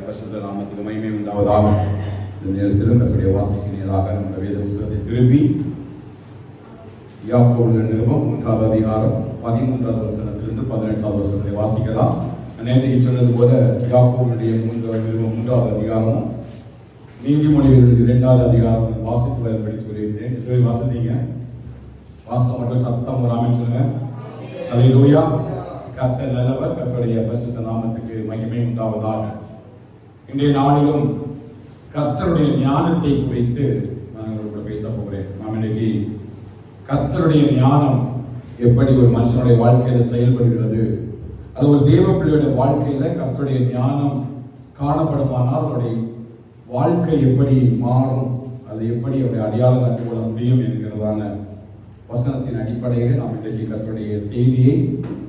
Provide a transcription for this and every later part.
பரிசுத்த நாமத்துக்கு மகிமை உண்டாவதாக. இந்த நேரத்திலும் கர்த்தருடைய வார்த்தைக்கு நேராக நம்ம வேத புத்தகத்தை திருப்பி யாக்கோபு நிருபம் 3வது அதிகாரம் 13வது வசனத்திலிருந்து 18வது வசனத்தை வாசிக்கலாம். நேற்றைக்கு சொன்னது போல யாக்கோபுடைய நிருபம் 3வது அதிகாரமும் நீதிமொழிகளுடைய 2வது அதிகாரம் வாசித்து வரும்படி சொல்லியிருந்தேன். சொல்லி வாசித்தீங்க. வாசகம் மட்டும் சத்தம் வராமல் சொல்லுங்க. அல்லேலூயா. கர்த்தர் நல்லவர். கர்த்தருடைய பரிசுத்த நாமத்துக்கு மகிமை உண்டாவதாக. இன்றைய நாளிலும் கர்த்தருடைய ஞானத்தை குறித்து நான் உங்களோட பேச போகிறேன். நாம் இன்னைக்கு கர்த்தருடைய ஞானம் எப்படி ஒரு மனுஷனுடைய வாழ்க்கையில செயல்படுகிறது, அது ஒரு தேவ பிள்ளையோட வாழ்க்கையில கர்த்தருடைய ஞானம் காணப்படுமானால் அவருடைய வாழ்க்கை எப்படி மாறும், அது எப்படி அவருடைய அடையாளம் கண்டுகொள்ள முடியும் என்கிறதான வசனத்தின் அடிப்படையில் நாம் இன்றைக்கு கர்த்தருடைய செய்தியை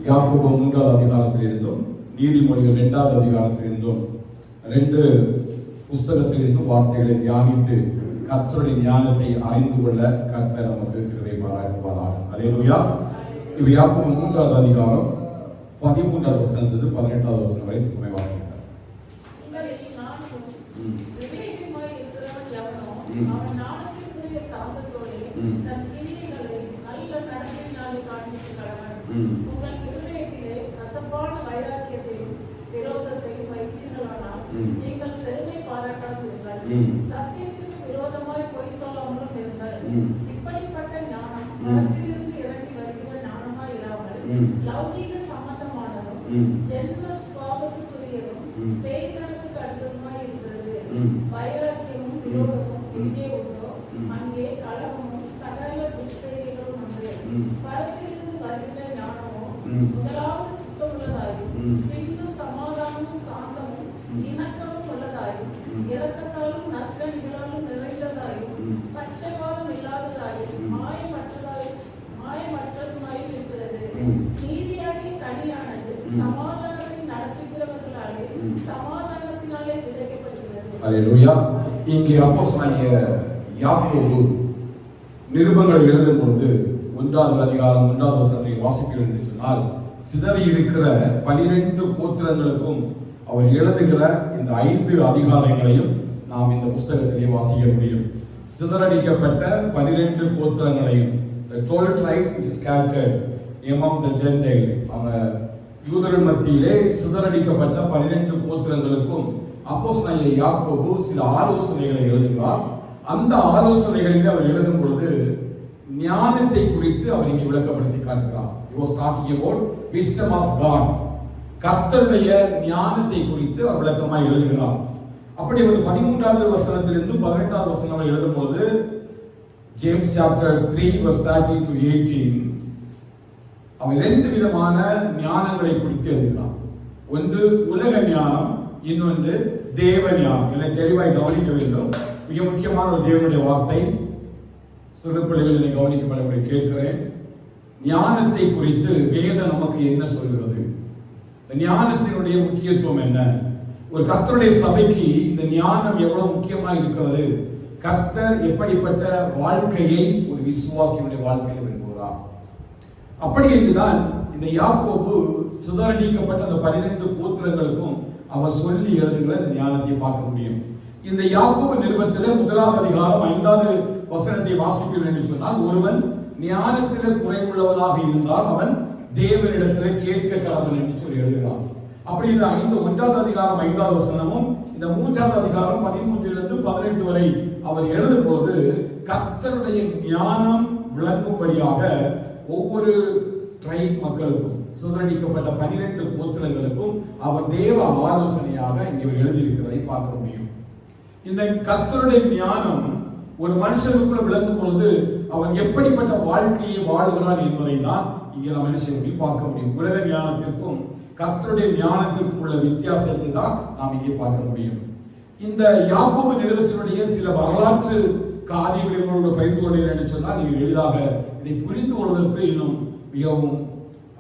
யாக்கோபு 3வது அதிகாரத்திலிருந்தும் நீதிமொழிகள் 2வது அதிகாரத்திலிருந்தும் 2 புஸ்தகத்திலிருந்தும் வார்த்தைகளை தியானித்து கர்த்தருடைய ஞானத்தை அறிந்து கொள்ள கர்த்தர் நமக்கு கிருபை பாராட்டுவாராக. அல்லேலூயா. இது யாக்கோபு 3வது அதிகாரம் 13வது வசனத்திலிருந்து 18வது வசனம் வரை சுமை வாசிக்கிறார். உங்கள் இருதயத்திலே கசப்பான வைராக்கியத்தையும் விரோதத்தையும் வைத்தீர்களானால் நீங்கள் பெருமை பாராட்டாதிருங்கள். சத்தியத்திற்கு விரோதமாய் பொய் சொல்லாமலும் இருங்கள். இப்படிப்பட்ட ஞானம் மரத்திலிருந்து இறங்கி வருகிற ஞானமாய் இராமல் லௌகிக சம்பந்தமானதும் ஜென்ம சுபாவத்துக்குரியதும் பேய்த்தனத்துக்கு அடுத்ததுமாய் இருக்கிறது. வைராக்கியமும் விரோதமும் எங்கே உண்டோ அங்கே கலகமும் சகல துர்ச்செய்திகளும் உண்டு. பரத்திலிருந்து வருகிற ஞானமோ முதலாவது சுத்தமுள்ளதாயும் பின்பு சமாதானமும் சாந்தமும் இணக்கமும் உள்ளதாயும் இரக்கத்தாலும் நற்கனிகளாலும் நிறைந்ததாயும் பட்சபாதம் இல்லாததாயும் மாயமற்றதுமாயும் இருக்கிறது. நீதியாகிய கனியானது சமாதானத்தை நடத்துகிறவர்களாலே சமாதானத்தினாலே விதைக்கப்படுகிறது. அல்லேலூயா. இங்கே அப்போஸ்தலனாகிய யாக்கோபு நிருபங்களை எழுதும் பொழுது 1வது அதிகாரம் 1வது வசனத்தை வாசிக்கிறோம் என்று சொன்னால், சிதறி இருக்கிற 12 கோத்திரங்களுக்கும் அவர் எழுதுகிற இந்த 5 அதிகாரங்களையும் நாம் இந்த புஸ்தகத்திலே வாசிக்க முடியும். சிதறடிக்கப்பட்ட 12 கோத்திரங்களையும், the 12 tribes which is scattered among the Gentiles, யூதர்கள் மத்தியிலே சிதறடிக்கப்பட்ட 12 கோத்திரங்களுக்கும் அப்போஸ்தலனாகிய யாக்கோபு சில ஆலோசனைகளை எழுதுகிறார். அந்த ஆலோசனைகளில் அவர் எழுதும் பொழுது ஞானத்தை குறித்து அவர் இங்கே விளக்கப்படுத்தி காட்டுகிறார். He was talking about wisdom of God. கர்த்தருடைய ஞானத்தை குறித்து அவர் விளக்கமாக எழுதுகிறார். அப்படி அவர் 13வது வசனத்திலிருந்து 18வது வசனம் எழுதும் பொழுது James chapter 3 verse 13 to 18 அவர் 2 விதமான ஞானங்களை குறித்து எழுதுகிறார். ஒன்று உலக ஞானம், இன்னொன்று தேவ ஞானம். இதை தெளிவாய் கவனிக்க வேண்டும். மிக முக்கியமான ஒரு தேவனுடைய வார்த்தை. சிறு பிள்ளைகள் என்னை கவனிக்கப்பட கேட்கிறேன். ஞானத்தை குறித்து வேதம் நமக்கு என்ன சொல்கிறது? ஞானத்தினுடைய முக்கியத்துவம் என்ன? ஒரு கர்த்தருடைய சபைக்கு இந்த ஞானம் எவ்வளவு முக்கியமாக இருக்கிறது? கர்த்தர் எப்படிப்பட்ட வாழ்க்கையை ஒரு விசுவாசியுடைய வாழ்க்கையில் விரும்புகிறார்? அப்படி என்றுதான் இந்த யாக்கோபு சிதறடிக்கப்பட்ட அந்த 12 கோத்திரங்களுக்கும் அவர் சொல்லி எழுதுகிற இந்த ஞானத்தை பார்க்க முடியும். இந்த யாக்கோபு நிருபத்தில் 1வது அதிகாரம் 5வது வசனத்தை வாசிப்பீர்கள் என்று சொன்னால், ஒருவன் ஞானத்தில் குறைவுள்ளவனாக இருந்தால் அவன் தேவனிடத்தில் கேட்க கடவன் என்று சொல்லி எழுதுகிறான். அப்படி இந்த 1வது அதிகாரம் 5வது வசனமும் இந்த 3வது அதிகாரம் 13லிருந்து 18 வரை அவர் எழுதும் போது கர்த்தருடைய ஞானம் விளங்கும்படியாக ஒவ்வொரு ட்ரைப் மக்களுக்கும் சிதறடிக்கப்பட்ட 12 கோத்திரங்களுக்கும் அவர் தேவ ஆலோசனையாக இங்கே எழுதியிருக்கிறதை பார்க்க முடியும். இந்த கர்த்தருடைய ஞானம் ஒரு மனுஷனுக்குள்ள விளங்கும் பொழுது அவன் எப்படிப்பட்ட வாழ்க்கையை வாழுகிறான் என்பதை தான் இங்கே நம்ம மனுஷனுக்கு பார்க்க முடியும். உலக ஞானத்திற்கும் கர்த்தருடைய ஞானத்திற்கும் உள்ள வித்தியாசத்தை தான் நாம் இங்கே பார்க்க முடியும். இந்த யாக்கோபு நிருபத்தினுடைய சில வரலாற்று காரியங்களோடு பயிர்ந்து கொண்டீர்கள் என்று சொன்னால் நீங்கள் எளிதாக இதை புரிந்து கொள்வதற்கு இன்னும் மிகவும்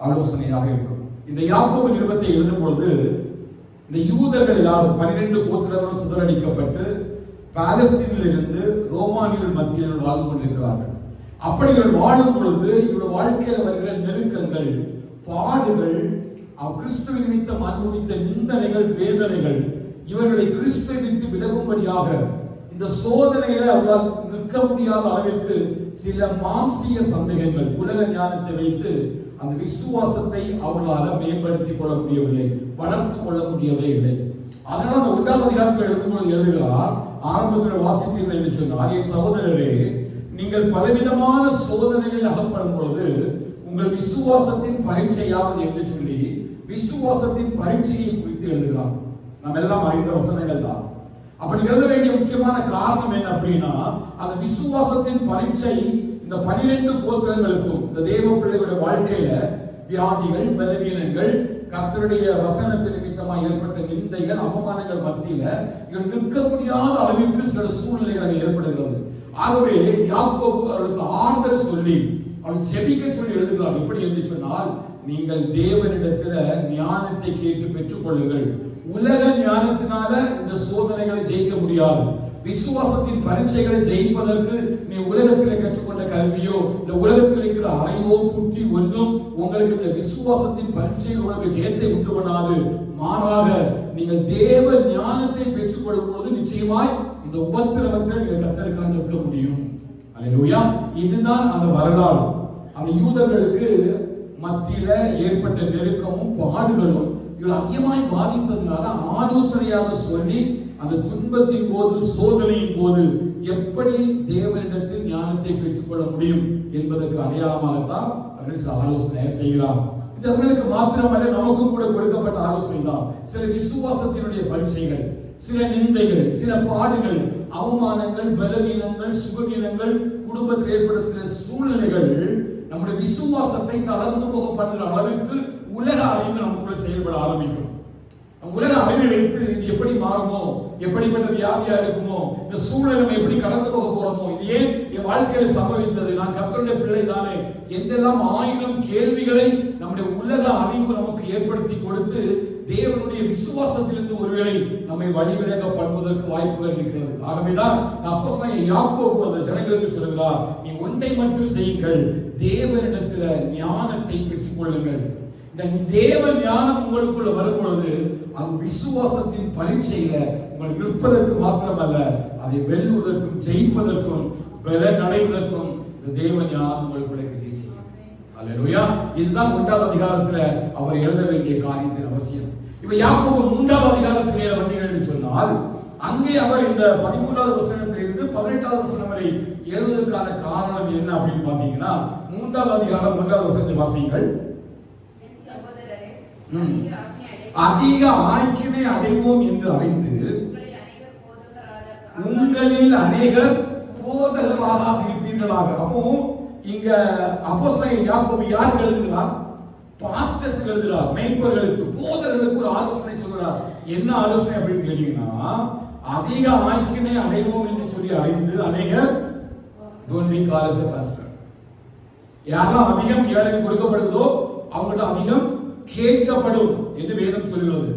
ஆலோசனையாக இருக்கும். இந்த யாக்கோபு நிருபத்தை எழுதும் பொழுது இந்த யூதர்கள் எல்லாரும் 12 கோத்திரங்களும் சிதறடிக்கப்பட்டு பாலஸ்தீனில் இருந்து ரோமானியர்கள் மத்தியில் வாழ்ந்து கொண்டிருக்கிறார்கள். அப்படிகள் வாழும் பொழுது இவருடைய வாழ்க்கையில் வருகிற நெருக்கங்கள், பாடுகள், கிறிஸ்துவின் நிமித்தம் அனுபவித்த நிந்தனைகள், வேதனைகள் இவர்களை கிறிஸ்துவை விட்டு விலகும்படியாக இந்த சோதனையில அவர்களால் நிற்க முடியாத அளவிற்கு சில மாம்சிய சந்தேகங்கள், உலக ஞானத்தை வைத்து அந்த விசுவாசத்தை அவர்களால் மேம்படுத்திக் கொள்ள முடியவில்லை, வளர்த்துக் கொள்ள முடியவே இல்லை. அதனால அந்த 1ஆம் அதிகாரத்தில் எழுதும்போது எழுதுகிறார், ஆரம்பத்தில் வாசித்தீர்கள் என்று சொன்னார், என் சகோதரரே, நீங்கள் பலவிதமான சோதனைகளில் அகப்படும் பொழுது உங்கள் விசுவாசத்தின் பரீட்சையாவது என்று சொல்லி விசுவாசத்தின் பரீட்சையை குறித்து எழுதுகிறார். நம்ம எல்லாம் அறிந்த வசனங்கள் தான். அப்படி எழுத வேண்டிய முக்கியமான காரணம் என்ன அப்படின்னா, அந்த விசுவாசத்தின் பரீட்சை இந்த 12 கோத்திரங்களுக்கும் இந்த தேவ பிள்ளைகளுடைய வாழ்க்கையில வியாதிகள், பலவீனங்கள், கர்த்தருடைய வசனத்தின் நிமித்தமாக ஏற்பட்ட நிந்தைகள், அவமானங்கள் மத்தியில இவர்கள் நிற்க முடியாத அளவிற்கு சில சூழ்நிலைகள் ஏற்படுகிறது. ஆகவே யாக்கோபு அவர்களுக்கு ஆறுதல் சொல்லி அவள் ஜெபிக்க சொல்லி எழுதுகிறார். எப்படி என்று சொன்னால், நீங்கள் தேவனிடத்துல ஞானத்தை கேட்டு பெற்றுக் கொள்ளுங்கள். உலக ஞானத்தினால இந்த சோதனைகளை ஜெயிக்க முடியாது. விசுவாசத்தின் பரீட்சைகளை ஜெயிப்பதற்கு நீ உலகத்தில் கற்றுக்கொண்ட கல்வியோ இல்ல உலகத்தில் இருக்கிற அறிவோ புத்தி ஒன்றும் உங்களுக்கு இந்த விசுவாசத்தின் பரீட்சையில் உங்களுக்கு ஜெயத்தை உண்டு பண்ணாது. மாறாக நீங்கள் தேவ ஞானத்தை பெற்றுக் கொள்ளும் பொழுது நிச்சயமாய் இந்த உபத்திரவத்தில் நீங்கள் கர்த்தருக்காக நிற்க முடியும். அல்லேலூயா. இதுதான் அந்த வரலாறு. அந்த யூதர்களுக்கு மத்தியில ஏற்பட்ட நெருக்கமும் பாடுகளும் இவர்கள் அதிகமாய் பாதித்ததுனால ஆலோசனையாக சொல்லி அந்த துன்பத்தின் போது, சோதனையின் போது எப்படி தேவனிடத்தில் ஞானத்தை பெற்றுக்கொள்ள முடியும் என்பதற்கு அடையாளமாகத்தான் அவர்கள் சில ஆலோசனை செய்கிறார். இது அவர்களுக்கு மாத்திரமல்ல, நமக்கும் கூட கொடுக்கப்பட்ட ஆலோசனை தான். சில விசுவாசத்தினுடைய பரீட்சைகள், சில நிந்தைகள், சில பாடுகள், அவமானங்கள், பலவீனங்கள், சுகவீனங்கள், குடும்பத்தில் ஏற்பட்ட சில சூழ்நிலைகள் நம்முடைய விசுவாசத்தை தளர்ந்து போக பண்ணுற அளவிற்கு உலக அறிவு நமக்குள்ள செயல்பட ஆரம்பிக்கும். உலக அறிவை வைத்து இது எப்படி மாறுமோ, எப்படிப்பட்ட வியாதியா இருக்குமோ, இந்த சூழ்நிலை நம்ம எப்படி கடந்து போக போறோமோ, இது ஏன் என் வாழ்க்கையில் சம்பவித்தது, நான் கர்த்தருடைய பிள்ளை தானே என்றெல்லாம் 1000 கேள்விகளை நம்முடைய உலக அறிவு நமக்கு ஏற்படுத்தி கொடுத்து தேவனுடைய விசுவாசத்திலிருந்து ஒருவேளை நம்மை வழிவிலக பண்ணுவதற்கு வாய்ப்புகள் இருக்கிறது. ஆகவேதான் அப்போஸ்தலன் யாக்கோபு அந்த ஜனங்களுக்கு சொல்கிறார், நீ ஒன்றை மட்டும் செய்யுங்கள், தேவனிடத்தில் ஞானத்தை பெற்றுக் கொள்ளுங்கள். இந்த தேவ ஞானம் உங்களுக்குள்ள வரும் பொழுது அது விசுவாசத்தின் பரீட்சையில உங்களுக்கு நிற்பதற்கு மாத்திரமல்ல, அதை வெல்லுவதற்கும் ஜெயிப்பதற்கும் பலன் அடைவதற்கும் இந்த தேவ ஞானம் உங்களுக்குள்ள கிரியை செய்யும். அல்லேலூயா. இதுதான் 1ஆம் அதிகாரத்துல அவர் எழுத வேண்டிய காரியத்தின் அவசியம். இப்ப யாக்கோபு 3ஆம் அதிகாரத்துக்கு மேல வந்தீங்கன்னு சொன்னால், அங்கே அவர் இந்த 13வது வசனத்திலிருந்து 18வது வசனம் வரை எழுதுவதற்கான காரணம் என்ன அப்படின்னு பாத்தீங்கன்னா, 3ஆம் அதிகாரம் 1வது வசனத்தை வாசியுங்கள். அதிக ஆக்கினை அடைவோம் என்று அறிந்து உங்களில் அநேகர் போதகராக இருப்பீர்களாக. அப்போ இங்க அப்போஸ்தலன் யாக்கோபு யார் எழுதுகிறார்? பாஸ்டர்ஸ் எழுதுகிறார். மேய்ப்பர்களுக்கு, போதகர்களுக்கு ஒரு ஆலோசனை சொல்கிறார். என்ன ஆலோசனை அப்படின்னு கேட்டீங்கன்னா, அதிக ஆக்கினை அடைவோம் என்று சொல்லி அறிந்து அநேகர் don't be called as a pastor. யாரெல்லாம் அதிகம் ஏழைக்கு கொடுக்கப்படுதோ அவங்கள்ட்ட அதிகம் கேட்கப்படும் என்று வேதம் சொல்கிறது.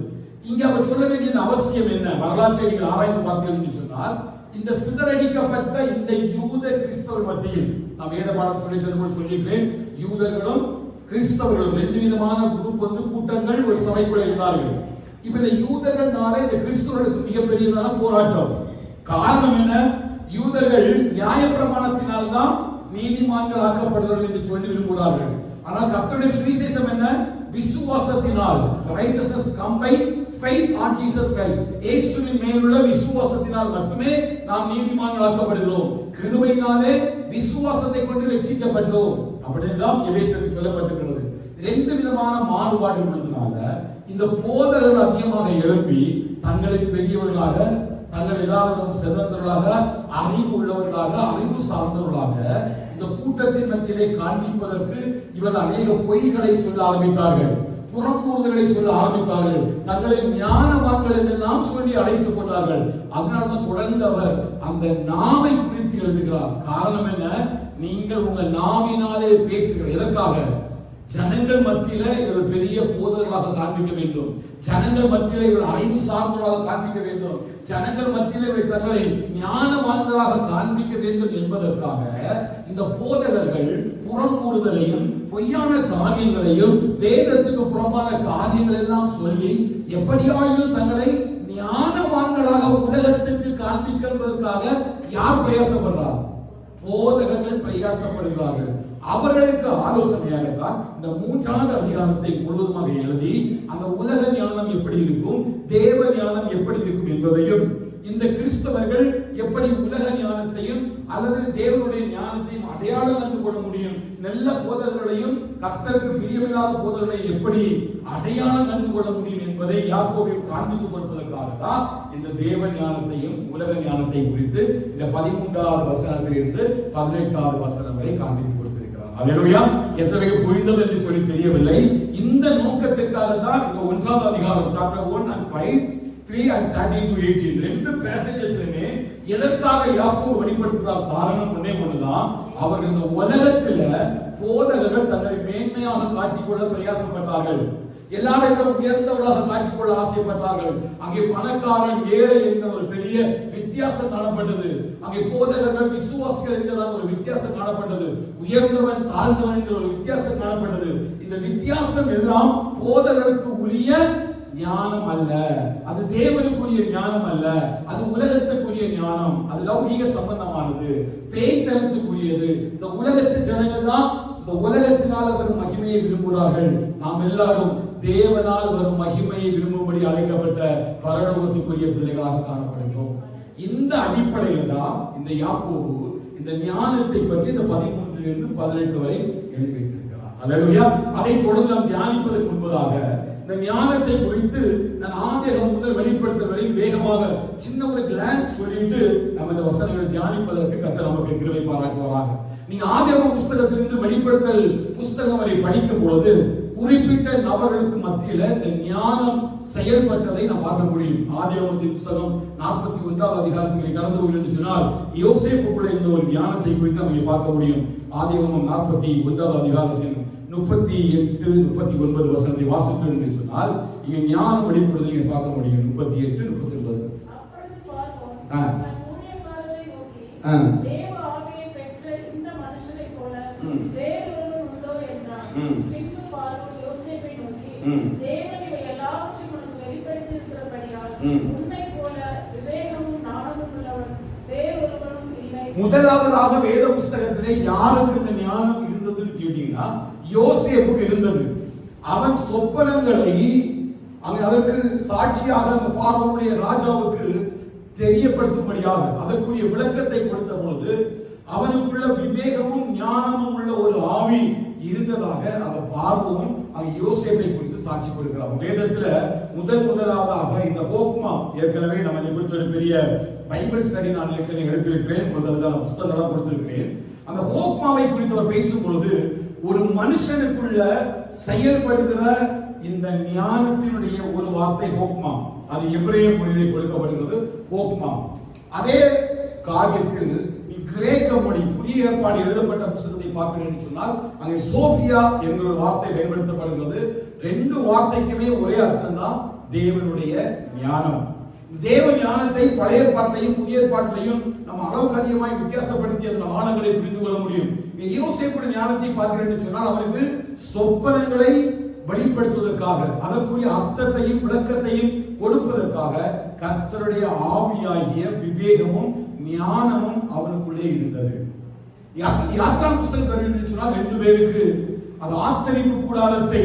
இங்க அவர் சொல்ல வேண்டிய அவசியம் என்ன? வரலாற்றை நீங்கள் ஆராய்ந்து பார்த்தீர்கள் சொன்னால், இந்த சிதறடிக்கப்பட்ட இந்த யூத கிறிஸ்தவர் மத்தியில் நான் வேத பாடம் சொல்லியிருக்கிறேன், யூதர்களும் கிறிஸ்தவர்களும் 2 விதமான குரூப் கூட்டங்கள் ஒரு சபைக்குள்ள இருந்தார்கள். இப்ப இந்த யூதர்கள்னால இந்த கிறிஸ்தவர்களுக்கு மிகப்பெரியதான போராட்டம். காரணம் என்ன? யூதர்கள் நியாயப்பிரமாணத்தினால் தான் நீதிமான்கள் ஆக்கப்படுவார்கள் என்று சொல்லி விரும்புகிறார்கள். ஆனால் கர்த்தருடைய சுவிசேஷம் என்ன? விசுவாசத்தினால். The righteousness come by faith on Jesus Christ. இயேசுவின் மேலுள்ள விசுவாசத்தினால் மட்டுமே நாம் நீதிமான்களாக்கப்படுகிறோம். கிருபையினாலே விசுவாசத்தை கொண்டு ரட்சிக்கப்பட்டோம். அப்படிதான் எபேசியரில் சொல்லப்பட்டிருக்கிறது. 2 விதமான மாறுபாடு உள்ளதுனால இந்த போதகர்கள் அதிகமாக எழுப்பி தங்களை பெரியவர்களாக, தங்கள் எல்லாரும் சிறந்தவர்களாக, அறிவு உள்ளவர்களாக, அறிவு சார்ந்தவர்களாக இந்த கூட்டத்தின் மத்தியிலே காண்பிப்பதற்கு இவர்கள் அநேக பொய்களை சொல்ல ஆரம்பித்தார்கள், புறக்கூறுதலை சொல்ல ஆரம்பித்தார்கள், தங்களை ஞானவான்கள் என்று நாம் சொல்லி அழைத்துக் கொண்டார்கள். அதனால்தான் தொடர்ந்து அவர் அந்த நாவை குறித்து எழுதுகிறார். காரணம் என்ன? நீங்கள் உங்கள் நாவினாலே பேசுகிற எதற்காக? ஜனங்கள் மத்தியில இவர்கள் பெரிய போதகர்களாக காண்பிக்க வேண்டும், ஜனங்கள் மத்தியில இவர்கள் அறிவு சார்ந்தவர்களாக காண்பிக்க வேண்டும், ஜனங்கள் மத்தியில இவர்கள் தங்களை ஞானவான்களாக காண்பிக்க வேண்டும் என்பதற்காக இந்த போதகர்கள் புறங்கூறுதலையும் பொய்யான காரியங்களையும் வேதத்துக்கு புறம்பான காரியங்கள் எல்லாம் சொல்லி எப்படியாயிலும் தங்களை ஞானவான்களாக உலகத்துக்கு காண்பிப்பதற்காக யார் பிரயாசப்படுறார்? போதகர்கள் பிரயாசப்படுகிறார்கள். அவர்களுக்கு ஆலோசனையாகத்தான் இந்த 3வது அதிகாரத்தை முழுவதுமாக எழுதி அந்த உலக ஞானம் எப்படி இருக்கும், தேவ ஞானம் எப்படி இருக்கும் என்பதையும், இந்த கிறிஸ்தவர்கள் எப்படி உலக ஞானத்தையும் அல்லது தேவனுடைய ஞானத்தையும் அடையாளம் கண்டு கொள்ள முடியும், நல்ல போதகர்களையும் கர்த்தருக்கு பிரியமில்லாத போதகர்களையும் எப்படி அடையாளம் கண்டு கொள்ள முடியும் என்பதை யாக்கோபில் காண்பித்துக் கொடுப்பதற்காக தான் இந்த தேவ ஞானத்தையும் உலக ஞானத்தையும் குறித்து இந்த 13வது வசனத்திலிருந்து 18வது வசனம் வரை காண்பித்துக் கொடுத்திருக்கிறார். அல்லேலூயா. எத்தனை புரிந்தது என்று சொல்லி தெரியவில்லை. இந்த நோக்கத்திற்காக தான் இந்த 1வது அதிகாரம் chapter 1 and 5 3 and 13 to 18 ரெண்டு பேசேஜஸ்லயே எதற்காக யாக்கோபு வெளிப்படுத்துறார்? காரணம் ஒண்ணே ஒண்ணுதான். அவர்கள் இந்த உலகத்துல போதகர்கள் தங்களை மேன்மையாக காட்டிக்கொள்ள பிரயாசப்பட்டார்கள். எல்லாரையும் உயர்ந்தவர்களாக காட்டிக்கொள்ள ஆசைப்பட்டார்கள். அங்கே பணக்காரன் ஏழை என்ற ஒரு பெரிய வித்தியாசம் காணப்பட்டது. அங்கே போதகர்கள் விசுவாசிகள் என்கிறதான ஒரு வித்தியாசம் காணப்பட்டது. உயர்ந்தவன் தாழ்ந்தவன் என்ற ஒரு வித்தியாசம் காணப்பட்டது. இந்த வித்தியாசம் எல்லாம் போதகருக்கு உரிய ஞானம் அல்ல, அது தேவனுக்குரிய ஞானம் அல்ல, அது உலகத்துக்குரிய ஞானம், அது லௌகிக சம்பந்தமானது, பேய்த்தனத்துக்குரியது. இந்த உலகத்து ஜனங்கள் தான் இந்த உலகத்தினால வரும் மகிமையை விரும்புகிறார்கள். நாம் எல்லாரும் தேவனால் வரும் மகிமையை விரும்பும்படி அழைக்கப்பட்ட பரலோகத்துக்குரிய பிள்ளைகளாக காணப்படுகிறோம். இந்த அடிப்படையில் தான் இந்த யாக்கோபு இந்த ஞானத்தை பற்றி இந்த 13 18 வரை எழுதி வைத்திருக்கிறார். அல்லேலூயா. அதை தொடர்ந்து நாம் தியானிப்பதற்கு முன்பதாக இந்த ஞானத்தை குறித்து நான் ஆதியாகமம் முதல் வெளிப்படுத்தல் வரை வேகமாக சின்ன ஒரு கிளான்ஸ் சொல்லிட்டு நம்ம இந்த வசனங்களை தியானிப்பதற்கு கர்த்தர் நமக்கு கிருபை பாராட்டுவாராக. நீங்க ஆதியாகமம் புஸ்தகத்திலிருந்து வெளிப்படுத்தல் புஸ்தகம் வரை படிக்கும் பொழுது குறிப்பிட்ட நபர்களுக்கு மத்தியில இந்த ஞானம் செயல்பட்டதை நாம் பார்க்க முடியும். ஆதியாகமத்தின் புஸ்தகம் 41வது அதிகாரத்தில் கடந்து கொண்டு சொன்னால் யோசேப்புக்குள்ள இருந்த ஒரு ஞானத்தை குறித்து நம்ம பார்க்க முடியும். ஆதியாகமம் 41வது அதிகாரத்தின் 38 39 வசனத்தை வாசித்து என்று சொன்னால் இங்க ஞானம் வெளிப்படுவதை நீங்க பார்க்க முடியும். 38 39. அப்பொழுது பார்வோன் தன் ஊழியக்காரரை நோக்கி, தேவ ஆவியை பெற்ற இந்த மனுஷனைப் போல வேறொருவன் உண்டோ என்றான். பின்பு பார்வோன் யோசேப்பை நோக்கி, தேவன் இவை எல்லாவற்றையும் உனக்கு வெளிப்படுத்தியிருக்கிறபடியால் உன்னைப் போல விவேகமும் ஞானமும் உள்ளவன் வேறொருவனும் இல்லை. முதலாவதாக வேத புஸ்தகத்திலே யாருக்கு இந்த ஞானம் இருந்ததுன்னு கேட்டீங்கன்னா யோசேப்புக்கு இருந்தது. அவன் சொப்பனங்களை அதற்கு சாட்சியாக அந்த பார்வோனுடைய ராஜாவுக்கு தெரியப்படுத்தும்படியாக அதற்குரிய விளக்கத்தை கொடுத்த பொழுது அவனுக்குள்ள விவேகமும் ஞானமும் உள்ள ஒரு ஆவி இருந்ததாக அந்த பார்வோன் யோசேப்பை குறித்து சாட்சி கொடுக்கிறார். வேதத்துல முதலாவதாக இந்த ஹோக்மா, ஏற்கனவே நம்ம இதை குறித்து ஒரு பெரிய பைபிள் ஸ்டடி நான் ஏற்கனவே எடுத்திருக்கிறேன், உங்களுக்கு அதுக்கான புத்தகங்களை கொடுத்திருக்கிறேன். அந்த ஹோக்மாவை குறித்து அவர் பேசும் பொழுது ஒரு மனுஷனுக்குள்ள செயல்படுகிற இந்த ஞானத்தினுடைய ஒரு வார்த்தை ஹோக்மா, அது எபிரேய மொழியிலே கொடுக்கப்படுகிறது ஹோக்மா. அதே காரியத்தில் கிரேக்க மொழி புதிய ஏற்பாடு எழுதப்பட்ட புத்தகத்தை பார்க்கிறேன் என்று சொன்னால் அங்கே சோஃபியா என்ற ஒரு வார்த்தை பயன்படுத்தப்படுகிறது. ரெண்டு வார்த்தைக்குமே ஒரே அர்த்தம் தான், தேவனுடைய ஞானம். தேவ ஞானத்தை பழைய ஏற்பாட்டிலையும் புதிய ஏற்பாட்டிலையும் நம்ம அளவுக்கு அதிகமாய் வித்தியாசப்படுத்தி அதன் ஆழங்களை புரிந்து கொள்ள முடியும். யோசேப்புடைய ஞானத்தை பார்க்கிறேன் என்று சொன்னால் அவனுக்கு சொப்பனங்களை வெளிப்படுத்துவதற்காக அதற்குரிய அர்த்தத்தையும் விளக்கத்தையும் கொடுப்பதற்காக கர்த்தருடைய ஆவியாகிய விவேகமும் ஞானமும் அவனுக்குள்ளே இருந்தது. யாத்ரா புஸ்தகம் சொன்னால் 2 பேருக்கு அது ஆசரிப்பு கூடாரத்தை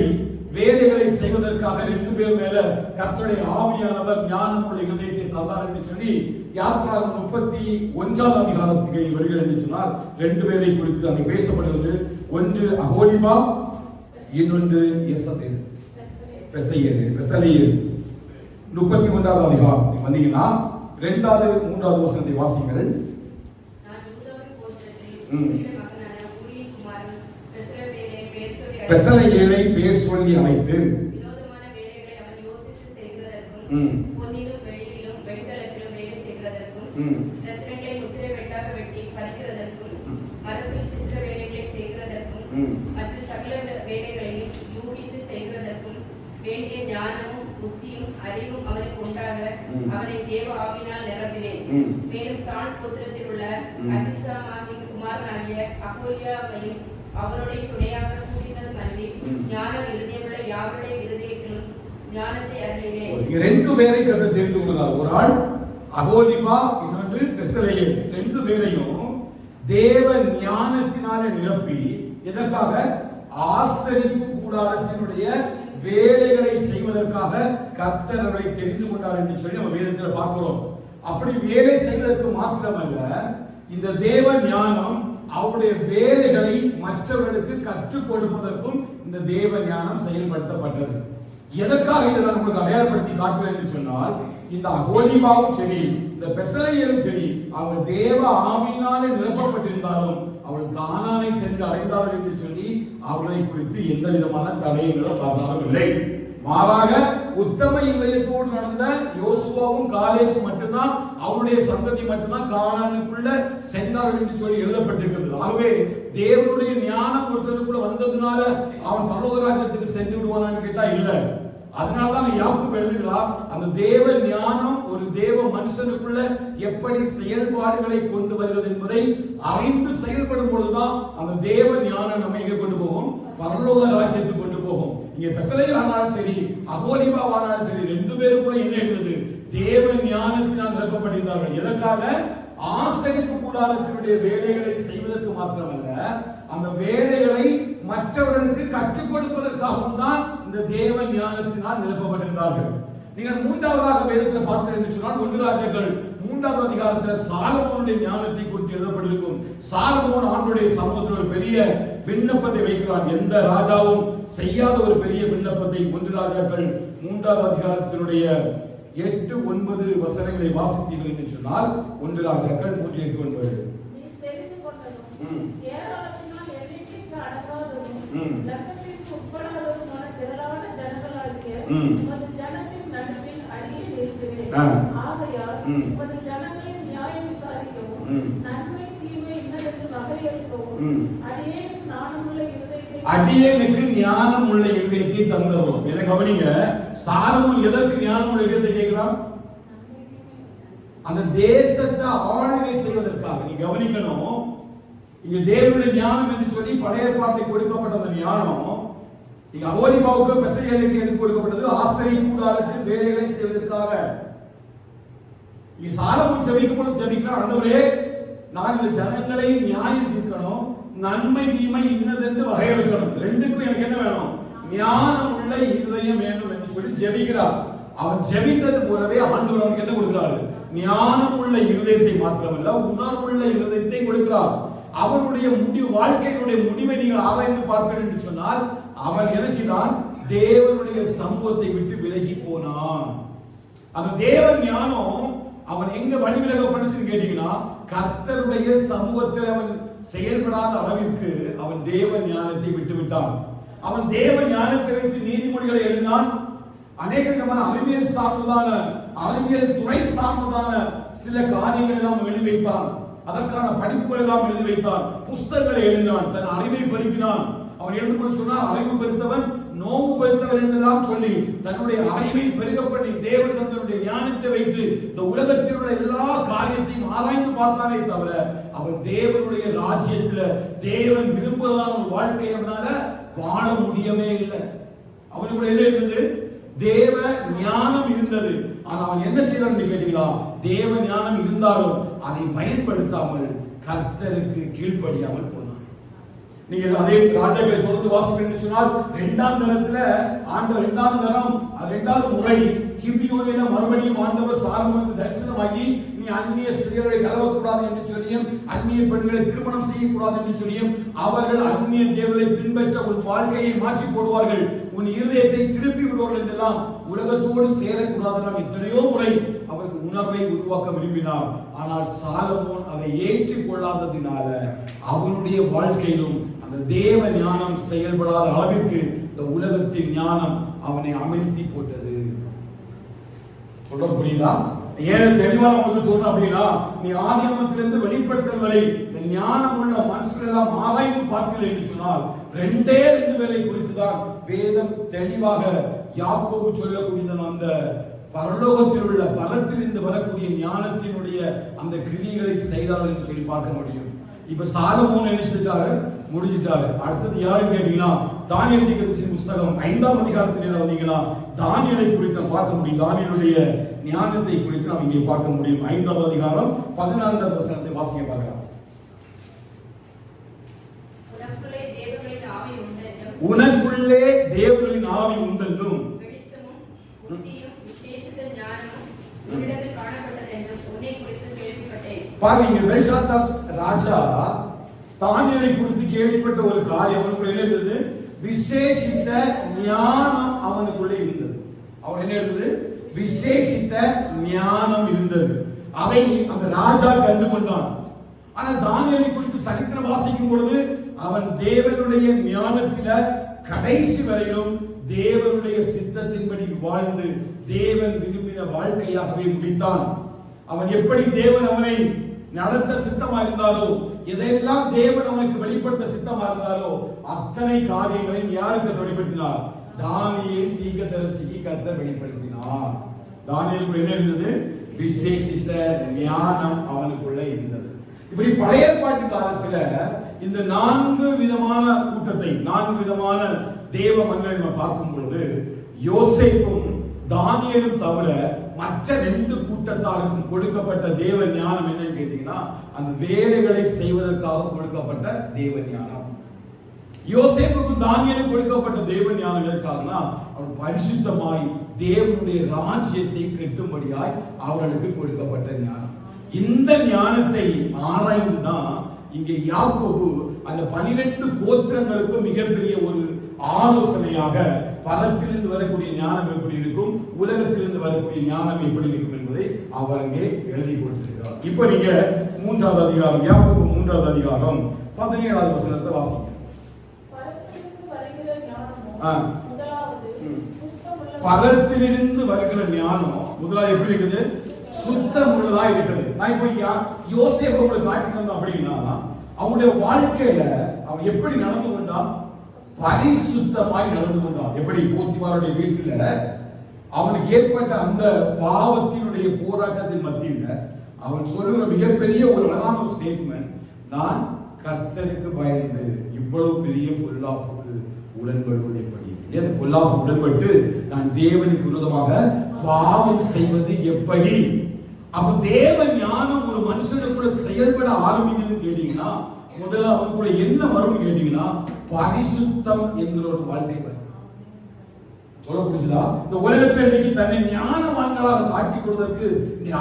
வேலைகளை செய்வதற்காக 2 பேர் மேல கர்த்தருடைய ஆவியானவர் ஞானமுள்ள இதயத்தை தந்தார் என்று சொல்லி யாத்ராகமம் 31வது அதிகாரத்துக்கு வருகிறது என்று சொன்னால் 2 பேரை குறித்து அங்கே பேசப்படுகிறது. ஒன்று அகோலிபா, இன்னொன்று எசதேல் பெஸ்தேயேல். 31வது அதிகாரம் வந்தீங்கன்னா 2வது 3வது வசனத்தை வாசிங்கள். பெஸ்தேயேலை பேர் சொல்லி அழைத்து வினோதமான வேலைகளை அவன் யோசித்து செய்கிறதற்கும் பொன்னிலும் வெள்ளியிலும் வெண்கலத்திலும் வேலை செய்கிறதற்கும் ரத்தினங்களை முத்திரை வெட்டாக வெட்டி பறிக்கிறதற்கும் மரத்தில் சித்திர வேலைகளை செய்கிறதற்கும் மற்ற சகல வேலைகளையும் யூகித்து செய்கிறதற்கும் வேண்டிய ஞானமும் புத்தியும் அறிவும் அவனுக்கு உண்டாக அவனை தேவ ஆவியினால் நிரப்பினேன். மேலும் தான் கோத்திரத்தில் உள்ள அபிசாமாவின் குமாரனாகிய அகோலியாவையும் அவனுடைய துணையாக கூட்டினது அன்றி ஞானம் இருதயமுள்ள யாருடைய இருதயத்திலும் ஞானத்தை அருளினேன். இங்க ரெண்டு பேரை கர்த்தர் தெரிந்து கொள்கிறார். ஒரு ஆள் அகோலிபா, இன்னொன்று பெசலேயேல். ரெண்டு பேரையும் தேவ ஞானத்தினாலே நிரப்பி, எதற்காக? ஆசரிப்பு கூடாரத்தினுடைய வேலைகளை செய்வதற்காக கர்த்தர் அவரை தெரிந்து கொண்டார் என்று சொல்லி நம்ம வேதத்தில் பார்க்கிறோம். அப்படி வேலை செய்வதற்கு மாத்திரமல்ல, இந்த தேவ ஞானம் அவருடைய வேலைகளை மற்றவர்களுக்கு கற்றுக் கொடுப்பதற்கும் இந்த தேவ ஞானம் செயல்படுத்தப்பட்டது. எதற்காக இதை நான் உங்களுக்கு அடையாளப்படுத்தி காட்டுவேன் என்று சொன்னால், இந்த அகோலிபாவும் சரி, இந்த பெசலேயேலும் சரி, அவங்க தேவ ஆவியினாலே நிரப்பப்பட்டிருந்தாலும் அவர்கள் கானானை சென்று அடைந்தார்கள் என்று சொல்லி அவர்களை குறித்து எந்த விதமான தடயங்களும் காரணம் இல்லை. மாறாக உத்தம இதயத்தோடு நடந்த யோசுவாவும் காலேபும் மட்டும்தான், அவருடைய சந்ததி மட்டும்தான் கானானுக்குள்ள சென்றார்கள் என்று சொல்லி எழுதப்பட்டிருக்கிறது. ஆகவே தேவனுடைய ஞானம் ஒருத்தருக்குள்ள வந்ததுனால அவன் பரலோக ராஜ்யத்துக்கு சென்று விடுவானான்னு கேட்டா இல்லை. அதனாலதான் யாக்கோபு எழுதுகிறார், அந்த தேவ ஞானம் ஒரு தேவ மனுஷனுக்குள்ள எப்படி செயல்பாடுகளை கொண்டு வருகிறது என்பதை அறிந்து செயல்படும் பொழுதுதான் அந்த தேவ ஞானம் நம்மை எங்க கொண்டு போகும்? பரலோக ராஜ்யத்துக்கு கொண்டு போகும். இங்க பெசலேயேல் ஆனாலும் சரி, அகோலிபா ஆனாலும் சரி, ரெண்டு பேருக்குள்ள என்ன இருந்தது? தேவ ஞானத்தினால் நிரப்பப்பட்டிருந்தார்கள். எதற்காக? ஆசரிப்பு கூடாரத்தினுடைய வேலைகளை செய்வதற்கு மாத்திரமல்ல, அந்த வேலைகளை மற்றவர்களுக்கு கற்றுக் கொடுப்பதற்காகவும் தான் இந்த தேவ ஞானத்தினால் நிரப்பப்பட்டிருந்தார்கள். நீங்கள் மூன்றாவதாக வேதத்தில் பார்த்தீர்கள் என்று சொன்னால், 1 ராஜாக்கள் 3வது அதிகாரத்தில் சாலமோனுடைய ஞானத்தை குறித்து எழுதப்பட்டிருக்கும். சாலமோன் ஆண்டவருடைய சமூகத்தில் ஒரு பெரிய விண்ணப்பத்தை வைக்கிறான். எந்த ராஜாவும் செய்யாத ஒரு பெரிய விண்ணப்பத்தை 1 ராஜாக்கள் 3வது அதிகாரத்தினுடைய 8, 9 வசனங்களை வாசித்தீர்கள் என்று சொன்னால், 1 ராஜாக்கள் 3, 8, 9. நீ தெரிந்து கொண்டதும் ஏராளத்தினால் எண்ணிக்கைக்கு அடங்காததும் லக்கத்திற்கு உட்படாததுமான திரளான ஜனங்களாகிய உமது ஜனத்தின் நடுவில் அடியேன் இருக்கிறேன். ஆகையால் உமது ஜனங்களின் நியாயம் விசாரிக்கவும் நன்மை தீமை இன்னதென்று வகையறுக்கவும் அடியேனுக்கு ஞானமுள்ள இருதயத்தை தந்தரும். என கவனிங்க, சாலமோன் எதற்கு ஞானமுள்ள இருதயத்தை கேட்கிறான்? அந்த தேசத்தை ஆளுகை செய்வதற்காக. நீ கவனிக்கணும், இங்க தேவனுடைய ஞானம் என்று சொல்லி பழைய ஏற்பாட்டில் கொடுக்கப்பட்ட அந்த ஞானம் இங்க அகோலிபாவுக்கு பெசலேயேலுக்கு எது கொடுக்கப்பட்டது? ஆசரிப்பு கூடாரத்தில் வேலைகளை செய்வதற்காக. இங்க சாலமோன் ஜெபிக்கும் பொழுது ஜெபிக்கிறான், ஆண்டவரே, நான் இந்த ஜனங்களை நியாயம் தீர்க்கணும், நன்மை தீமை இன்னதென்று வகையறுக்கணும். ரெண்டுக்கும் எனக்கு என்ன வேணும்? ஞானம் உள்ள இருதயம் வேண்டும் என்று சொல்லி ஜெபிக்கிறார். அவன் ஜெபித்தது போலவே ஆண்டவர் அவனுக்கு என்ன கொடுக்கிறாரு? ஞானம் உள்ள இருதயத்தை மாத்திரமல்ல, உணர்வுள்ள இருதயத்தை கொடுக்கிறார். அவனுடைய வாழ்க்கையினுடைய முடிவை நீங்கள் ஆராய்ந்து பார்ப்பீர்கள் என்று சொன்னால், அவன் என்ன செய்தான்? தேவனுடைய சமூகத்தை விட்டு விலகி போனான். அந்த தேவ ஞானம் அவன் எங்க வழிவிலக பண்ணுச்சுன்னு கேட்டீங்கன்னா, கர்த்தருடைய சமூகத்தில் அவன் செயல்படாத அளவிற்கு அவன் தேவ ஞானத்தை விட்டு விட்டான். அவன் தேவ ஞானத்தை வைத்து நீதிமொழிகளை எழுதினான். அநேக விதமான அறிவியல் சார்ந்ததான, அறிவியல் துறை சார்ந்ததான சில காரியங்களை எல்லாம் எழுதி வைத்தான். அதற்கான படிப்புகள் எல்லாம் எழுதி வைத்தான். புஸ்தகங்களை எழுதினான். தன் அறிவை பெருக்கினான். அவன் எழுந்து கொண்டு சொன்னான், அறிவு பெருத்தவன் நோவு பெருத்தவன் என்றெல்லாம் சொல்லி தன்னுடைய அறிவை பெருக பண்ணி தேவ தந்தனுடைய ஞானத்தை வைத்து இந்த உலகத்தில் உள்ள எல்லா காரியத்தையும் ஆராய்ந்து பார்த்தானே தவிர, அவன் தேவனுடைய ராஜ்யத்தில் தேவன் விரும்புவதான ஒரு வாழ்க்கையை அவனால வாழ முடியவே இல்லை. அவனுக்கு என்ன இருந்தது? தேவ ஞானம் இருந்தது. ஆனா அவன் என்ன செய்தான் கேட்டீங்களா? தேவ ஞானம் இருந்தாலும் அதை பயன்படுத்தாமல் கர்த்தருக்கு கீழ்ப்படியாமல் போனான். நீங்க அதே ராஜாக்களை தொடர்ந்து வாசிப்பீர்கள் சொன்னால், 2ஆம் தரத்துல ஆண்டவர் 2ஆம் தரம், 2வது முறை கிபியோனில மறுபடியும் ஆண்டவர் சாலமோனுக்கு தரிசனமாகி, நீ அந்நிய ஸ்திரீகளை கலவக்கூடாது என்று சொல்லியும், அந்நிய பெண்களை திருமணம் செய்யக்கூடாது என்று சொல்லியும், அவர்கள் அந்நிய தேவர்களை பின்பற்ற ஒரு வாழ்க்கையை மாற்றி போடுவார்கள், உன் இருதயத்தை திருப்பி விடுவார்கள் என்றெல்லாம், உலகத்தோடு சேரக்கூடாது எத்தனையோ முறை அவருக்கு உணர்வை உருவாக்க விரும்பினார். ஆனால் சாலமோன் அதை ஏற்றுக் கொள்ளாததினால அவனுடைய வாழ்க்கையிலும் அந்த தேவ ஞானம் செயல்படாத அளவிற்கு இந்த உலகத்தின் ஞானம் அவனை அமிழ்த்தி போட்டது. சொல்ல புரியுதா? ஏன் தெளிவாக உங்களுக்கு சொல்றேன் அப்படின்னா, நீ ஆதியாகமத்திலிருந்து வெளிப்படுத்தல் வரை இந்த ஞானம் உள்ள மனுஷர்கள் எல்லாம் ஆராய்ந்து பார்த்தீர்கள் என்று சொன்னால், 2 பேரை குறித்து தான் வேதம் தெளிவாக யாக்கோபு சொல்லக்கூடிய அந்த பரலோகத்தில் உள்ள பரத்திலிருந்து வரக்கூடிய ஞானத்தினுடைய அந்த கிரியைகளை செய்தார்கள் என்று சொல்லி பார்க்க முடியும். இப்ப சாலமோன் என்ன செஞ்சாரு? முடிஞ்சிட்டாரு. அடுத்தது யாருன்னு கேட்டீங்கன்னா, தானியேல் தீர்க்கதரிசியின் புஸ்தகம் 5ஆம் அதிகாரத்தில் வந்தீங்கன்னா, தானியேலை குறித்து பார்க்க முடியும். தானியேலுடைய ஞானத்தை குறித்து நாம் இங்கே பார்க்க முடியும். 5வது அதிகாரம் 14வது வசனத்தை வாசிக்க பார்க்கலாம். உனக்குள்ளே தேவனின் ஆவி உண்டென்றும் வெளிச்சமும் புத்தியும் விசேஷித்த ஞானமும் உன்னிடத்தில் காணப்பட்டதென்றும் உன்னை குறித்து கேள்விப்பட்டேன். பாருங்க, பெல்ஷாத்சார் ராஜா தானியேலை குறித்து கேள்விப்பட்ட ஒரு காரியம் அவனுக்குள்ள என்ன இருந்தது? விசேஷித்த ஞானம் அவனுக்குள்ளே இருந்தது. அவன் என்ன இருந்தது? விசேஷித்த ஞானம் இருந்தது. அதை அந்த ராஜா கண்டு கொண்டான். ஆனா தானியேலை குறித்து சரித்திரம் வாசிக்கும் பொழுது அவன் தேவனுடைய ஞானத்தில கடைசி வரையிலும் தேவனுடைய சித்தத்தின்படி வாழ்ந்து தேவன் விரும்பின வாழ்க்கையாகவே முடித்தான். அவன் எப்படி தேவன் அவனை நடத்த சித்தமா இருந்தாலோ, எதையெல்லாம் தேவன் அவனுக்கு வெளிப்படுத்த சித்தமா இருந்தாலோ அத்தனை காரியங்களையும் யாருக்கு வெளிப்படுத்தினார்? தானியேல் தீர்க்கதரிசிக்கு கர்த்தர் வெளிப்படுத்தினார். தானியேலுக்கு என்ன இருந்தது? விசேஷித்த ஞானம் அவனுக்குள்ள இருந்தது. இப்படி பழைய ஏற்பாட்டு காலத்துல இந்த 4 விதமான கூட்டத்தை, 4 விதமான தேவ மக்களை நம்ம பார்க்கும் பொழுது யோசேப்பும் தானியேலும் தவிர மற்ற 2 கூட்டத்தாருக்கும் கொடுக்கப்பட்ட தேவ ஞானம் என்னன்னு கேட்டீங்கன்னா, அந்த வேலைகளை செய்வதற்காக கொடுக்கப்பட்ட தேவ ஞானம். யோசேப்புக்கும் தானியேலுக்கும் கொடுக்கப்பட்ட தேவ ஞானம் எதற்காகனா, அவர் பரிசுத்தமாய் தேவனுடைய ராஜ்யத்தை கட்டும்படியாய் அவர்களுக்கு கொடுக்கப்பட்ட ஞானம். இந்த ஞானத்தை ஆராய்ந்துதான் இங்கே யாக்கோபு அந்த 12 கோத்திரங்களுக்கு மிகப்பெரிய ஒரு ஆலோசனையாக பரத்திலிருந்து வரக்கூடிய ஞானம் எப்படி இருக்கும், உலகத்திலிருந்து வரக்கூடிய ஞானம் எப்படி இருக்கும் என்பதை அவர் அங்கே எழுதி கொடுத்திருக்கிறார். இப்ப நீங்க 3வது அதிகாரம், யாக்கோபு 3வது அதிகாரம் 17வது வசனத்தை வாசிங்க. பரத்திலிருந்து வருகிற ஞானம் முதலாவது எப்படி இருக்குது? சுத்தம் உள்ளதா இருக்குது. நான் இப்ப யோசேப்பு உங்களுக்கு காட்டி தந்தோம் அப்படின்னா, அவனுடைய வாழ்க்கையில அவன் எப்படி நடந்து கொண்டான்? பரிசுத்தமாய் நடந்து கொண்டான். எப்படி போத்திபாருடைய வீட்டில அவனுக்கு ஏற்பட்ட அந்த பாவத்தினுடைய போராட்டத்தின் மத்தியில அவன் சொல்லுகிற மிகப்பெரிய ஒரு அழகான ஸ்டேட்மெண்ட், நான் கர்த்தருக்கு பயந்து இவ்வளவு பெரிய பொல்லாப்புக்கு உடன்படுவது எப்படி? பொல்லாப்பு உடன்பட்டு நான் தேவனுக்கு விரோதமாக பாவம் செய்வது எப்படி? அப்ப தேவ ஞானம் ஒரு மனுஷனுக்குள்ள செயல்பட ஆரம்பிக்குதுன்னு கேட்டீங்கன்னா, முதல்ல அவனுக்குள்ள என்ன வரும்னு கேட்டீங்கன்னா, பரிசுத்தம் என்கிற ஒரு வாழ்க்கை வரும். சொல்ல புரிஞ்சுதா? இந்த உலகத்தில் இன்னைக்கு தன்னை ஞானவான்களாக காட்டிக் கொள்வதற்கு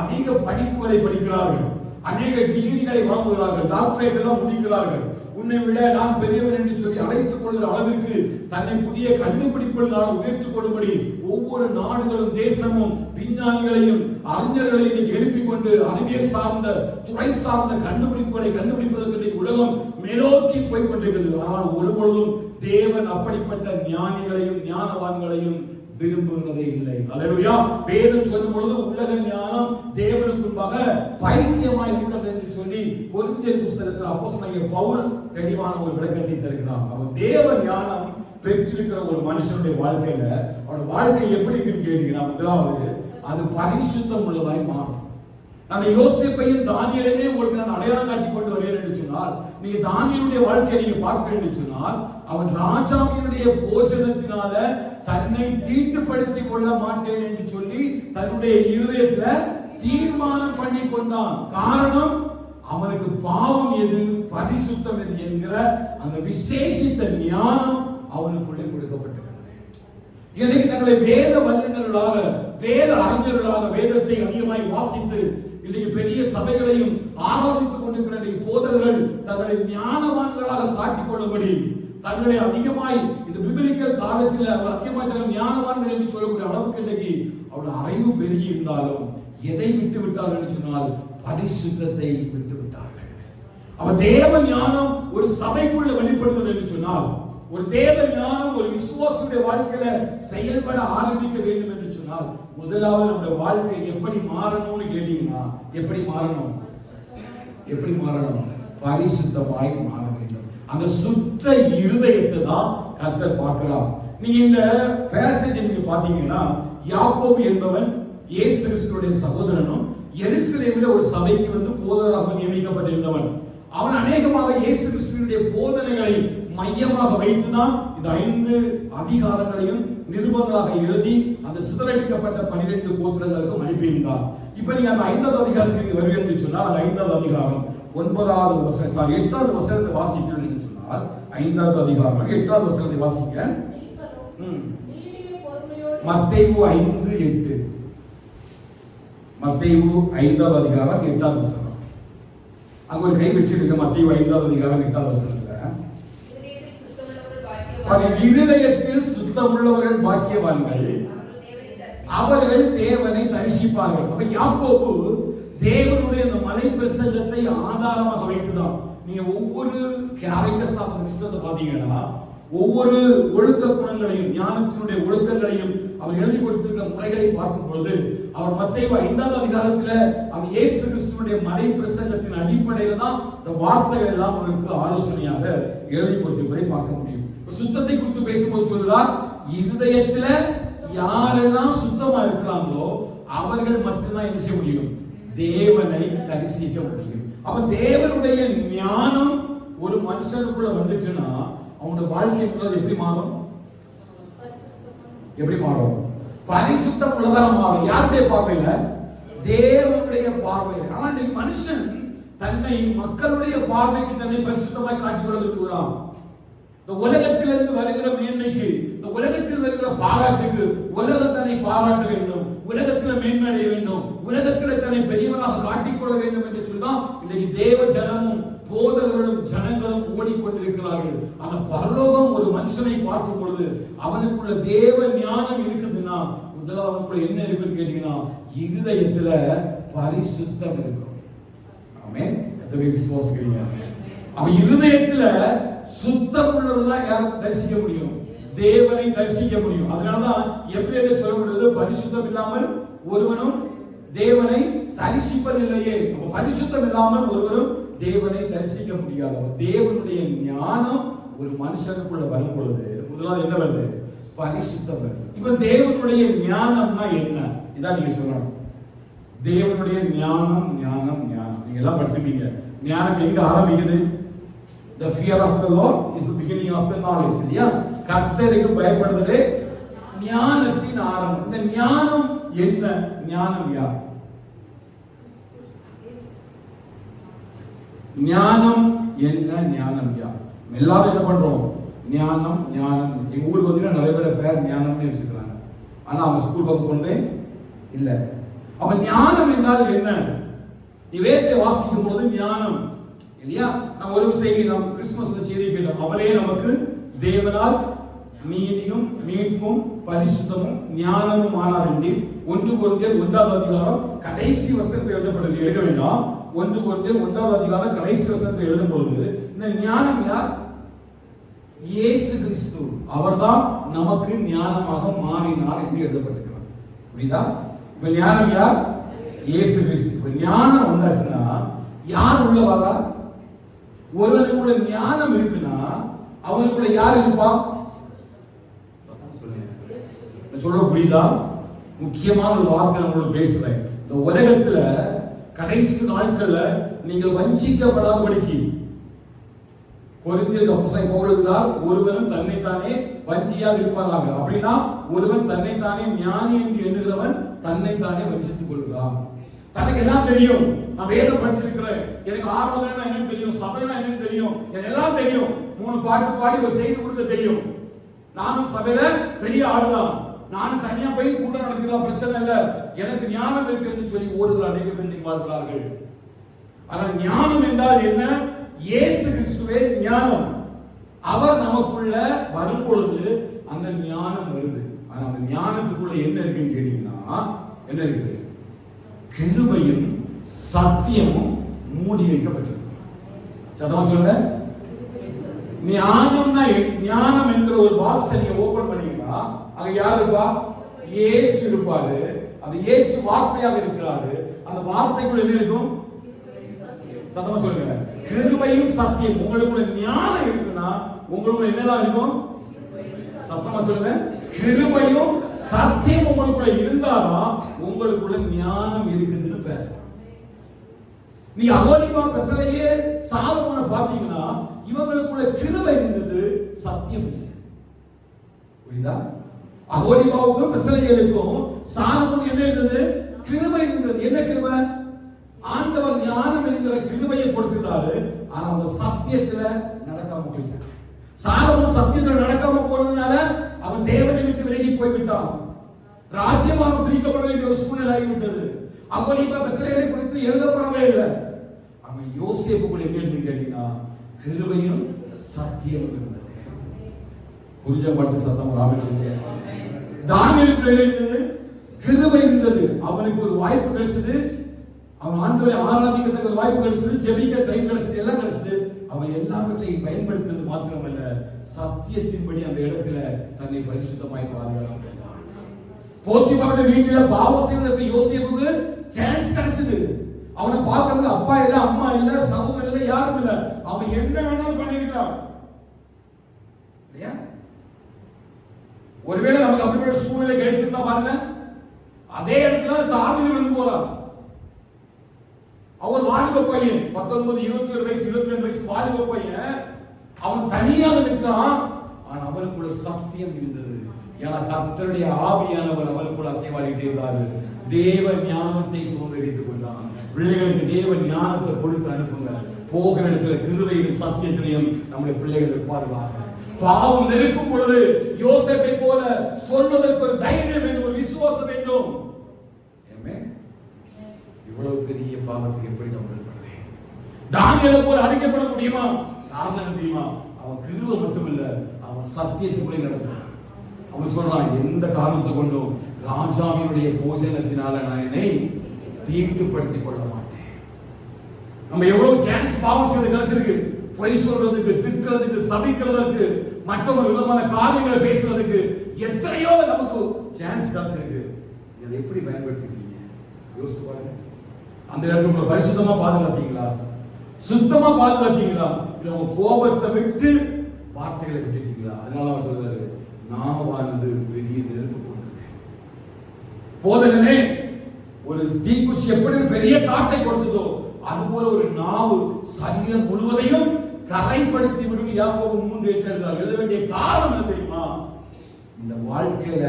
அதிக படிப்புகளை படிக்கிறார்கள், அநேக டிகிரிகளை வாங்குகிறார்கள், டாக்டரேட் எல்லாம் முடிக்கிறார்கள். உன்னை விட நான் பெரியவன் என்று சொல்லி அழைத்துக் கொள்கிற அளவிற்கு தன்னை புதிய கண்டுபிடிப்புகளால் உயர்த்திக் கொள்ளும்படி ஒவ்வொரு நாடுகளும் தேசமும் விஞ்ஞானிகளையும் அறிஞர்களையும் இன்னைக்கு எழுப்பிக் கொண்டு அறிவியல் சார்ந்த துறை சார்ந்த கண்டுபிடிப்புகளை கண்டுபிடிப்பதற்கு உலகம் மேலோக்கி போய் கொண்டிருக்கிறது. ஆனால் ஒருபொழுதும் தேவன் அப்படிப்பட்ட ஞானிகளையும் ஞானவான்களையும் விரும்புகிறதே இல்லை. அல்லேலூயா. வேதம் சொல்லும் பொழுது உலக ஞானம் தேவனுக்கு முன்பாக பைத்தியமாய் இருக்கிறது என்று சொல்லி கொரிந்தியர் புத்தகத்தில் அப்போஸ்தலனாகிய பவுல் தெளிவான ஒரு விளக்கத்தை தருகிறார். அவன் தேவ ஞானம் பெற்றிருக்கிற ஒரு மனுஷனுடைய வாழ்க்கையில அவனோட வாழ்க்கை எப்படி இருக்குன்னு கேட்டீங்கன்னா, முதலாவது அது பரிசுத்தம் உள்ளதாய் மாறும். அந்த யோசேப்பையும் தானியேலையும் உங்களுக்கு நான் அடையாளம் காட்டி கொண்டு வருகிறேன் என்று சொன்னால், நீங்க தானியேலுடைய வாழ்க்கையை நீங்க பார்க்க என்று சொன்னால், அவன் ராஜாவினுடைய போஜனத்தினால தன்னை தீட்டுப்படுத்திக் கொள்ள மாட்டேன் என்று சொல்லி தன்னுடைய இருதயத்துல தீர்மானம் பண்ணி கொண்டான். காரணம், அவனுக்கு பாவம் எது பரிசுத்தம் எது என்கிற அந்த விசேஷித்த ஞானம் அவனுக்குள்ளே கொடுக்கப்பட்டிருக்கிறது. இன்னைக்கு தங்களை வேத வல்லுநர்களாக, வேத அறிஞர்களாக, வேதத்தை அதிகமாய் வாசித்து இன்னைக்கு பெரிய சபைகளையும் ஆராதித்துக் கொண்டிருக்கிற போதகர்கள் தங்களை ஞானவான்களாக காட்டிக் கொள்ளும்படி தங்களை அதிகமாய் இந்த பிபிலிக்கல் காலத்தில் அவர் அதிகமாய் தங்கள் ஞானவான்கள் என்று சொல்லக்கூடிய அளவுக்கு இன்னைக்கு அவருடைய அறிவு பெருகி இருந்தாலும் எதை விட்டு விட்டார்கள் என்று சொன்னால் பரிசுத்தத்தை விட்டு விட்டார்கள். அவ தேவ ஞானம் ஒரு சபைக்குள்ள வெளிப்படுவது என்று சொன்னால், ஒரு தேவ ஞானம் ஒரு விசுவாசியுடைய வாழ்க்கையில செயல்பட ஆரம்பிக்க வேண்டும் என்று சொன்னால், முதலாவது நம்முடைய வாழ்க்கை எப்படி மாறணும்னு கேட்டீங்கன்னா, எப்படி மாறணும்? எப்படி மாறணும்? பரிசுத்தமாய் மாற வேண்டும். அந்த சுத்த இருதயத்தை தான் கர்த்தர் பார்க்கிறார். நீங்க இந்த பேசேஜ் நீங்க பாத்தீங்கன்னா, யாக்கோபு என்பவன் இயேசு கிறிஸ்துவுடைய சகோதரனும் எருசலேமில் ஒரு சபைக்கு வந்து போதகராக நியமிக்கப்பட்டிருந்தவன். அவன் அநேகமாக இயேசு கிறிஸ்துவினுடைய போதனைகளை மையமாக வைத்துதான் இந்த 5 அதிகாரங்களையும் நிருபங்களாக எழுதி அந்த சிதறடிக்கப்பட்ட 12 கோத்திரங்களுக்கும் அனுப்பியிருந்தார். இப்ப நீங்க அந்த 5வது அதிகாரத்துக்கு வருவீர்கள் என்று சொன்னால் அந்த 5வது அதிகாரம் 9வது வசனம் 8வது வசனத்தை வாசிக்கணும் என்று சொன்னால் 5வது அதிகாரம் 8வது வசனத்தை வாசிக்க. மத்தேயு 5:8. மத்தேயு 5வது அதிகாரம் 8வது வசனம். அங்க ஒரு கை வச்சிருக்க. மத்தேயு 5வது அதிகாரம் 8வது வசனத்துல இருதயத்தில் சுத்தமுள்ளவர்கள் பாக்கியவான்கள், அவர்கள் தேவனை தரிசிப்பார்கள். அப்ப யாக்கோபு தேவனுடைய அந்த மலை பிரசங்கத்தை ஆதாரமாக வைத்துதான் நீங்க ஒவ்வொரு கேரக்டர்ஸ் ஆஃப் தி புத்தகத்தை பாத்தீங்கன்னா ஒவ்வொரு ஒழுக்க குணங்களையும் ஞானத்தினுடைய ஒழுக்கங்களையும் அவர் எழுதி கொடுத்திருக்கிற முறைகளை பார்க்கும் பொழுது அவர் மத்தேயு 5வது அதிகாரத்துல அவர் இயேசு கிறிஸ்துவினுடைய மலை பிரசங்கத்தின் அடிப்படையில தான் இந்த வார்த்தைகள் எல்லாம் அவருக்கு ஆலோசனையாக எழுதி கொடுத்திருப்பதை பார்க்க முடியும். சுத்தத்தை குறித்து பேசும்போது சொல்றார், இருதயத்துல யாரெல்லாம் சுத்தமா இருக்கிறாங்களோ அவர்கள் மட்டும்தான் என்ன செய்ய முடியும்? தேவனை தரிசிக்க முடியும். அப்ப தேவனுடைய ஞானம் ஒரு மனுஷனுக்குள்ள வந்துச்சுன்னா அவனுடைய வாழ்க்கை முறை எப்படி மாறும்? எப்படி மாறும்? பரிசுத்தம் உள்ளதாக மாறும். யாருடைய பார்வையில? தேவனுடைய பார்வையில. ஆனா இன்னைக்கு மனுஷன் தன்னை மக்களுடைய பார்வைக்கு தன்னை பரிசுத்தமாய் காட்டிக்கொள்ள விரும்புகிறான். இந்த உலகத்திலிருந்து வருகிற மேன்மைக்கு, இந்த உலகத்தில் வருகிற பாராட்டுக்கு உலகம் தன்னை பாராட்ட வேண்டும், உலகத்தில் மேன்மையடைய வேண்டும், உலகத்தில் தன்னை பெரியவனாக காட்டிக்கொள்ள வேண்டும் என்று சொல்லிதான் இன்னைக்கு தேவ ஜனமும் போதகர்களும் ஜனங்களும் ஓடிக்கொண்டிருக்கிறார்கள். ஆனா பரலோகம் ஒரு மனுஷனை பார்க்கும் பொழுது அவனுக்குள்ள தேவ ஞானம் இருக்குதுன்னா முதல்ல அவனுக்குள்ள என்ன இருக்குன்னு கேட்டீங்கன்னா இருதயத்துல பரிசுத்தம் இருக்கும். ஆமென். எத்தனை விசுவாசிக்கிறீங்க? அவன் இருதயத்துல சுத்தம் உள்ளவர்களாக யாரும் தரிசிக்க முடியும்? தேவனை தரிசிக்க முடியும். அதனாலதான் எப்படி சொல்லப்படுவது, பரிசுத்தம் இல்லாமல் ஒருவனும் தேவனை தரிசிப்பதில்லையே. அப்ப பரிசுத்தம் இல்லாமல் ஒருவரும் தேவனை தரிசிக்க முடியாது. தேவனுடைய ஞானம் ஒரு மனுஷனுக்குள்ள வரும் பொழுது முதலாவது என்ன வருது? பரிசுத்தம் வருது. இப்ப தேவனுடைய ஞானம்னா என்ன? இதான் நீங்க சொல்லணும். தேவனுடைய ஞானம் ஞானம் ஞானம் நீங்க எல்லாம் படிச்சிருப்பீங்க. ஞானம் எங்க ஆரம்பிக்குது? The fear of the Lord is the beginning of the knowledge. இல்லையா? கர்த்தருக்கு பயப்படுதலே ஞானத்தின் ஆரம்பம். இந்த ஞானம் என்ன? ஞானம் யார்? ஞானம் என்ன? ஞானம் யார்? எல்லாரும் என்ன பண்றோம்? ஞானம் ஞானம். எங்க ஊருக்கு வந்து நிறைய பேர் பேர் ஞானம்னு வச்சுக்கிறாங்க. ஆனா அவங்க ஸ்கூல் பக்கம் போனதே இல்ல. அப்ப ஞானம் என்றால் என்ன? வேதத்தை வாசிக்கும் பொழுது ஞானம் இல்லையா? நம்ம ஒரு செய்தி, நாம் கிறிஸ்துமஸ் செய்தி கேட்டோம். அவளே நமக்கு தேவனால் நீதியும் மீட்பும் பரிசுத்தமும் ஞானமும் ஆனார் என்று 1 கொரிந்தியர் 1வது அதிகாரம் கடைசி வசனத்தில் எழுதப்பட்டது. எழுத வேண்டாம். 1 கொரிந்தியர் 1வது அதிகாரம் கடைசி வசனத்தில் எழுதும் பொழுது இந்த ஞானம் யார்? இயேசு கிறிஸ்து. அவர்தான் நமக்கு ஞானமாக மாறினார் என்று எழுதப்பட்டிருக்கிறது. புரியுதா? இப்ப ஞானம் யார்? இயேசு கிறிஸ்து. இப்ப ஞானம் வந்தாச்சுன்னா யார் உள்ள வரா? ஒருவனுக்குள்ள ஞானம் இருக்குன்னா அவனுக்குள்ள யார் இருப்பா? சொல்ல புரியுதா? முக்கியமான ஒரு வார்த்தை நம்மளோட பேசுறேன். இந்த உலகத்துல கடைசி நாட்கள்ல நீங்கள் வஞ்சிக்கப்படாதபடிக்கு கொரிந்தியருக்கு அப்போஸ்தலன் பவுல் எழுதுகிறார், ஒருவனும் தன்னைத்தானே வஞ்சியாக இருப்பாராக. அப்படின்னா ஒருவன் தன்னைத்தானே ஞானி என்று எண்ணுகிறவன் தன்னைத்தானே வஞ்சித்துக் கொள்கிறான். தனக்கு எல்லாம் தெரியும், நான் வேதம் படிச்சிருக்கிறேன், எனக்கு ஆராதனை என்னன்னு தெரியும், சபைனா என்னன்னு தெரியும், எனக்கு எல்லாம் தெரியும், 3 பாட்டு பாடி ஒரு செய்தி கொடுக்க தெரியும், நானும் சபையில பெரிய ஆளுதான், நானும் தனியா போய் கூட்டம் நடத்திக்கலாம், பிரச்சனை இல்ல, எனக்கு ஞானம் இருக்குன்னு சொல்லி ஓடுகிற அநேக பேர் பார்க்கிறார்கள். ஆனால் ஞானம் என்றால் என்ன? இயேசு கிறிஸ்துவே ஞானம். அவர் நமக்குள்ள வரும் பொழுது அந்த ஞானம் வருது. ஆனா அந்த ஞானத்துக்குள்ள என்ன இருக்குன்னு கேட்டீங்கன்னா என்ன இருக்குது? கிருபையும் சத்தியமும் மூடி வைக்கப்பட்டிருக்கு. சத்தமா சொல்லுங்க. ஞானம்னா ஞானம் என்கிற ஒரு பாக்ஸ் நீங்க ஓபன் பண்ணீங்கன்னா அங்க யார் இருப்பா? இயேசு இருப்பாரு. அந்த இயேசு வார்த்தையாக இருக்கிறாரு. அந்த வார்த்தைக்குள்ள என்ன இருக்கும்? சத்தமா சொல்லுங்க. கிருபையும் சத்தியம். உங்களுக்குள்ள ஞானம் இருக்குன்னா உங்களுக்குள்ள என்னதான் இருக்கும்? சத்தமா சொல்லுங்க. கிருபையும் சத்தியம் உங்களுக்குள்ள இருந்தாதான் உங்களுக்குள்ள ஞானம் இருக்குதுன்னு பேர். நீ அகோலிபா பெசலையே சாலமோனை பார்த்தீங்கன்னா இவங்களுக்குள்ள கிருபை இருந்தது, சத்தியம் இல்லை. புரியுதா? அகோலிபாவுக்கும் பெசலைகளுக்கும் சாலமோன் என்ன இருந்தது? கிருபை இருந்தது. என்ன கிருபை? ஆண்டவர் ஞானம் என்கிற கிருபையை கொடுத்திருந்தாரு. ஆனா அந்த சத்தியத்துல நடக்காம போயிட்டான். சாலமோன் சத்தியத்துல நடக்காம போனதுனால அவன் தேவனை விட்டு விலகி போய்விட்டான். ராஜ்யமாக பிரிக்கப்பட வேண்டிய ஒரு சூழ்நிலை ஆகிவிட்டது. அகோலிபா பெசலேலை குறித்து எழுதப்படவே இல்லை. அவன் யோசேப்புக்குள்ள என்ன எழுதி கேட்டீங்கன்னா கிருபையும் சத்தியமும் இருந்தது. புரிஞ்ச மட்டும் சத்தம் ராமச்சந்திர. தானியேலுக்கு எழுதியது கிருபை இருந்தது. அவனுக்கு ஒரு வாய்ப்பு கிடைச்சது. அவன் ஆண்டவரை ஆராதிக்கிறதுக்கு ஒரு வாய்ப்பு கிடைச்சது, ஜெபிக்க டைம் கிடைச்சது, எல்லாம் கிடைச்சது. அவன் எல்லாவற்றையும் பயன்படுத்துறது மாத்திரமல்ல, சத்தியத்தின்படி அந்த இடத்துல தன்னை பரிசுத்தமாய் பாதுகாத்தான். போத்திபாருடைய வீட்டில பாவம் செய்வதற்கு யோசேப்புக்கு சான்ஸ் கிடைச்சது. அவனை பார்க்கறது அப்பா இல்ல, அம்மா இல்ல, சகோதரர் இல்ல, யாரும் இல்ல. அவன் என்ன வேணாலும் பண்ணிருக்கான். ஒருவேளை நமக்கு அப்படிப்பட்ட சூழ்நிலை கிடைத்திருந்தா பாருங்க, அதே இடத்துல தாவீது விழுந்து போறான். அவன் வாலிப பையன், 19, 21 வயசு, 22 வயசு வாலிப பையன். அவன் தனியாக நிற்கிறான். ஆனா அவனுக்குள்ள சத்தியம் இருந்தது. ஏன்னா கர்த்தருடைய ஆவியானவர் அவனுக்குள்ள அசைவாடிட்டே இருந்தாரு. தேவ ஞானத்தை சுதந்திரித்துக் கொண்டான். பிள்ளைகளுக்கு தேவ ஞானத்தை கொடுத்து அனுப்புங்க. போகிற இடத்துல கிருபையும் சத்தியத்திலையும் நம்முடைய பிள்ளைகள் இருப்பார்கள். பாவம் நெருக்கும் பொழுது யோசேப்பை போல சொல்வதற்கு ஒரு தைரியம் வேண்டும், ஒரு விசுவாசம் வேண்டும். இவ்வளவு பெரிய பாவத்துக்கு எப்படி நம்ம பண்றேன்? தானியேலை போல அறிக்கப்பட முடியுமா? காரணம் தெரியுமா? அவன் கிருபை மட்டுமில்ல, அவன் சத்தியத்துக்குள்ளே நடந்தான். அவன் சொல்றான், எந்த காரணத்தை கொண்டும் ராஜாவினுடைய போஜனத்தினால நான் என்னை தீட்டுப்படுத்திக் கொள்ள மாட்டேன். நம்ம எவ்வளவு சான்ஸ் பாவம் செய்து கிடைச்சிருக்கு. பொய் சொல்றதுக்கு, திட்டுறதுக்கு, சபிக்கிறதுக்கு, மற்றொரு விதமான காரியங்களை பேசுறதுக்கு எத்தனையோ நமக்கு சான்ஸ் கிடைச்சிருக்கு. இதை எப்படி பயன்படுத்திருக்கீங்க? யோசித்து பாருங்க. அந்த இடத்துல உங்களை பரிசுத்தமா பாதுகாத்தீங்களா? சுத்தமா பாதுகாத்தீங்களா? இல்ல உங்க கோபத்தை விட்டு வார்த்தைகளை விட்டுட்டீங்களா? அதனால அவர் சொல்றாரு, நாவானது பெரிய நெருப்பு போன்றது. போதகனே, ஒரு தீக்குச்சி எப்படி பெரிய காட்டை கொடுத்ததோ அதுபோல ஒரு நாவு சரீரம் முழுவதையும் கரைப்படுத்தி விடும். யாக்கோபு 3:8 எழுத வேண்டிய காரணம் என்ன தெரியுமா? இந்த வாழ்க்கையில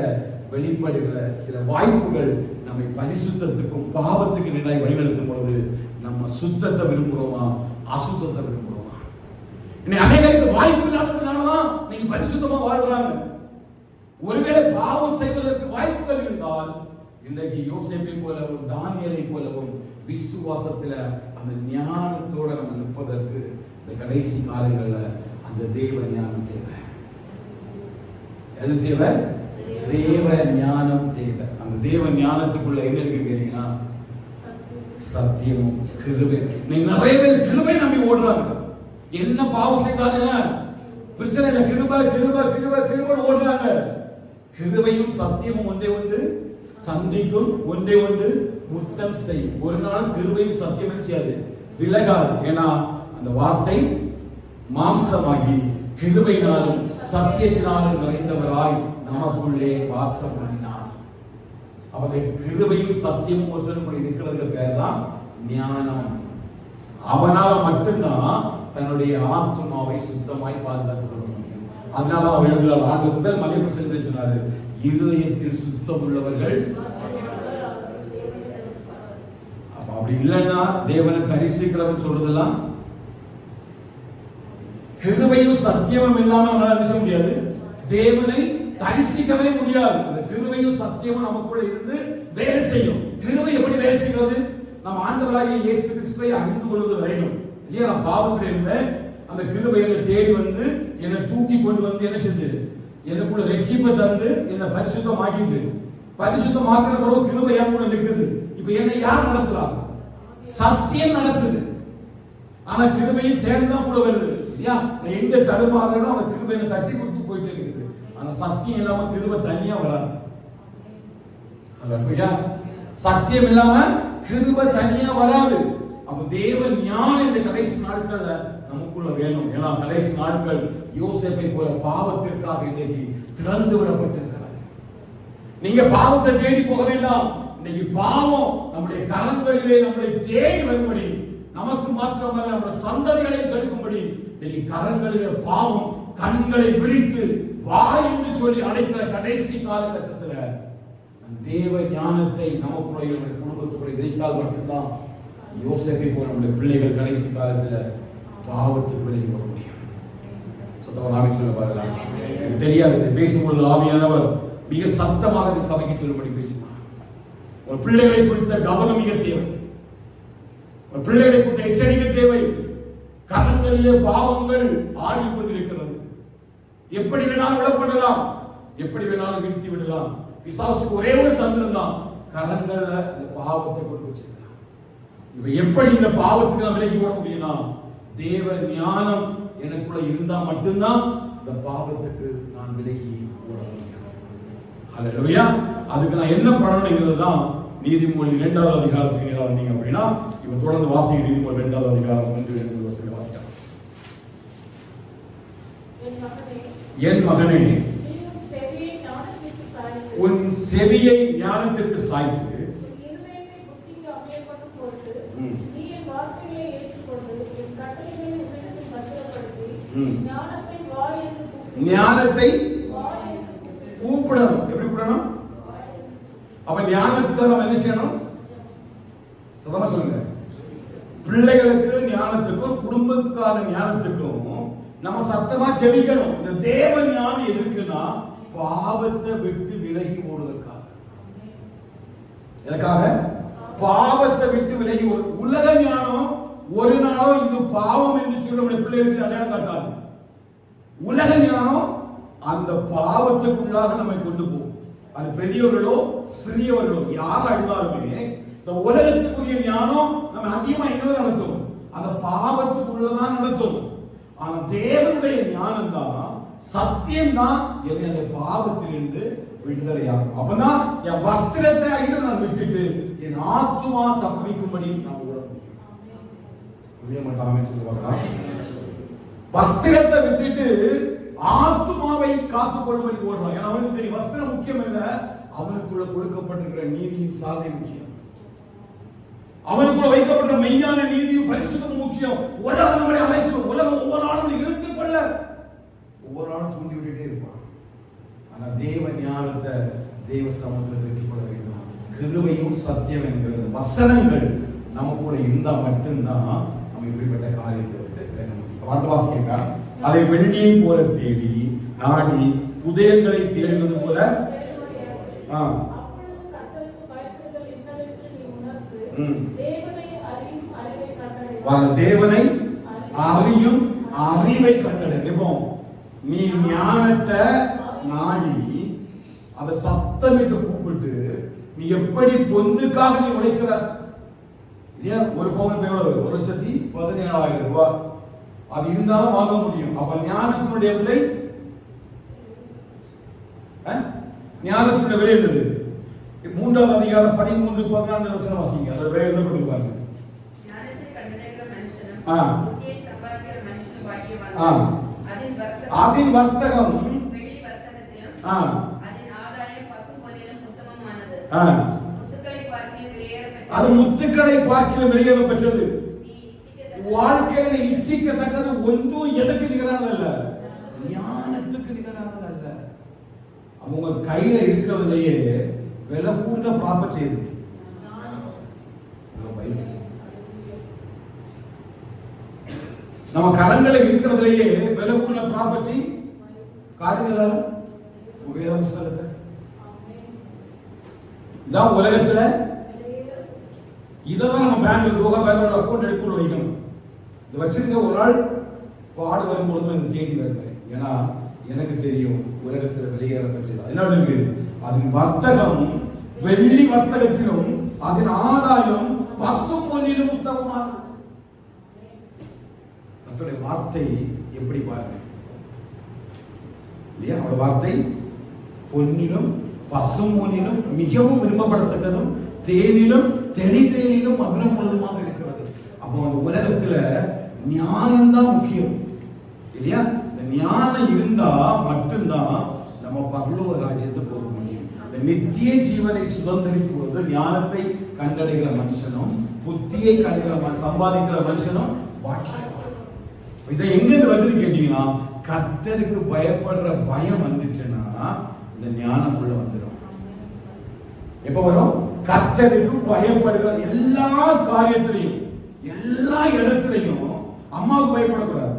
வெளிப்படுகிற சில வாய்ப்புகள் நம்மை பரிசுத்தத்துக்கும் பாவத்துக்கு நிலையை வழிநடத்தும் பொழுது நம்ம சுத்தத்தை விரும்புகிறோமா, அசுத்தத்தை விரும்புகிறோமா? இன்னைக்கு அநேகருக்கு வாய்ப்பு இல்லாததுனாலதான் நீங்க பரிசுத்தமா வாழ்றாங்க. ஒருவேளை பாவம் செய்வதற்கு வாய்ப்புகள் இருந்தால் இன்றைக்கு யோசேப்பை போலவும் தானியேலை போலவும் விசுவாசத்துல அந்த ஞானத்தோட நம்ம நிற்பதற்கு இந்த கடைசி காலங்கள்ல அந்த தேவ ஞானம் தேவை. எது தேவை? தேவ ஞானம் தேவை. அந்த தேவ ஞானத்துக்குள்ள என்ன இருக்கு கேட்டீங்கன்னா சத்தியமும் கிருபை. நிறைய பேர் கிருபை நம்பி ஓடுறாங்க. என்ன பாவம் செய்தாலும் பிரச்சனை இல்லை, கிருபை கிருபை கிருபை கிருபை ஓடுறாங்க. கிருபையும் சத்தியமும் ஒன்றே ஒன்று சந்திக்கும், ஒன்றே ஒன்று முத்தம் செய்யும். ஒரு நாள் கிருபையும் சத்தியம் செய்யாது, விலகாது. ஏன்னா அந்த வார்த்தை மாம்சமாகி கிருபையினாலும் சத்தியத்தினாலும் நிறைந்தவராய் நமக்குள்ளே வாசம் பண்ணினார். அவருடைய கிருபையும் சத்தியமும் ஒருத்தருக்குள்ள இருக்கிறதுக்கு பேர் தான் ஞானம். அவனால மட்டும்தான் தன்னுடைய ஆத்மாவை சுத்தமாய் பாதுகாத்துக் கொள்ள முடியும். அதனால அவர் எழுதுகிறார், ஆண்டு முதல் மலைப்பு சென்று சொன்னாரு, இருதயத்தில் சுத்தம் உள்ளவர்கள். அப்படி இல்லைன்னா தேவனை தரிசிக்கிறவன் சொல்றதெல்லாம் கிருபையும் சத்தியமும் இல்லாம நம்மளால நினைச்ச முடியாது. தேவனை தரிசிக்கவே முடியாது. அந்த கிருபையும் சத்தியமும் நமக்குள்ள இருந்து வேலை செய்யும். கிருபை எப்படி வேலை செய்கிறது? நம்ம ஆண்டவராகிய இயேசு கிறிஸ்துவை அறிந்து கொள்வது வரையும் இல்லையா? நான் பாவத்தில் இருந்தேன், அந்த கிருபை என்னை தேடி வந்து என்னை தூக்கி கொண்டு வந்து என்ன செஞ்சது? எனக்குள்ள ரட்சிப்பை தந்து என்னை பரிசுத்தமாக்கிது. பரிசுத்தமாக்கின பிறகு கிருபை என் கூட நிற்குது. இப்ப என்னை யார் நடத்துறா? சத்தியம் நடத்துது. ஆனா கிருபையும் சேர்ந்துதான் கூட வருது இல்லையா? நான் எங்க தடுமாறேனோ அந்த கிருபை என்னை தட்டி கொடுத்து போயிட்டே இருக்குது. ஆனா சத்தியம் இல்லாம கிருபை தனியா வராது. சத்தியம் இல்லாம கிருபை தனியா வராது. அப்ப தேவ ஞானம் இந்த கடைசி நாட்கள்ல நமக்குள்ள வேணும். ஏன்னா கடைசி நாட்கள் யோசேப்பை போல பாவத்திற்காக இன்னைக்கு திறந்து விடப்பட்டிருக்கிறது. நீங்க பாவத்தை தேடி போக வேண்டாம். இன்னைக்கு பாவம் நம்முடைய கரங்களிலே நம்மளை தேடி வரும்படி நமக்கு மாத்திரமல்ல நம்முடைய சந்ததிகளை கெடுக்கும்படி இன்னைக்கு கரங்களிலே பாவம் கண்களை விரித்து வா என்று சொல்லி அழைக்கிற கடைசி காலகட்டத்தில் தேவ ஞானத்தை நமக்குள்ள நம்முடைய குடும்பத்துக்குள்ள விதைத்தால் மட்டும்தான் யோசேப்பை போல நம்முடைய பிள்ளைகள் கடைசி காலத்தில் பாவத்துக்கு விலகி வர முடியும். சுத்தமாக சொல்ல பாருங்க. எனக்கு தெரியாது பேசும்பொழுது ஆவியானவர் மிக சத்தமாக இந்த சபைக்கு சொல்லும்படி பேசினார். ஒரு பிள்ளைகளை குறித்த கவனம் மிக தேவை. ஒரு பிள்ளைகளை குறித்த எச்சரிக்கை தேவை. கரங்களிலே பாவங்கள் ஆடிக்கொண்டிருக்கிறது. எப்படி வேணாலும் விடப்படலாம், எப்படி வேணாலும் வீழ்த்தி விடலாம். பிசாசுக்கு ஒரே ஒரு தந்திரம் தான், கரங்கள்ல இந்த பாவத்தை கொண்டு வச்சிருக்கலாம். இப்ப எப்படி இந்த பாவத்துக்கு நான் விலகி விட முடியும்னா, தேவ ஞானம் எனக்குள்ள இருந்தா மட்டும்தான் இந்த பாவத்துக்கு நான் விலகி ஓட முடியும். ஹல்லேலூயா. அதுக்கு நான் என்ன பண்ணணும்ங்கிறது தான் நீதிமொழி 2வது அதிகாரத்துக்கு நேரா வந்தீங்க அப்படின்னா, இப்ப தொடர்ந்து வாசிங்க. நீதிமொழி 2வது அதிகாரம் 1-2 வசனங்களை வாசிக்கலாம். என் மகனே, உன் செவியை ஞானத்திற்கு சாய்த்து ஞானத்தை கூப்பிடணும். எப்படி கூப்பிடணும்? அப்ப ஞானத்துக்கு நம்ம என்ன செய்யணும்? சதமா சொல்லுங்க. பிள்ளைகளுக்கு ஞானத்துக்கும் குடும்பத்துக்கான ஞானத்துக்கும் நம்ம சத்தமா ஜெபிக்கணும். இந்த தேவ ஞானம் எதுக்குன்னா பாவத்தை விட்டு விலகி ஓடுவதற்காக. எதுக்காக? பாவத்தை விட்டு விலகி ஓடு. உலக ஞானம் ஒரு நாளும் இது பாவம் என்று சொல்லி நம்முடைய பிள்ளைகளுக்கு அடையாளம் காட்டாது. உலக ஞானம் அந்த பாவத்துக்குள்ளாக நம்மை கொண்டு போகும். அது பெரியவர்களோ சிறியவர்களோ யாரா இருந்தாலுமே இந்த உலகத்துக்குரிய ஞானம் நம்ம அதிகமா எங்க நடத்தும்? அந்த பாவத்துக்குள்ளதான் நடத்தும். ஆனா தேவனுடைய ஞானம் தான், சத்தியம் தான் என்னை அந்த பாவத்திலிருந்து விடுதலையாகும். அப்பதான் என் வஸ்திரத்தை ஐயர் நான் விட்டுட்டு என் ஆத்துமா தப்பிக்கும்படி நான் ஓட முடியும். புரிய மாட்டாமே சொல்லுவாங்களா? வஸ்திரத்தை விட்டுட்டு ஆத்துமாவை காத்துக்கொள்ளும்படி ஓடுறான். ஏன்னா அவனுக்கு தெரியும் வஸ்திரம் முக்கியம் இல்ல, அவனுக்குள்ள கொடுக்கப்பட்டிருக்கிற நீதியின் சாதனை முக்கியம். அவனுக்குள்ள வைக்கப்பட்ட மெய்யான நீதியும் பரிசுத்தமும் முக்கியம். உலகம் நம்மளை அழைக்கும். உலகம் ஒவ்வொரு நாளும் இழுத்துக் கொள்ள ஒவ்வொரு நாளும் தூண்டி விட்டுட்டே இருப்பான். ஆனா தேவ ஞானத்தை தேவ சமூகத்தில் பெற்றுக்கொள்ள வேண்டும். கிருபையும் சத்தியம் என்கிற வசனங்கள் நமக்குள்ள இருந்தா மட்டும்தான் நம்ம இப்படிப்பட்ட காரியத்தை விட்டு விலக முடியும். வார்த்தை வாசிக்க, அதை வெள்ளியை போல தேடி நாடி புதையல்களை தேடுவது போல தேவனை அறியும் அறிவை கண்டடை. இப்போ நீ ஞானத்தை நாடி அதை சத்தமிட்டு கூப்பிட்டு நீ எப்படி பொண்ணுக்காக நீ உழைக்கிற? ஒரு பவுன் எவ்வளவு? 1,17,000 ரூபாய். அது இருந்தாலும் வாங்க முடியும். அப்ப ஞானத்தினுடைய விலை, ஞானத்தினுடைய விலை என்னது? 3வது அதிகாரம் 13-14 வசனம் வாசிங்க. அதோட விலை என்ன பண்ணிருப்பாங்க? அதின் வர்த்தகம் அது முத்துக்களை பார்க்கிலும் வெளியேற பெற்றது. வாழ்க்கையில இச்சிக்கத்தக்கது ஒன்றும் எதற்கு நிகரானதல்ல, ஞானத்துக்கு நிகரானதல்ல. அவங்க கையில இருக்கிறதுலயே விலை கூடின ப்ராப்பர்ட்டி இது. நம்ம கரங்களை இருக்கிறதுலயே விலை கூடின ப்ராப்பர்ட்டி காடுங்க. வேத புஸ்தகத்தை இதான் உலகத்துல இதான் நம்ம பேங்க்ல லோக பேங்கோட அக்கௌண்ட் எடுத்து வைக்கணும். இதை வச்சிருக்க ஒரு நாள் பாடு வரும்பொழுது இதை தேடி வருவேன். ஏன்னா எனக்கு தெரியும் உலகத்தில் வெளியேறப்பட்டது என்ன இருக்கு. அதன் வர்த்தகம் வெள்ளி வர்த்தகத்திலும் அதன் ஆதாயம் பசும் பொன்னிலும் உத்தமமாக. அதோடைய வார்த்தை எப்படி பாருங்க இல்லையா? அவரோட வார்த்தை பொன்னிலும் பசும் பொன்னிலும் மிகவும் விரும்பப்படத்தக்கதும் தேனிலும் தெளிதேனிலும் மதுரம் முழுதுமாக இருக்கிறது. அப்போ அந்த உலகத்துல ஞானம் தான் முக்கியம் இல்லையா? இந்த ஞானம் இருந்தா மட்டும்தான் நம்ம பரலோக ராஜ்யத்தை போக முடியும். இந்த நித்திய ஜீவனை சுதந்திரித்து ஞானத்தை கண்டடைகிற மனுஷனும் புத்தியை சம்பாதிக்கிற மனுஷனும் பாக்கியவான். இதை எங்க வந்து கேட்டீங்கன்னா, கர்த்தருக்கு பயப்படுற பயம் வந்துச்சுன்னா இந்த ஞானம் உள்ள வந்துடும். எப்ப வரும்? கர்த்தருக்கு பயப்படுகிற எல்லா காரியத்திலையும் எல்லா இடத்திலையும். அம்மாவுக்கு பயப்படக்கூடாது,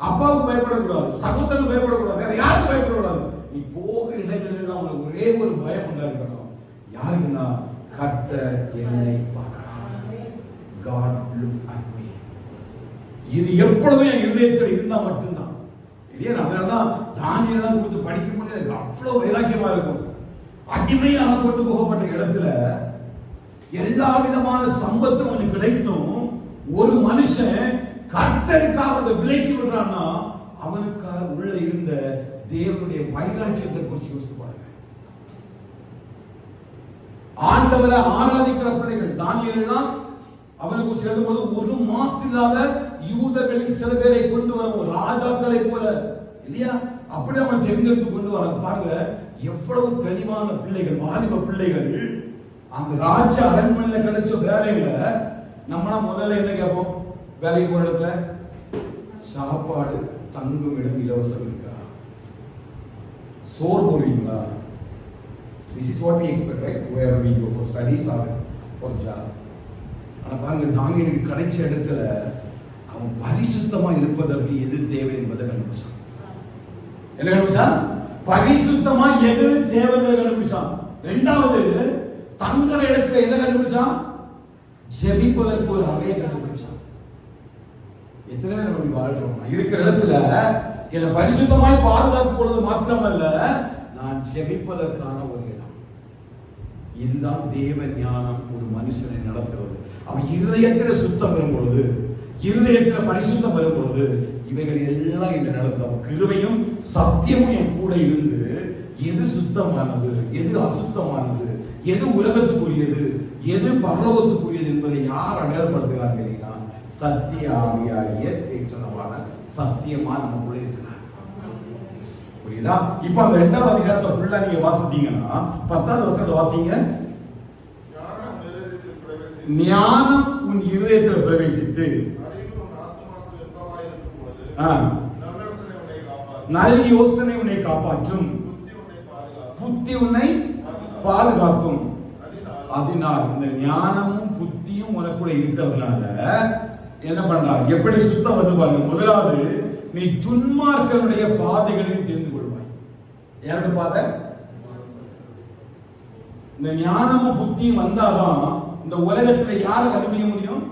அப்பாவுக்கு பயப்படக்கூடாது, சகோதரனுக்கு பயப்படக்கூடாது, வேற யாருக்கு பயப்படக்கூடாது. நீ போக இடங்களில் அவனுக்கு ஒரே ஒரு பயம் உண்டாஇருக்கணும். யாருக்குன்னா, கர்த்தர் என்னை பார்க்கிறார். God looks at me. இது எப்பொழுதும் என் இதயத்தில் இருந்தா மட்டும்தான். இல்லையா? அதனாலதான் தானியெல்லாம் கொடுத்து படிக்கும்போது எனக்கு அவ்வளவு வைராக்கியமா இருக்கும். அடிமையாக கொண்டு போகப்பட்ட இடத்துல எல்லா விதமான சம்பத்தும் அவனுக்கு கிடைத்தும் ஒரு மனுஷன் கர்த்தருக்காக அதை விலைக்கு விடுறான்னா அவனுக்கு உள்ள இருந்த தேவனுடைய வைராக்கியத்தை குறித்து யோசித்து பாருங்க. ஆண்டவரை ஆராதிக்கிற பிள்ளைகள் தானியேல் அவனுக்கு சேர்ந்த போது ஒரு மாசு இல்லாத யூதர்களில் சில பேரை கொண்டு வரும் ராஜாக்களை போல, இல்லையா? அப்படி அவன் தெரிந்தெடுத்து கொண்டு வர பாருங்க. எவ்வளவு தெளிவான பிள்ளைகள், வாலிப பிள்ளைகள். அந்த ராஜ அரண்மனையில கிடைச்ச வேலையில நம்மளா முதல்ல என்ன கேட்போம்? வேலைக்கு போற இடத்துல சாப்பாடு தங்கும் இடம் இலவசம் இருக்கா? சோறு போடுவீங்களா? This is what we expect, right? Where we go for studies or for job. ஆனா பாருங்க, தானியேலுக்கு கிடைச்ச இடத்துல அவன் பரிசுத்தமா இருப்பதற்கு எது தேவை என்பதை கண்டுபிடிச்சான். என்ன கண்டுபிடிச்சான்? பரிசுத்தமா எது தேவைங்கிற கண்டுபிடிச்சான். இரண்டாவது, தங்குற இடத்துல எதை கண்டுபிடிச்சான்? ஜெபிப்பதற்கு ஒரு அறையை கண்டுபிடிச்சான். எத்தனை பேர் நம்ம வாழ்றோம்? இருக்கிற இடத்துல என்னை பரிசுத்தமாய் பாதுகாத்துக் கொள்வது மாத்திரமல்ல, நான் ஜெபிப்பதற்கான ஒரு இடம். இதுதான் தேவ ஞானம் ஒரு மனுஷனை நடத்துவது. அவன் இருதயத்தில் சுத்தம் வரும் பொழுது, இருதயத்தில் பரிசுத்தம் வரும் பொழுது இவைகள் எல்லாம் என்ன நடத்தும்? கிருபையும் சத்தியமும் என் கூட இருந்து எது சுத்தமானது, எது அசுத்தமானது, எது உலகத்துக்குரியது, எது பரலோகத்துக்குரியது என்பதை யார் அடையாளப்படுத்துகிறார் கேட்டீங்கன்னா, சத்திய ஆவியாகிய தேற்றனவான சத்தியமா நமக்குள்ள இருக்கிறார். புரியுதா? இப்ப அந்த 2வது அதிகாரத்தை ஃபுல்லா நீங்க வாசித்தீங்கன்னா 10வது வசனத்தை வாசிங்க. ஞானம் உன் இருதயத்தில் பிரவேசித்து நல்ல யோசனை உன்னை காப்பாற்றும், புத்தி உன்னை பாதுகாக்கும். அதனால் இந்த ஞானமும் புத்தியும் உனக்குள்ள இருக்கிறதுனால என்ன பண்றான்? எப்படி சுத்தம் வந்து பாருங்க. முதலாவது, நீ துன்மார்க்கனுடைய பாதைகளில் தெரிந்து கொள்வாய். யாருடைய பாதை? இந்த ஞானமும் புத்தியும் வந்தாதான் இந்த உலகத்துல யாரை கண்டுபிடிக்க முடியும்?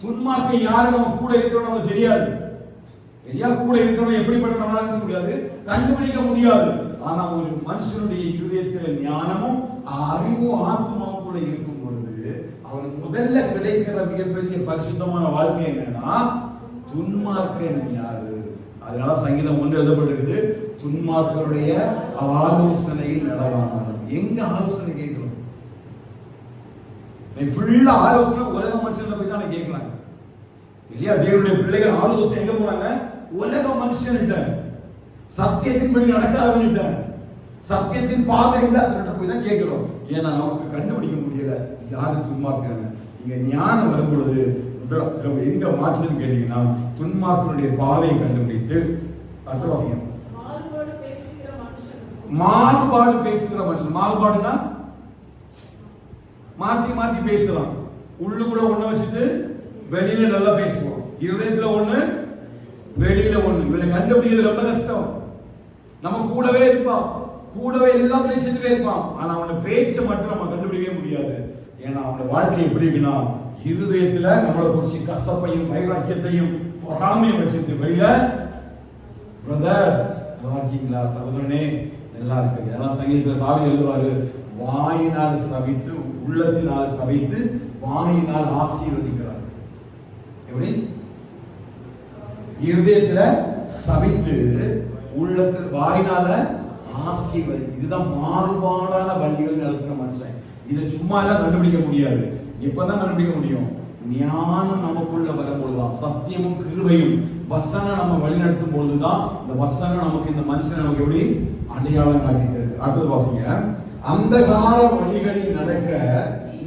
துன்மார்க்க யாரு நம்ம கூட இருக்கிறோம் நமக்கு தெரியாது. ஐயா கூட இருக்கிறவங்க எப்படிப்பட்ட நம்மளால முடியாது, கண்டுபிடிக்க முடியாது. ஆனா ஒரு மனுஷனுடைய இருதயத்தில் ஞானமும் அறிவும் ஆத்மாவும் கூட இருக்கும் பொழுது அவனுக்கு முதல்ல கிடைக்கிற மிகப்பெரிய பரிசுத்தமான வாழ்க்கை என்னன்னா, துன்மார்க்கன் யாரு? அதனால சங்கீதம் 1 எழுதப்பட்டிருக்குது, துன்மார்க்கருடைய ஆலோசனையில் நடவாமல். எங்க ஆலோசனை கேட்கணும்? நீ ஃபுல்லா ஆலோசனை உலக மனுஷன் போய் தான் கேட்கறாங்க, இல்லையா? தேவனுடைய பிள்ளைகள் ஆலோசனை எங்க போறாங்க? உலக மனுஷன்கிட்ட. சத்தியத்தின்படி நடக்காதவன்கிட்ட, சத்தியத்தின் பாதை இல்லாதவன்கிட்ட போய் தான் கேட்கிறோம். ஏன்னா நமக்கு கண்டுபிடிக்க முடியல யாரு துன்மார்க்கன்னு. இங்க ஞானம் வரும் பொழுது எங்க மாற்றுன்னு கேட்டீங்கன்னா, துன்மார்க்கனுடைய பாதையை கண்டுபிடித்து அடுத்த வாசிங்க. மாறுபாடு பேசுகிற மனுஷன். மாறுபாடுனா மாத்தி மாத்தி பேசலாம். உள்ளுக்குள்ள ஒண்ணு வச்சுட்டு வெளியில நல்லா பேசுவோம். இருதயத்துல ஒண்ணு, வெளியில ஒண்ணு. இவனை கண்டுபிடிக்கிறது ரொம்ப கஷ்டம். நம்ம கூடவே இருப்பான், கூடவே எல்லாத்தையும் செஞ்சுட்டே இருப்பான். ஆனா அவனோட பேச்சை மட்டும் நம்ம கண்டுபிடிக்கவே முடியாது. ஏன்னா அவனோட வாழ்க்கை எப்படி இருக்குன்னா, இருதயத்துல நம்மளை குறிச்சு கசப்பையும் வைராக்கியத்தையும் பொறாமையும் வச்சுட்டு வெளியில பிரதர் நல்லா இருக்கீங்களா, சகோதரனே நல்லா இருக்கு. ஏன்னா சங்கீதத்துல தாவீது எழுதுவாரு, வாயினால் சபித்து உள்ளத்தினால் சபித்து வாயினால் ஆசீர்வதிக்கிறார். எப்படி? இருதயத்துல சபித்து உள்ளத்தில் வாயினால ஆசீர்வதி. இதுதான் மாறுபாடான வழிகள் நடத்துற மனுஷன். இதை சும்மா எல்லாம் கண்டுபிடிக்க முடியாது. எப்பதான் கண்டுபிடிக்க முடியும்? ஞானம் நமக்குள்ள வரும்பொழுதுதான், சத்தியமும் கிருபையும் வசனம் நம்ம வழி நடத்தும் பொழுதுதான் இந்த வசனம் நமக்கு, இந்த மனுஷன் நமக்கு எப்படி அடையாளம் காட்டித்தருது. அடுத்தது வாசிங்க. அந்தகார வழிகளில் நடக்க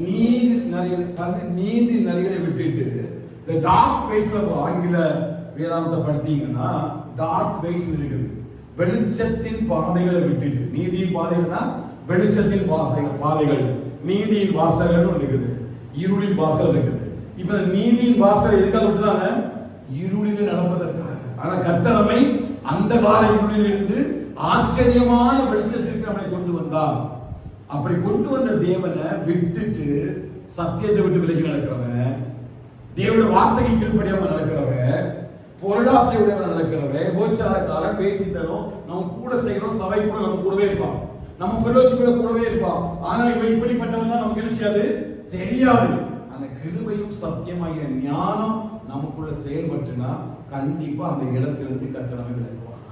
நீதி நெறிகளை விட்டுட்டு இந்த டார்க் வேஸ்ல ஆங்கில வேதாந்தத்தை படித்தீங்கன்னா டார்க் வேஸ் இருக்குது. வெளிச்சத்தின் பாதைகளை விட்டுட்டு, நீதியின் பாதைகள்னா வெளிச்சத்தின் பாதைகள், நீதியின் வாசல்கள் இருக்குது, இருளின் வாசல் இருக்குது. இப்ப நீதியின் வாசல் எதுக்காக விட்டுறாங்க? இருளில் நடப்பதற்காக. ஆனா கர்த்தர் நம்மை அந்த கால இருளில் இருந்து ஆச்சரியமான வெளிச்சத்திற்கு நம்மை கொண்டு வந்தார். அப்படி கொண்டு வந்த தேவனை விட்டுட்டு சத்தியத்தை விட்டு விலகி நடக்கிறவன், தேவனுடைய வார்த்தைக்கு கீழ்ப்படியாம நடக்கிறவன், பொருளாசையுடன் நடக்கிறவன், கோச்சாரக்காரன், பேசித்தரும், நம்ம கூட செய்யறோம், சபை கூட நம்ம கூடவே இருப்பான், நம்ம ஃபெலோஷிப்ல கூடவே இருப்பான். ஆனா இவன் இப்படிப்பட்டவன் தான் நமக்கு என்ன தெரியாது. அந்த கிருபையும் சத்தியமாகிய ஞானம் நமக்குள்ள செயல்பட்டுனா கண்டிப்பா அந்த இடத்திலிருந்து கர்த்தர் நம்மை விலக்குவார்.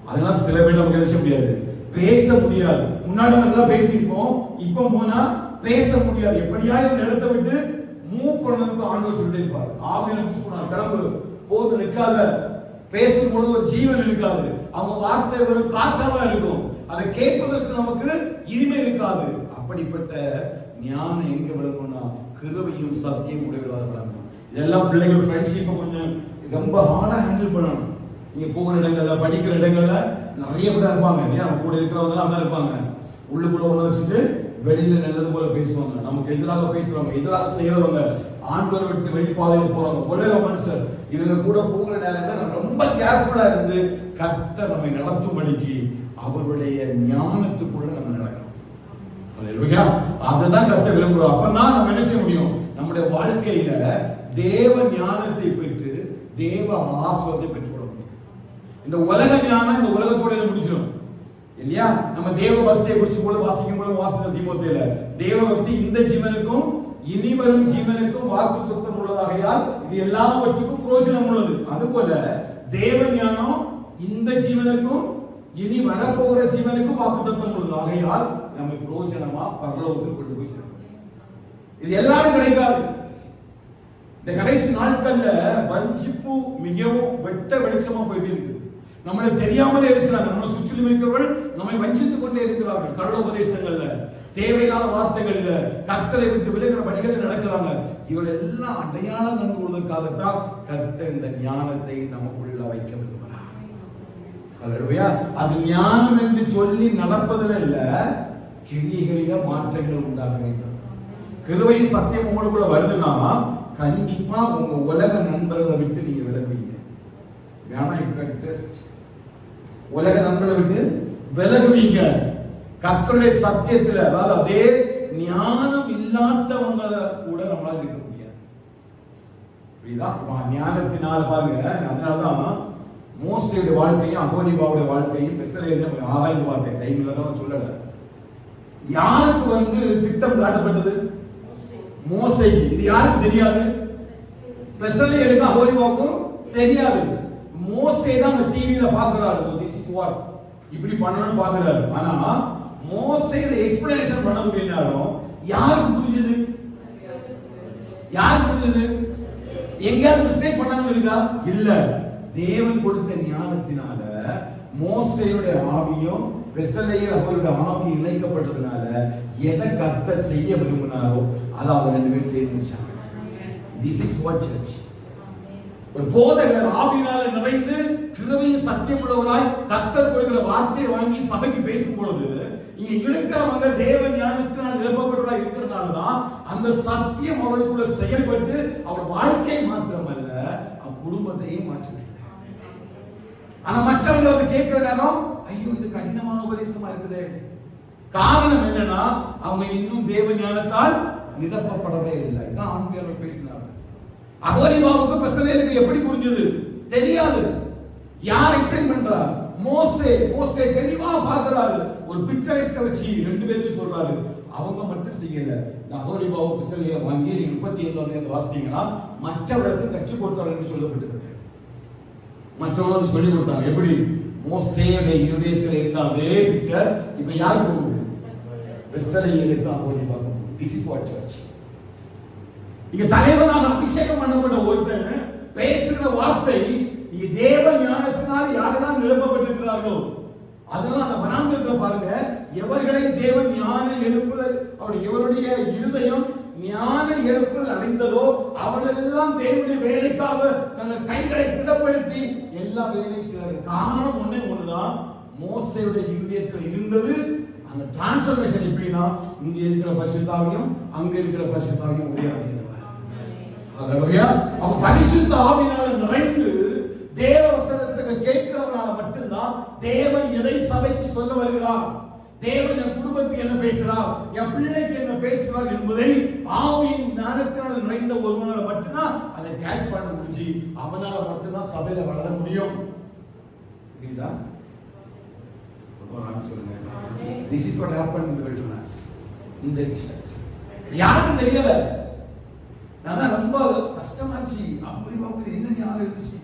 அதனால சில பேர் நமக்கு என்ன செய்ய முடியாது, பேச முடியாது. முன்னாடி நல்லா பேசியிருப்போம், இப்ப போனா பேச முடியாது. எப்படியாவது இந்த இடத்தை விட்டு மூவ் பண்ணதுக்கு ஆண்டவர் சொல்லிட்டே இருப்பார். ஆவியில புஷ் பண்ணார், கிளம்பு, போது, நிற்காத. பேசும்பொழுது ஒரு ஜீவன் இருக்காது, அவங்க வார்த்தை ஒரு காற்றாதான் இருக்கும், அதை கேட்பதற்கு நமக்கு இனிமை இருக்காது. அப்படிப்பட்ட ஞானம் எங்க விளங்கும்னா கிருபையும் சத்தியம் உடையவர்களாக விளங்கும். இதெல்லாம் பிள்ளைகள் ஃப்ரெண்ட்ஷிப்பை கொஞ்சம் ரொம்ப ஹார்டா ஹேண்டில் பண்ணணும். நீங்க போகிற இடங்கள்ல, படிக்கிற இடங்கள்ல நிறைய கூட இருப்பாங்க, ஏன் கூட இருக்கிறவங்க அப்படிதான் இருப்பாங்க. உள்ளுக்குள்ள உள்ள வச்சுட்டு வெளியில நல்லது போல பேசுவாங்க, நமக்கு எதிராக பேசுவாங்க, எதிராக செய்யறவங்க, ஆண்டவரை விட்டு வெளிப்பாதையில் போறாங்க, உலக மனுஷர். இவங்க கூட போகிற நேரத்தில் ரொம்ப கேர்ஃபுல்லா இருந்து கர்த்தர் நம்மை நடத்தும்படிக்கு அவருடைய ஞானத்துக்குள்ள நம்ம நடக்கணும். அதுதான் கர்த்தர் விரும்புகிறோம். அப்பதான் நம்ம என்ன செய்ய முடியும், நம்முடைய வாழ்க்கையில தேவ ஞானத்தை பெற்று தேவ ஆசீர்வாதத்தை பெற்றுக்கொள்ள முடியும். இந்த உலக ஞானம் இந்த உலகத்தோட முடிச்சிடும் இல்லையா? நம்ம தேவ பக்தியை குறிச்சு போல வாசிக்கும் போது வாசித்த தீமோத்தேயுல தேவ பக்தி இந்த ஜீவனுக்கும் இனி வரும் ஜீவனுக்கும் வாக்குத்தத்தம் உள்ளதாகையால் இது எல்லாவற்றுக்கும் பிரயோஜனம் உள்ளது. அதுபோல தேவ ஞானம் இந்த ஜீவனுக்கும் இனி வரப்போகிற ஜீவனுக்கும் வாக்குத்தத்தம் உள்ளது. ஆகையால் நம்ம பிரயோஜனமா பரலோகத்தில் கொண்டு போய் சேர்க்கணும். இது எல்லாரும் கிடைக்காது. இந்த கடைசி நாட்கள்ல வஞ்சிப்பு மிகவும் வெட்ட வெளிச்சமா போயிட்டு இருக்குது. நம்மளை தெரியாமலே இருக்கிறாங்க, நம்ம சுற்றிலும் இருக்கிறவர்கள் நம்மை வஞ்சித்துக் கொண்டே இருக்கிறார்கள். கள்ள உபதேசங்கள்ல, தேவையில்லாத வார்த்தைகள்ல, கர்த்தரை விட்டு விலகிற வழிகளில் நடக்கிறாங்க. இவர்கள் எல்லாம் அடையாளம் கண்டு கொள்வதற்காகத்தான் கர்த்தர் இந்த ஞானத்தை நமக்குள்ள வைக்க விரும்புகிறார். அது ஞானம் என்று சொல்லி நடப்பதில் இல்ல, கிரியைகளில மாற்றங்கள் உண்டாக வேண்டும். கிருபை சத்தியம் உங்களுக்குள்ள வருதுன்னா கண்டிப்பா உங்க உலக நண்பர்களை விட்டு நீங்க விலகுவீங்க. உலக நண்பர்களை விட்டு விலகுவீங்க. கர்த்தருடைய சத்தியத்துல, அதாவது அதே ஞானம் இல்லாதவங்களை கூட நம்மளால இருக்க முடியாது. ஞானத்தினால் பாருங்க, அதனால்தான் மோசேயுடைய வாழ்க்கையும் அகோனிபாவுடைய வாழ்க்கையும் பெசலேயும் ஆராய்ந்து பார்த்தேன். டைம் இல்லதான் சொல்லல. யாருக்கு திட்டம் காட்டப்பட்டது? மோசேக்கு. இது யாருக்கு தெரியாது? பெசலேயுக்கு அகோனிபாவுக்கும் தெரியாது. மோசே தான் டிவியில பாக்குறாரு, திஸ் இஸ் வாட், இப்படி பண்ணணும்னு பாக்குறாரு. ஆனா மோசேல எக்ஸ்பிளனேஷன் பண்ண முடியனாலும் யாருக்கு புரிஞ்சது? யாருக்கு புரிஞ்சது? எங்கயாவது மிஸ்டேக் பண்ணாம இருக்கா? இல்ல. தேவன் கொடுத்த ஞானத்தினால மோசேயுடைய ஆவியும் பெசலேயர் அவருடைய ஆவியும் இணைக்கப்பட்டதுனால எதை கர்த்தர் செய்ய விரும்பினாரோ அதை அவங்க ரெண்டு பேரும் செய்து முடிச்சாங்க. This is what church. ஒரு போதகர் ஆவியினால நிறைந்து கிருபையும் சத்தியம் உள்ளவராய் கர்த்தர் கொடுக்கிற வார்த்தையை வாங்கி சபைக்கு பேசும் பொழுது இங்க இருக்கிறவங்க தேவ ஞானத்தினால் நிரப்பப்பட்டவர்களா இருக்கிறதுனாலதான் அந்த சத்தியம் அவளுக்குள்ள செயல்பட்டு அவர் வாழ்க்கை மாத்திரமல்ல அவர் குடும்பத்தையே மாற்றிவிட்டது. ஆனா மற்றவங்க அதை கேட்கிற நேரம், ஐயோ இது கடினமான உபதேசமா இருக்குது. காரணம் என்னன்னா அவங்க இன்னும் தேவ ஞானத்தால் நிரப்பப்படவே இல்லை. இதான் ஆண்மையாளர் பேசினார். அகோனிபாவுக்கு பெசலேலுக்கு எப்படி புரிஞ்சது தெரியாது. யார் எக்ஸ்பிளைன் பண்றார்? மோசே தெளிவா பாக்குறாரு. ஒரு பிக்சரைஸ்ட வச்சு ரெண்டு பேருக்கு சொல்றாரு. அவங்க மட்டும் செய்யல. இந்த அகோனிபாவு பெசலேலை வாங்கி 37 வாசித்தீங்கன்னா மற்றவர்களுக்கு கற்றுக் கொடுத்தார்கள் என்று சொல்லப்பட்டிருக்கு. மற்றவர்களுக்கு சொல்லிக் கொடுத்தாங்க. எப்படி? மோசேயுடைய இருதயத்தில் இருந்த அதே பிக்சர் இப்ப யாரு போகுது? பெசலேலுக்கு அகோனிபாவுக்கு. This is what church. இங்க தலைவனாக அபிஷேகம் பண்ணப்பட்ட ஒருத்தன் பேசுகிற வார்த்தை இங்க தேவ ஞானத்தினால் யாரெல்லாம் நிரப்பப்பட்டிருக்கிறார்களோ அதனால அந்த வனாந்திரத்துல பாருங்க, எவர்களை தேவன் ஞான எழுப்புதல், அவருடைய எவருடைய இருதயம் ஞான எழுப்புதல் அடைந்ததோ அவர்களெல்லாம் தேவனுடைய வேலைக்காக தங்கள் கைகளை திடப்படுத்தி எல்லா வேலையும் செய்தார்கள். காரணம் ஒண்ணுதான், மோசேயுடைய இருதயத்தில் இருந்தது அந்த டிரான்ஸ்ஃபர்மேஷன். எப்படின்னா, இங்க இருக்கிற பரிசுத்தாவியும் அங்க இருக்கிற பரிசுத்தாவியும் ஒரே ஆவியானவர். ஹalleluya. அப்ப பரிசுத்த ஆவியினால நிறைந்து தேவ வசனத்துக்கு கேட்கிறவனால மட்டும்தான் தேவன் எதை சபைக்கு சொல்ல வருகிறார், தேவன் என் குடும்பத்துக்கு என்ன பேசுகிறார், என் பிள்ளைக்கு என்ன பேசுகிறார் என்பதை ஆவியின் ஞானத்தினால் நிறைந்த ஒருவனால மட்டும்தான் அதை கேட்ச் பண்ண முடிஞ்சு அவனால மட்டும்தான் சபையில வளர முடியும். புரியுதா? சொல்லுங்க. This is what happened in the wilderness. இந்த யாருக்கும் தெரியல. நான் ரொம்ப கஷ்டமாச்சு. அப்படி என்ன ஞானம் இருந்துச்சு.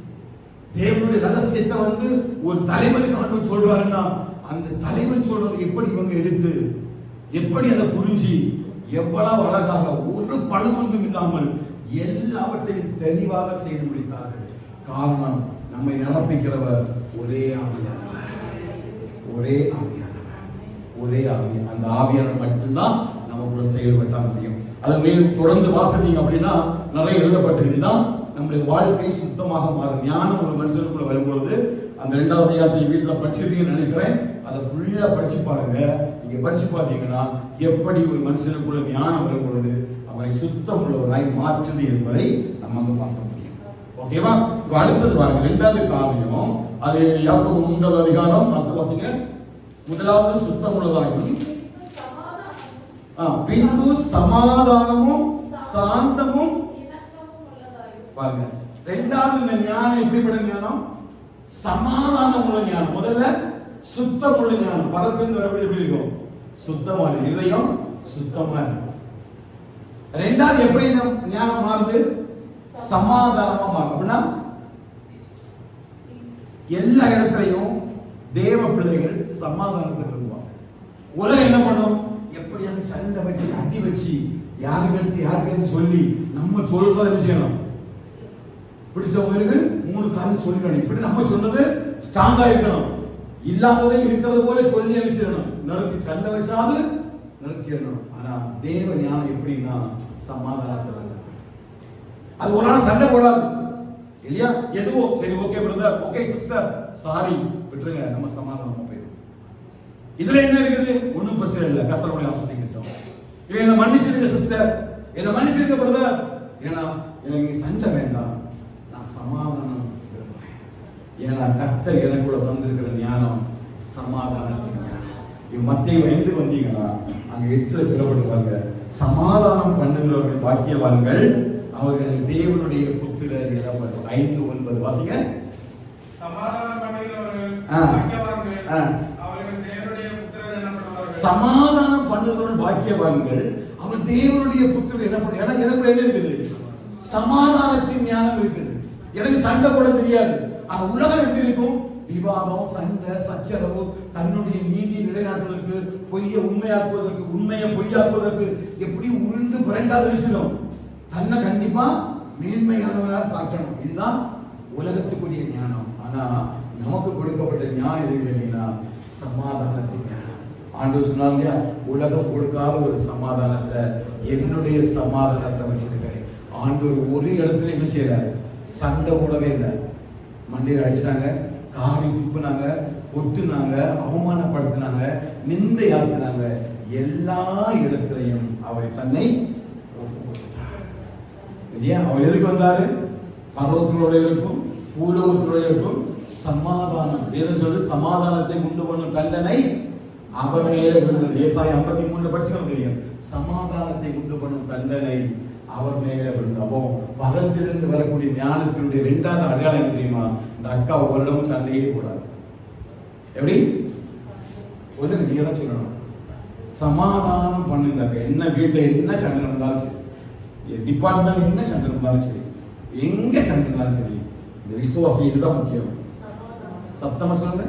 தேவனுடைய ரகசியத்தை ஒரு தலைவனுக்கு ஆண்டவர் சொல்றாருன்னா அந்த தலைவன் சொல்றது எப்படி இவங்க எடுத்து எப்படி அதை புரிஞ்சு எவ்வளவு அழகாக ஒரு பழுவொன்றும் இல்லாமல் எல்லாவற்றையும் தெளிவாக செய்து முடித்தார்கள். காரணம், நம்மை நடப்பிக்கிறவர் ஒரே ஆவியானவர், ஒரே ஆவியானவர், ஒரே ஆவி. அந்த ஆவியானவர் மட்டும்தான் நமக்குள்ள செயல்பட்டா முடியும். அதை மேலும் தொடர்ந்து வாசித்தீங்க அப்படின்னா நிறைய எழுதப்பட்டிருக்குதான். நம்முடைய வாழ்க்கை சுத்தமாக மாறும். ஞானம் ஒரு மனுஷனுக்குள்ள வரும்பொழுது, அந்த 2வது அதிகாரத்தை வீட்டில் படிச்சிருப்பீங்கன்னு நினைக்கிறேன். அதை ஃபுல்லா படிச்சு பாருங்க. நீங்க படிச்சு பார்த்தீங்கன்னா எப்படி ஒரு மனுஷனுக்குள்ள ஞானம் வரும்பொழுது அவனை சுத்தம் உள்ளவராய் மாற்றுது என்பதை நம்ம அங்க பார்க்க முடியும். ஓகேவா? அடுத்தது பாருங்க, 2வது காரியம், அது யாக்கோபு 3வது அதிகாரம் 10 வாசிங்க. முதலாவது சுத்தம் உள்ளதாயும், பின்பு சமாதானமும் சாந்தமும். பாருங்க, 2வது இந்த ஞானம் எப்படிப்பட்ட ஞானம்? சமாதானம் உள்ள ஞானம். முதல்ல சுத்தம் உள்ள ஞானம். பரத்திலிருந்து வரக்கூடிய எப்படி இருக்கும்? சுத்தமான இதயம், சுத்தமா இருக்கும். 2வது எப்படி இந்த ஞானம் மாறுது? சமாதானமா மாறும். அப்படின்னா எல்லா இடத்துலையும் தேவ பிள்ளைகள் சமாதானத்தை விரும்புவாங்க. உலகம் என்ன பண்ணும்? எப்படியாவது சண்டை வச்சு அடி வச்சு யாருக்கு சொல்லி நம்ம சொல்றதை செய்யணும். பிடிச்சவங்களுக்கு 3 காலம் சொல்லணும். இப்படி நம்ம சொன்னது ஸ்ட்ராங்கா இருக்கணும். இல்லாததை இருக்கிறது போல சொல்லி அனுப்பிச்சிடணும். நடத்தி சண்டை வச்சாது நடத்திடணும். ஆனா தேவ ஞானம் எப்படின்னா சமாதானத்தை. அது ஒரு நாள் சண்டை போடாது இல்லையா? எதுவோ சரி, okay brother, okay sister, sorry விட்டுருங்க, நம்ம சமாதானமா போயிடும். இதுல என்ன இருக்குது? ஒன்னும் பிரச்சனை இல்லை, கர்த்தருடைய ஆசீர்வாதம். என்ன மன்னிச்சிருங்க சிஸ்டர், என்ன மன்னிச்சிருங்க பிரதர், ஏன்னா எனக்கு சண்டை வேண்டாம், நான் சமாதானம் விரும்புறேன். ஏன்னா கர்த்தர் எனக்குள்ள தந்திருக்கிற ஞானம் சமாதானத்தின் ஞானம். மத்தேயு 5 வந்தீங்கன்னா அங்க 8ல சொல்லப்படுவாங்க, சமாதானம் பண்ணுகிறவர்கள் பாக்கியவான்கள், அவர்கள் தேவனுடைய புத்திரர் எனப்படும். 5:9 வாசிங்க. சமாதானம் பண்ணுகிறவர்கள் பாக்கியவான்கள், அவர்கள் தேவனுடைய புத்திரர் எனப்படுவார்கள். சமாதானம் பண்ணுகிறவர்கள் பாக்கியவான்கள், அவர்கள் தேவனுடைய புத்திரர் எனப்படும். ஏன்னா எனக்கு என்ன இருக்குது? சமாதானத்தின் ஞானம் இருக்குது. எனக்கு சண்டை போட தெரியாது. ஆனா உலகம் எப்படி இருக்கும்? விவாதம், சண்டை, சச்சரவு, தன்னுடைய நீதியை நிலைநாட்டுவதற்கு, பொய்யை உண்மையாக்குவதற்கு, உண்மையை பொய்யாக்குவதற்கு எப்படி உருண்டு புரண்டாத விஷயம். தன்னை கண்டிப்பா மேன்மையானவராக காட்டணும். இதுதான் உலகத்துக்குரிய ஞானம். ஆனா நமக்கு கொடுக்கப்பட்ட ஞானம் எது கேட்டீங்கன்னா சமாதானத்தின் ஞானம். ஆண்டவர் சொன்னாங்க, உலகம் கொடுக்காத ஒரு சமாதானத்தை, என்னுடைய சமாதானத்தை வச்சிருக்கிறேன். ஆண்டவர் ஒரு இடத்துல என்ன செய்யறாரு? சண்டை போடவே இல்லை. மண்டையில் அடிச்சாங்க, காரி துப்புனாங்க, கொட்டுனாங்க, அவமானப்படுத்தினாங்க, நிந்தையாக்குனாங்க. எல்லா இடத்திலையும் அவர் தன்னை இல்லையா? அவர் எதுக்கு வந்தாரு? பர்வத்தினுடையவருக்கும் பூலோகத்தினுடையவருக்கும் சமாதானம். வேதம் சொல்லு, சமாதானத்தை உண்டு பண்ணும் தண்டனை அவர் மேலே விழுந்தது. ஏசாயா 53 படிச்சுக்கணும் தெரியும். சமாதானத்தை உண்டு பண்ணும் தண்டனை அவர் மேலே விழுந்தது. அப்போ பரத்திலிருந்து வரக்கூடிய ஞானத்தினுடைய 2வது அடையாளம் என்ன தெரியுமா? இந்த அக்கா ஓரிடமும் சண்டையே கூடாது. எப்படி ஒண்ணு நீங்க தான் சொல்லணும். சமாதானம் பண்ணுங்க. என்ன வீட்டுல என்ன சண்டை நடந்தாலும் சரி, டிபார்ட்மெண்ட் என்ன சண்டை இருந்தாலும் சரி, எங்க சண்டை இருந்தாலும் சரி, இந்த விசுவாசம் இதுதான் முக்கியம். சத்தமா சொல்லுங்க.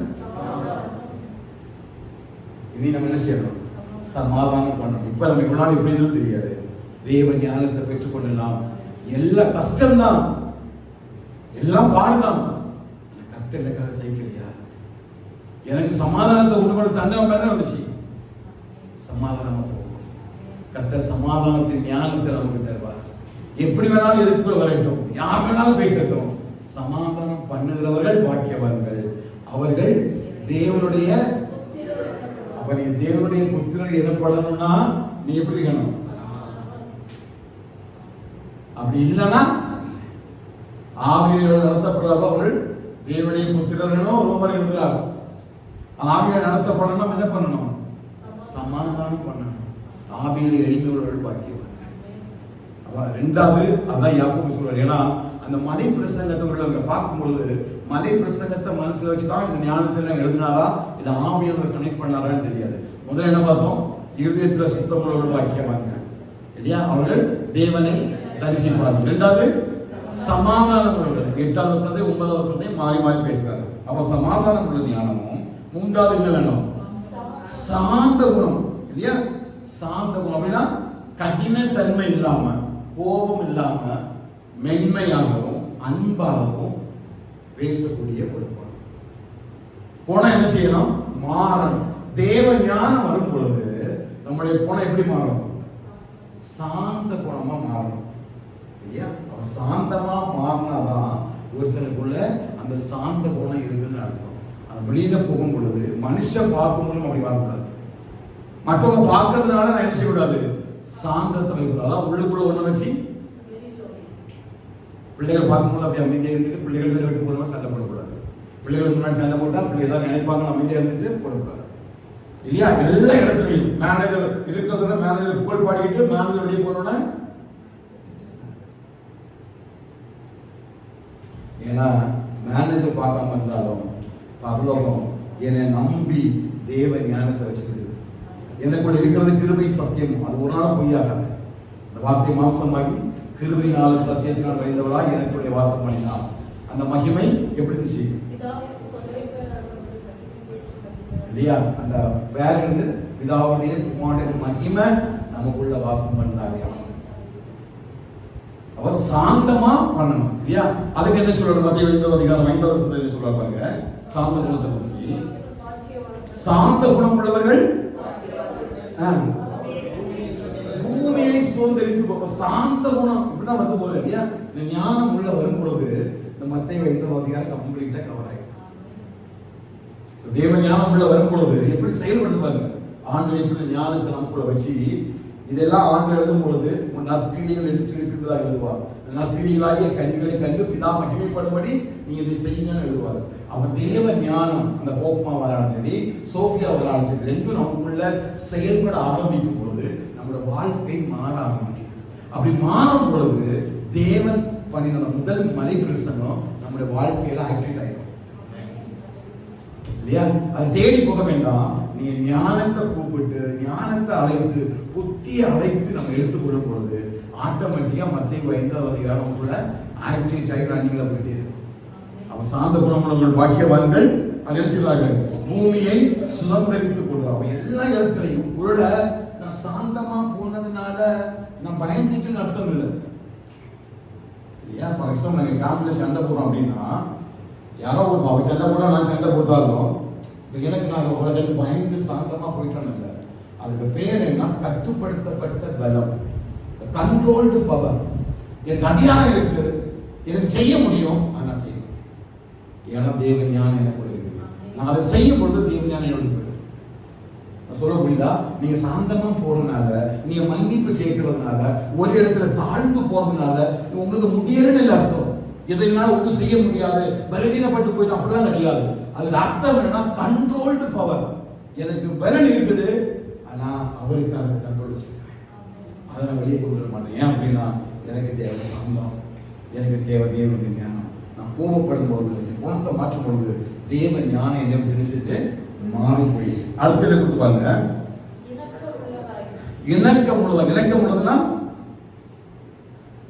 இனி நம்ம என்ன செய்யணும்? சமாதானம் பண்ணணும். இப்ப நம்ம இவ்வளவு எப்படி இருந்தாலும் தெரியாது. தேவ ஞானத்தை பெற்றுக்கொள்ளலாம். எல்லாம் கஷ்டம்தான், எல்லாம் பாடுதான். கர்த்தருக்காக சைக்கிளியா? எனக்கு சமாதானத்தை உண்டு பண்ண தன்னை உடனே வந்துச்சு. சமாதானமா போகும். கர்த்தர் சமாதானத்தின் ஞானத்தை நமக்கு தருவார். எப்படி வேணாலும் எதிர்ப்புகள் வரட்டும், யார் வேணாலும் பேசட்டும், சமாதானம் பண்ணுகிறவர்கள் பாக்கியவான்கள், அவர்கள் தேவனுடைய. அப்ப நீங்க தேவனுடைய புத்திரர் எனப்படணும்னா நீ எப்படி இருக்கணும்? அப்படி இல்லைன்னா ஆவியில் நடத்தப்படுறாங்க அவர்கள் தேவனுடைய புத்திரர்களும் ரோமர் எழுதுகிறார். ஆவியில் நடத்தப்படணும், என்ன பண்ணணும்? சமாதானம் பண்ணணும். ஆவியில் எளிமையுள்ளவர்கள் பாக்கியவான்கள். அப்ப ரெண்டாவது அதான் யாக்கோபு சொல்றாரு. ஏன்னா அந்த மலை பிரசங்கத்தை பார்க்கும்பொழுது மலை பிரசங்கத்தை மனசுல வச்சுதான் இந்த ஞானத்துல எழுதினாரா இல்ல ஆவியானவர் கனெக்ட் பண்ணாரான்னு தெரியாது. முதல்ல என்ன பார்த்தோம்? இருதயத்துல சுத்தமுள்ளவர்கள் பாக்கியவாங்க இல்லையா, அவர்கள் தேவனை தரிசிப்பார்கள். இரண்டாவது சமாதானம் உள்ளவர்கள். 8வது வசனத்தை 9வது வசனத்தை மாறி மாறி பேசுறாரு. அப்ப சமாதானம் உள்ள ஞானமும். மூன்றாவது என்ன வேணும்? சாந்த குணம் இல்லையா. சாந்த குணம் அப்படின்னா கடினத்தன்மை இல்லாம, கோபம் இல்லாம, மென்மையாகவும் அன்பாகவும் பேசக்கூடிய ஒரு குணம். என்ன செய்யணும்? மாறணும். தேவ ஞானம் வரும் பொழுது நம்முடைய குணம் எப்படி மாறும்? சாந்த குணமா மாறணும் இல்லையா. அவ சாந்தமா மாறினாதான் ஒருத்தனுக்குள்ள அந்த சாந்த குணம் இருக்குன்னு அர்த்தம். அது வெளியில போகும் பொழுது மனுஷன் பார்க்கும்போது அப்படி வாங்கக்கூடாது. மற்றவங்க பார்க்கறதுனால நான் என்ன செய்யக்கூடாது? சாந்தத்தை வைக்கக்கூடாது. அதான் உள்ளுக்குள்ள ஒண்ணு வச்சு பிள்ளைகள் பார்க்கும்போது அப்படி அமைதியாக இருந்துட்டு பிள்ளைகள் வீடு விட்டு போகிறவங்க சண்டை போடக்கூடாது. பிள்ளைகளுக்கு முன்னாடி சண்டை போட்டால் பிள்ளைகள் தான் நினைப்பாங்க அமைதியாக இருந்துட்டு போடக்கூடாது இல்லையா. எல்லா இடத்துலையும் மேனேஜர் இருக்கிறதுல மேனேஜர் புகழ் பாடிக்கிட்டு மேனேஜர் வெளியே போனோன்னா, ஏன்னா மேனேஜர் பார்க்காம இருந்தாலும் பரலோகம் என்னை நம்பி தேவ ஞானத்தை வச்சிருக்குது. எனக்குள்ள இருக்கிறது கிருபை சத்தியம், அது ஒரு நாள் பொய்யாகாது. அந்த வார்த்தை மாம்சமாகி கிருபையினால சத்தியத்தினால் நிறைந்தவளா எனக்குள்ளே வாசம் பண்ணினார். அந்த மகிமை எப்படி இருந்துச்சு இல்லையா. அந்த வேற இருந்து பிதாவுடைய குமாரனுடைய மகிமை நமக்குள்ள வாசம் பண்ணாலே அவ சாந்தமா பண்ணணும் இல்லையா. அதுக்கு என்ன சொல்றாரு? மத்திய 5வது அதிகாரம் 5வது வசனத்துல சொல்றாங்க சாந்த குணத்தை குறிச்சு. சாந்த குணம் உள்ளவர்கள் பூமியை சுதந்திரித்து போக. சாந்த குணம் இப்படிதான் வந்து போல இல்லையா. இந்த ஞானம் உள்ள வரும் பொழுது இந்த மத்திய 5வது அதிகாரம் கம்ப்ளீட்டா கவர் ஆயிடும். தேவ ஞானம் உள்ள வரும் பொழுது எப்படி செயல்படுது பாருங்க. ஆண்டு எப்படி ஞானத்தை நமக்குள்ள வச்சு இதெல்லாம் ஆண்டு எழுதும் பொழுது நற்கிரிகள் என்று சொல்லிவிட்டதாக எழுதுவார். நற்கிரிகளாகிய கனிகளை கண்டு பிதா மகிமைப்படும்படி நீங்க இதை செய்யுங்கன்னு எழுதுவார். அவன் தேவ ஞானம் அந்த ஹோப்மா வராலும் சரி சோஃபியா வராலும் சரி ரெண்டும் நமக்குள்ள செயல்பட ஆரம்பிக்கும் பொழுது நம்மளோட வாழ்க்கை மாற ஆரம்பிக்குது. அப்படி மாறும் பொழுது தேவன் பண்ணின முதல் மலை பிரசங்கம் நம்முடைய வாழ்க்கையில ஆக்டிவேட் ஆயிடும் இல்லையா. அதை தேடி போக வேண்டாம். நீங்க ஞானத்தை கூப்பிட்டு ஞானத்தை அழைத்து புத்தியை அழைத்து நம்ம எடுத்துக்கொள்ளும் பொழுது ஆட்டோமேட்டிக்கா மத்திய 5வது அதிகாரம் கூட ஆக்டிவேட் ஆகி ரன்னிங்ல போயிட்டே இருக்கும். அவன் சாந்த குணமுள்ளவர்கள் பாக்கியவான்கள் அழிச்சிருக்கார்கள், பூமியை சுதந்திரித்துக் கொள்றாங்க. எல்லா இடத்துலையும் உள்ள நான் சாந்தமா போனதுனால நான் பயந்துட்டு அர்த்தம் இல்லை இல்லையா. ஃபார் எக்ஸாம்பிள் நாங்கள் ஃபேமிலியில் சண்டை போடுறோம் அப்படின்னா யாரோ ஒரு அவ சண்டை போட்டால் நான் சண்டை போட்டாலும் எனக்கு நான் உலகத்துக்கு பயந்து சாந்தமா போயிட்டேன்னு இல்லை. அதுக்கு பேர் என்ன? கட்டுப்படுத்தப்பட்ட பலம், கண்ட்ரோல்டு பவர். எனக்கு அதிகாரம் இருக்கு, எனக்கு செய்ய முடியும், ஆனா செய்ய ஏன்னா தேவ ஞானம் எனக்கு இருக்குது. நான் அதை செய்யும் பொழுது தேவ ஞானம் என்னோட போயிடும். நான் சொல்ல புரியுதா? நீங்க சாந்தமா போறதுனால, நீங்க மன்னிப்பு கேட்கறதுனால, ஒரு இடத்துல தாழ்ந்து போறதுனால உங்களுக்கு முடியலன்னு இல்லை அர்த்தம். எதுனால ஒன்றும் செய்ய முடியாது, பலவீனப்பட்டு போயிட்டு அப்படிலாம் கிடையாது. அதுக்கு அர்த்தம் என்னன்னா கண்ட்ரோல்டு பவர். எனக்கு பலன் இருக்குது, ஆனா அவருக்கு அதை கண்ட்ரோல் வச்சிருக்கேன். அதை நான் வெளியே கொண்டு வர மாட்டேன். ஏன் அப்படின்னா எனக்கு தேவை சாந்தம், எனக்கு தேவை தேவனுடைய ஞானம். நான் கோபப்படும் பொழுது குணத்தை மாற்றும் பொழுது தேவ ஞானம் என்ன தெரிஞ்சுட்டு மாறி போய் அது பேர் கொடுப்பாங்க இணக்கம் உள்ளதா. இணக்கம் உள்ளதுன்னா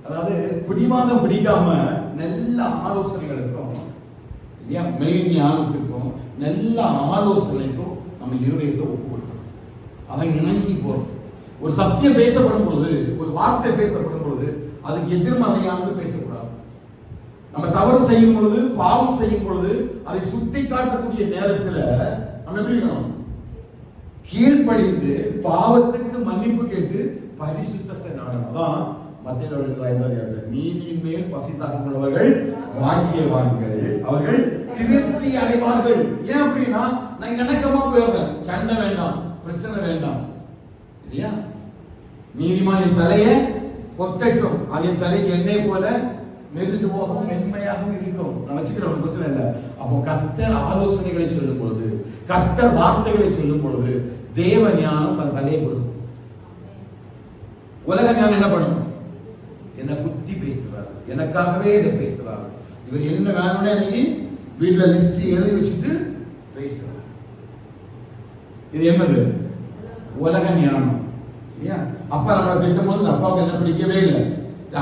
அதாவது பிடிவாதம் பிடிக்காம நல்ல ஆலோசனைகளுக்கும் மெயின் ஞானத்துக்கும் நல்ல ஆலோசனைக்கும் நம்ம இருதயத்தை ஒப்பு கொடுக்கணும். அதை இணங்கி போறோம். ஒரு சத்தியம் பேசப்படும் பொழுது, ஒரு வார்த்தை பேசப்படும் பொழுது அதுக்கு எதிர்மறையானது பேசக்கூடாது. நம்ம தவறு செய்யும் பொழுது, பாவம் செய்யும் பொழுது அதை சுட்டி காட்டக்கூடிய நேரத்தில் நம்ம எப்படி இருக்கணும்? கீழ்ப்படிந்து பாவத்துக்கு மன்னிப்பு கேட்டு பரிசுத்தத்தை நாடணும். அதான் மத்திய நீதியின் மேல் பசித்தாகம் உள்ளவர்கள் பாக்கியவான்கள், அவர்கள் திருப்தி அடைவார்கள். ஏன் அப்படின்னா, நான் இணக்கமா போயிடுறேன், சண்டை வேண்டாம், பிரச்சனை வேண்டாம் இல்லையா? நீதிமானின் தலையை கொத்தட்டும், அதன் தலைக்கு எண்ணெய் போல மெதுவாகவும் மென்மையாகவும் இருக்கும். நான் வச்சுக்கிறேன், பிரச்சனை இல்லை. அப்போ கர்த்தர் ஆலோசனைகளை சொல்லும் பொழுது, கர்த்தர் வார்த்தைகளை சொல்லும் பொழுது தேவ ஞானம் தன் தலையை கொடுக்கும். உலக ஞானம் என்ன பண்ணும்? என்ன புத்தி பேசுறாரு, எனக்காகவே இதை பேசுறாரு, இவர் என்ன வேணும்னு இன்னைக்கு வீட்டுல லிஸ்ட் எழுதி வச்சுட்டு பேசுறாரு. இது என்னது? உலக ஞானம். அப்பா நம்மளை திட்டும் போது அப்பாவுக்கு என்ன பிடிக்கவே இல்லை,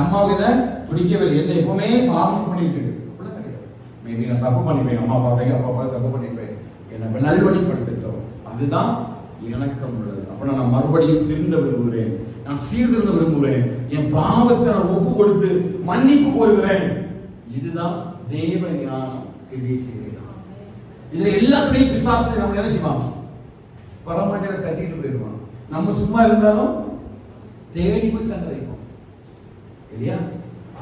அம்மாவுக்கு என்ன பிடிக்கவே இல்லை, என்ன எப்பவுமே காரணம் பண்ணிட்டு இருக்கு. அப்படிலாம் கிடையாது. மேபி நான் தப்பு பண்ணிப்பேன், அம்மா பாப்பேன், அப்பா பாப்பா தப்பு பண்ணிப்பேன், என்னை நல்வழிப்படுத்திட்டோம். அதுதான் இணக்கம் உள்ளது. அப்ப நான் மறுபடியும் திருந்த விரும்புகிறேன், நான் சீர்திருந்த விரும்புகிறேன், என் பாவத்தை நான் ஒப்பு கொடுத்து மன்னிப்பு கோருகிறேன். இதுதான் தேவ ஞானம். இதுல எல்லாத்துலயும் பிசாசு நம்ம என்ன செய்வாங்க? பரமாண்டல கட்டிட்டு போயிருவான். நம்ம சும்மா இருந்தாலும் தேடி போய் சண்டை வைப்போம் இல்லையா?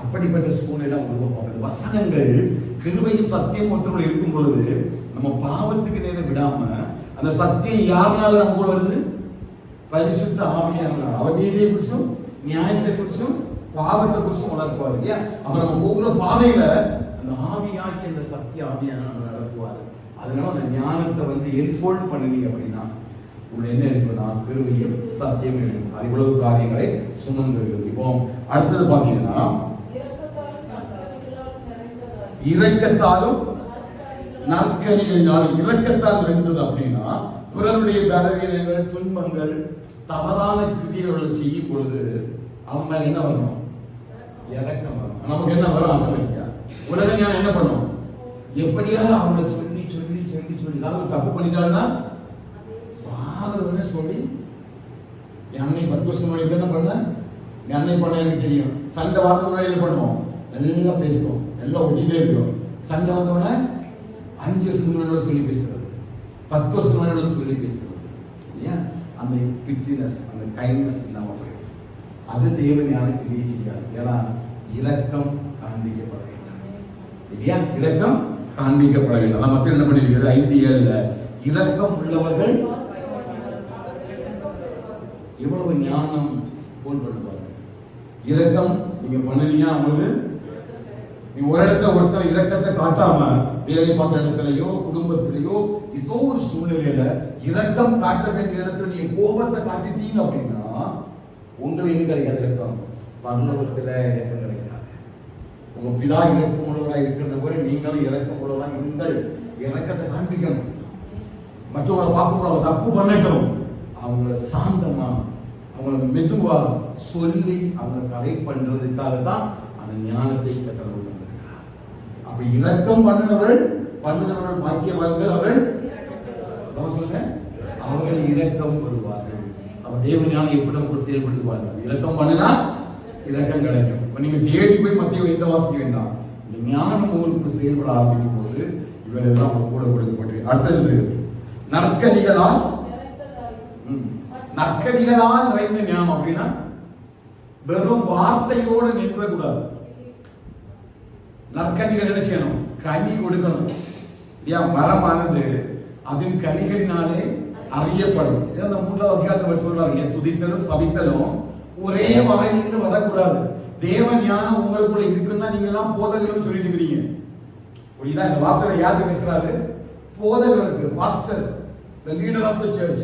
அப்படிப்பட்ட சூழ்நிலை உருவாகும். வசனங்கள் கிருபையும் சத்தியம் ஒருத்தரோடு இருக்கும் பொழுது நம்ம பாவத்துக்கு நேரம் விடாம, அந்த சத்தியம் யாருனால நம்ம கூட வருது? பரிசுத்த ஆவியானவர். அவர் நீதியை குறிச்சும் நியாயத்தை குறிச்சும் பாவத்தை குறிச்சும் உணர்த்துவார் இல்லையா? அவர் நம்ம போகிற பாதையில அந்த ஆவியாகி அந்த சத்திய ஆவியானவர் நடத்துவார். அதனால அந்த ஞானத்தை என்ஃபோல்ட் பண்ணினீங்க அப்படின்னா உள்ள என்ன இருக்குன்னா கிருபையும் சத்தியம் இருக்கும். அது இவ்வளவு காரியங்களை சுமந்து இருக்கும். இப்போ அடுத்தது பாத்தீங்கன்னா, இரக்கத்தாலும் நற்கனிகளினாலும். இரக்கத்தால் இருந்தது அப்படின்னா, பிறருடைய பலவீனங்கள், துன்பங்கள், தவறான கிரியைகளை செய்யும் பொழுது அவங்க மேல என்ன வரணும்? இரக்கம் வரும். நமக்கு என்ன வரும்? ஆட்டோமேட்டிக்கா உலக ஞானம் என்ன பண்ணும்? எப்படியா அவங்களை சொல்லி சொல்லி சொல்லி சொல்லி ஏதாவது தப்பு பண்ணிட்டாங்கன்னா சாகிறவனே சொல்லி, என் அன்னை 10 வருஷம் முன்னாடி என்ன பண்ண, என் அன்னை பண்ண எனக்கு தெரியும். சண்டை வாரத்துக்கு முன்னாடி என்ன பண்ணுவோம்? எல்லாம் பேசுவோம், எல்லாம் ஒட்டிகிட்டே இருக்கிறோம். சண்டை வந்தோடனே 5 வருஷத்துக்கு முன்னாடி சொல்லி பேசுறது, 10 வருஷத்துக்கு முன்னாடி சொல்லி பேசுறது. ஏன்? அந்த பிட்னஸ், அந்த கைண்ட்னஸ் இல்லாமல் போயிடும். அது தேவ ஞானத்துக்கு செய்யாது. ஏன்னா இரக்கம் காண்பிக்கப்பட வேண்டும் இல்லையா? இரக்கம் காண்பிக்கப்பட வேண்டும். நம்ம மத்திய என்ன பண்ணிருக்கிறது? 5:7 இரக்கம் உள்ளவர்கள் எவ்வளவு ஞானம் போல் பண்ணுவாங்க. இரக்கம் நீங்க பண்ணுனீங்க, அவங்களுக்கு நீ ஒரு இடத்துல ஒருத்தர் இரக்கத்தை காட்டாம வேலை பார்க்குற இடத்துலயோ குடும்பத்திலேயோ ஏதோ ஒரு சூழ்நிலையில இரக்கம் காட்ட வேண்டிய இடத்துல நீங்க கோபத்தை காட்டிட்டீங்க அப்படின்னா உங்களுக்கு எங்க கிடைக்காது? இரக்கம் பரலோகத்துல இரக்கம் கிடைக்காது. உங்க பிதா இரக்கம் உள்ளவராக இருக்கிறத போல நீங்களும் இரக்கம் உள்ளவராக இருங்கள். இரக்கத்தை காண்பிக்கணும். மற்றவங்களை பார்க்கும்போது அவங்க தப்பு பண்ணட்டும், அவங்கள சாந்தமா, அவங்கள மெதுவா சொல்லி அவங்களை கரை பண்றதுக்காக தான் அந்த ஞானத்தை கற்றுக் கொடுத்திருக்கிறார். அப்ப இரக்கம் பண்ணுகிறவர்கள் பாக்கியவான்கள். அவர்கள் சொல்லுங்க, அவர்கள் இரக்கம் வருவார்கள். அவ தேவ ஞானம் எப்படி நமக்கு செயல்படுத்துவார்கள்? இரக்கம் பண்ணினா இரக்கம் கிடைக்கும். நீங்க தேடி போய் மத்திய எந்த வாசிக்க வேண்டாம். இந்த ஞானம் உங்களுக்கு செயல்பட ஆரம்பிக்கும் போது இவரெல்லாம் கூட கொடுக்கப்பட்டு. அடுத்தது நற்கனிகளால் நிறைந்த ஞானம். அப்படின்னா வெறும் வார்த்தையோடு நின்ற கூடாது. நற்கனிகள் என்ன செய்யணும்? கனி கொடுக்கணும். மரமானது அதன் கனிகளினாலே அறியப்படும். இந்த 3வது அதிகாரத்தில் சொல்றாங்க, துதித்தலும் சபித்தலும் ஒரே வகையிலிருந்து வரக்கூடாது. தேவ ஞானம் உங்களுக்குள்ள இருக்குன்னா நீங்க எல்லாம் போதகர்கள் சொல்லிட்டு இருக்கிறீங்க. புரியுதா? இந்த வார்த்தையில யாருக்கு பேசுறாரு? போதகர்களுக்கு, pastors, the leader of the church.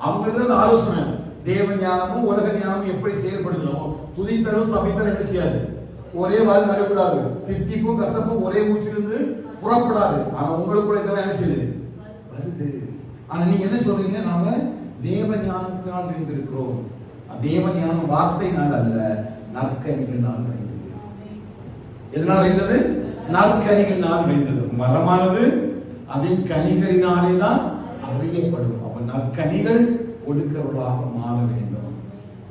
அவங்களுக்கு அந்த ஆலோசனை. தேவ ஞானமும் உலக ஞானமும் எப்படி செயல்படுத்தணும்? துதித்தலும் சபித்தலும் என்ன செய்யாது? ஒரே வாழ் வரக்கூடாது. தித்திப்பும் கசப்பும் ஒரே ஊற்றிலிருந்து புறப்படாது. ஆனா உங்களுக்குள்ள இதெல்லாம் என்ன செய்யுது? வருது. ஆனா நீங்க என்ன சொல்றீங்க? நாம தேவ ஞானத்தினால் இருந்திருக்கிறோம். தேவ ஞானம் வார்த்தையினால் அல்ல, நற்கனிகளினால் நிறைந்தது. எதனால் இருந்தது? நற்கனிகளினால் நிறைந்தது. மரமானது அதன் கனிகளினாலே தான் அறியப்படும். அப்ப நற்கனிகள் கொடுக்கிறவர்களாக மாற வேண்டும்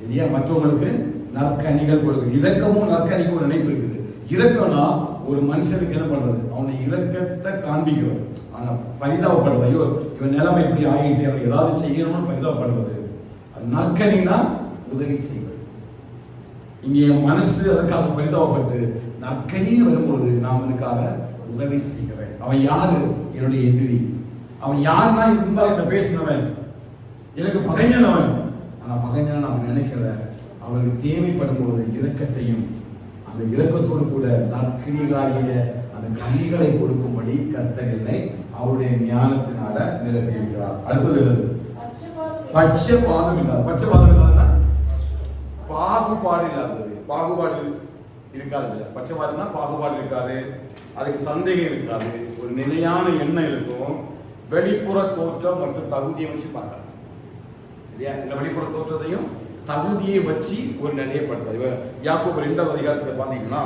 இல்லையா? மற்றவங்களுக்கு நற்கனிகள் கொடுக்க. இரக்கமும் நற்கனிக்கும் நினைப்பு இருக்குது. இரக்கம்னா ஒரு மனுஷனுக்கு என்ன பண்றது? அவனை இரக்கத்தை காண்பிக்கிறது. ஆனா பரிதாபப்படுறது, ஐயோ இவன் நிலைமை இப்படி ஆகிட்டே, அவன் ஏதாவது செய்யணும்னு பரிதாபப்படுறது. அது நற்கனினா உதவி செய்வது. இங்கே என் மனசு அதற்காக பரிதாபப்பட்டு நற்கனின்னு வரும்பொழுது நான் அவனுக்காக உதவி செய்கிறேன். அவன் யாரு? என்னுடைய எதிரி. அவன் யாருன்னா இருந்தா என்ன பேசினவன், எனக்கு பகைஞனவன். ஆனா பகைஞன் அவன் நினைக்கிற அவனுக்கு தேவைப்படும் பொழுது இரக்கத்தையும் அந்த இரக்கத்தோடு கூட நற்கிரிகளாகிய அந்த கனிகளை கொடுக்கும்படி கர்த்தர் என்னை அவருடைய ஞானத்தினால நிரப்பியிருக்கிறார். அடுத்தது பட்சபாதம் இல்லாத. பட்சபாதம் இல்லாதன்னா பாகுபாடு இல்லாதது. பாகுபாடு இருக்காது. பட்சபாதம்னா பாகுபாடு இருக்காது, அதுக்கு சந்தேகம் இருக்காது, ஒரு நிலையான எண்ணம் இருக்கும். வெளிப்புற தோற்றம் மற்றும் தகுதியை வச்சு பார்க்கலாம் இல்லையா? இந்த வெளிப்புற தோற்றத்தையும் தகுதியை வச்சு ஒரு நிலையப்படுத்துறது. யாக்கோபு 2வது அதிகாரத்துல பாத்தீங்கன்னா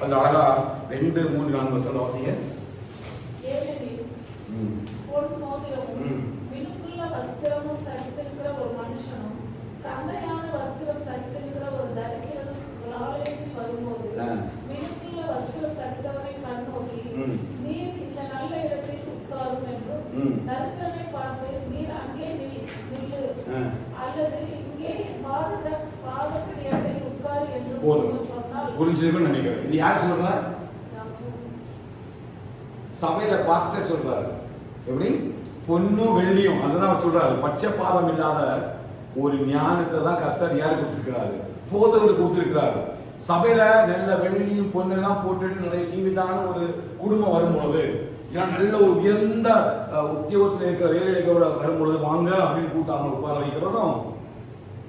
அது அழகா 2, 3, 4 வசனம் வாசிங்க. வஸ்திரமும் தரித்திருக்கிற ஒரு மனுஷனும் கந்தையான வஸ்திரம் தரித்திருக்கிற ஒரு தரித்திரனும் ஆலயத்தில் வரும்போது மினுக்குள்ள வஸ்திரம் தரித்தவனை கண்ணோக்கி நீர் இந்த நல்ல இடத்தில் உட்காரும் என்றும் தரித்திரனை பார்த்து நீர் அங்கே நில்லு அல்லது இங்கே பாதப்படியாட்டில் உட்காரு என்று சொன்னால் புரிஞ்சிருக்குன்னு நினைக்கிறேன். இது யார் சொல்றா? சபையில பாஸ்டர் சொல்றாரு. எப்படி? பொன்னும் வெள்ளியும், அதுதான் சொல்றாரு. பட்சபாதம் இல்லாத ஒரு ஞானத்தை தான் கர்த்தர் யாரு கொடுத்திருக்கிறாரு? போதவர் கொடுத்திருக்கிறாரு. சபையில நல்ல வெள்ளியும் பொண்ணெல்லாம் போட்டுட்டு நிறைய ஜீவிதான ஒரு குடும்பம் வரும்பொழுது, நல்ல ஒரு உயர்ந்த உத்தியோகத்தில் இருக்கிற வேலைகளோட வரும்பொழுது வாங்க அப்படின்னு கூட்டாமல் உட்கார வைக்கிறதும்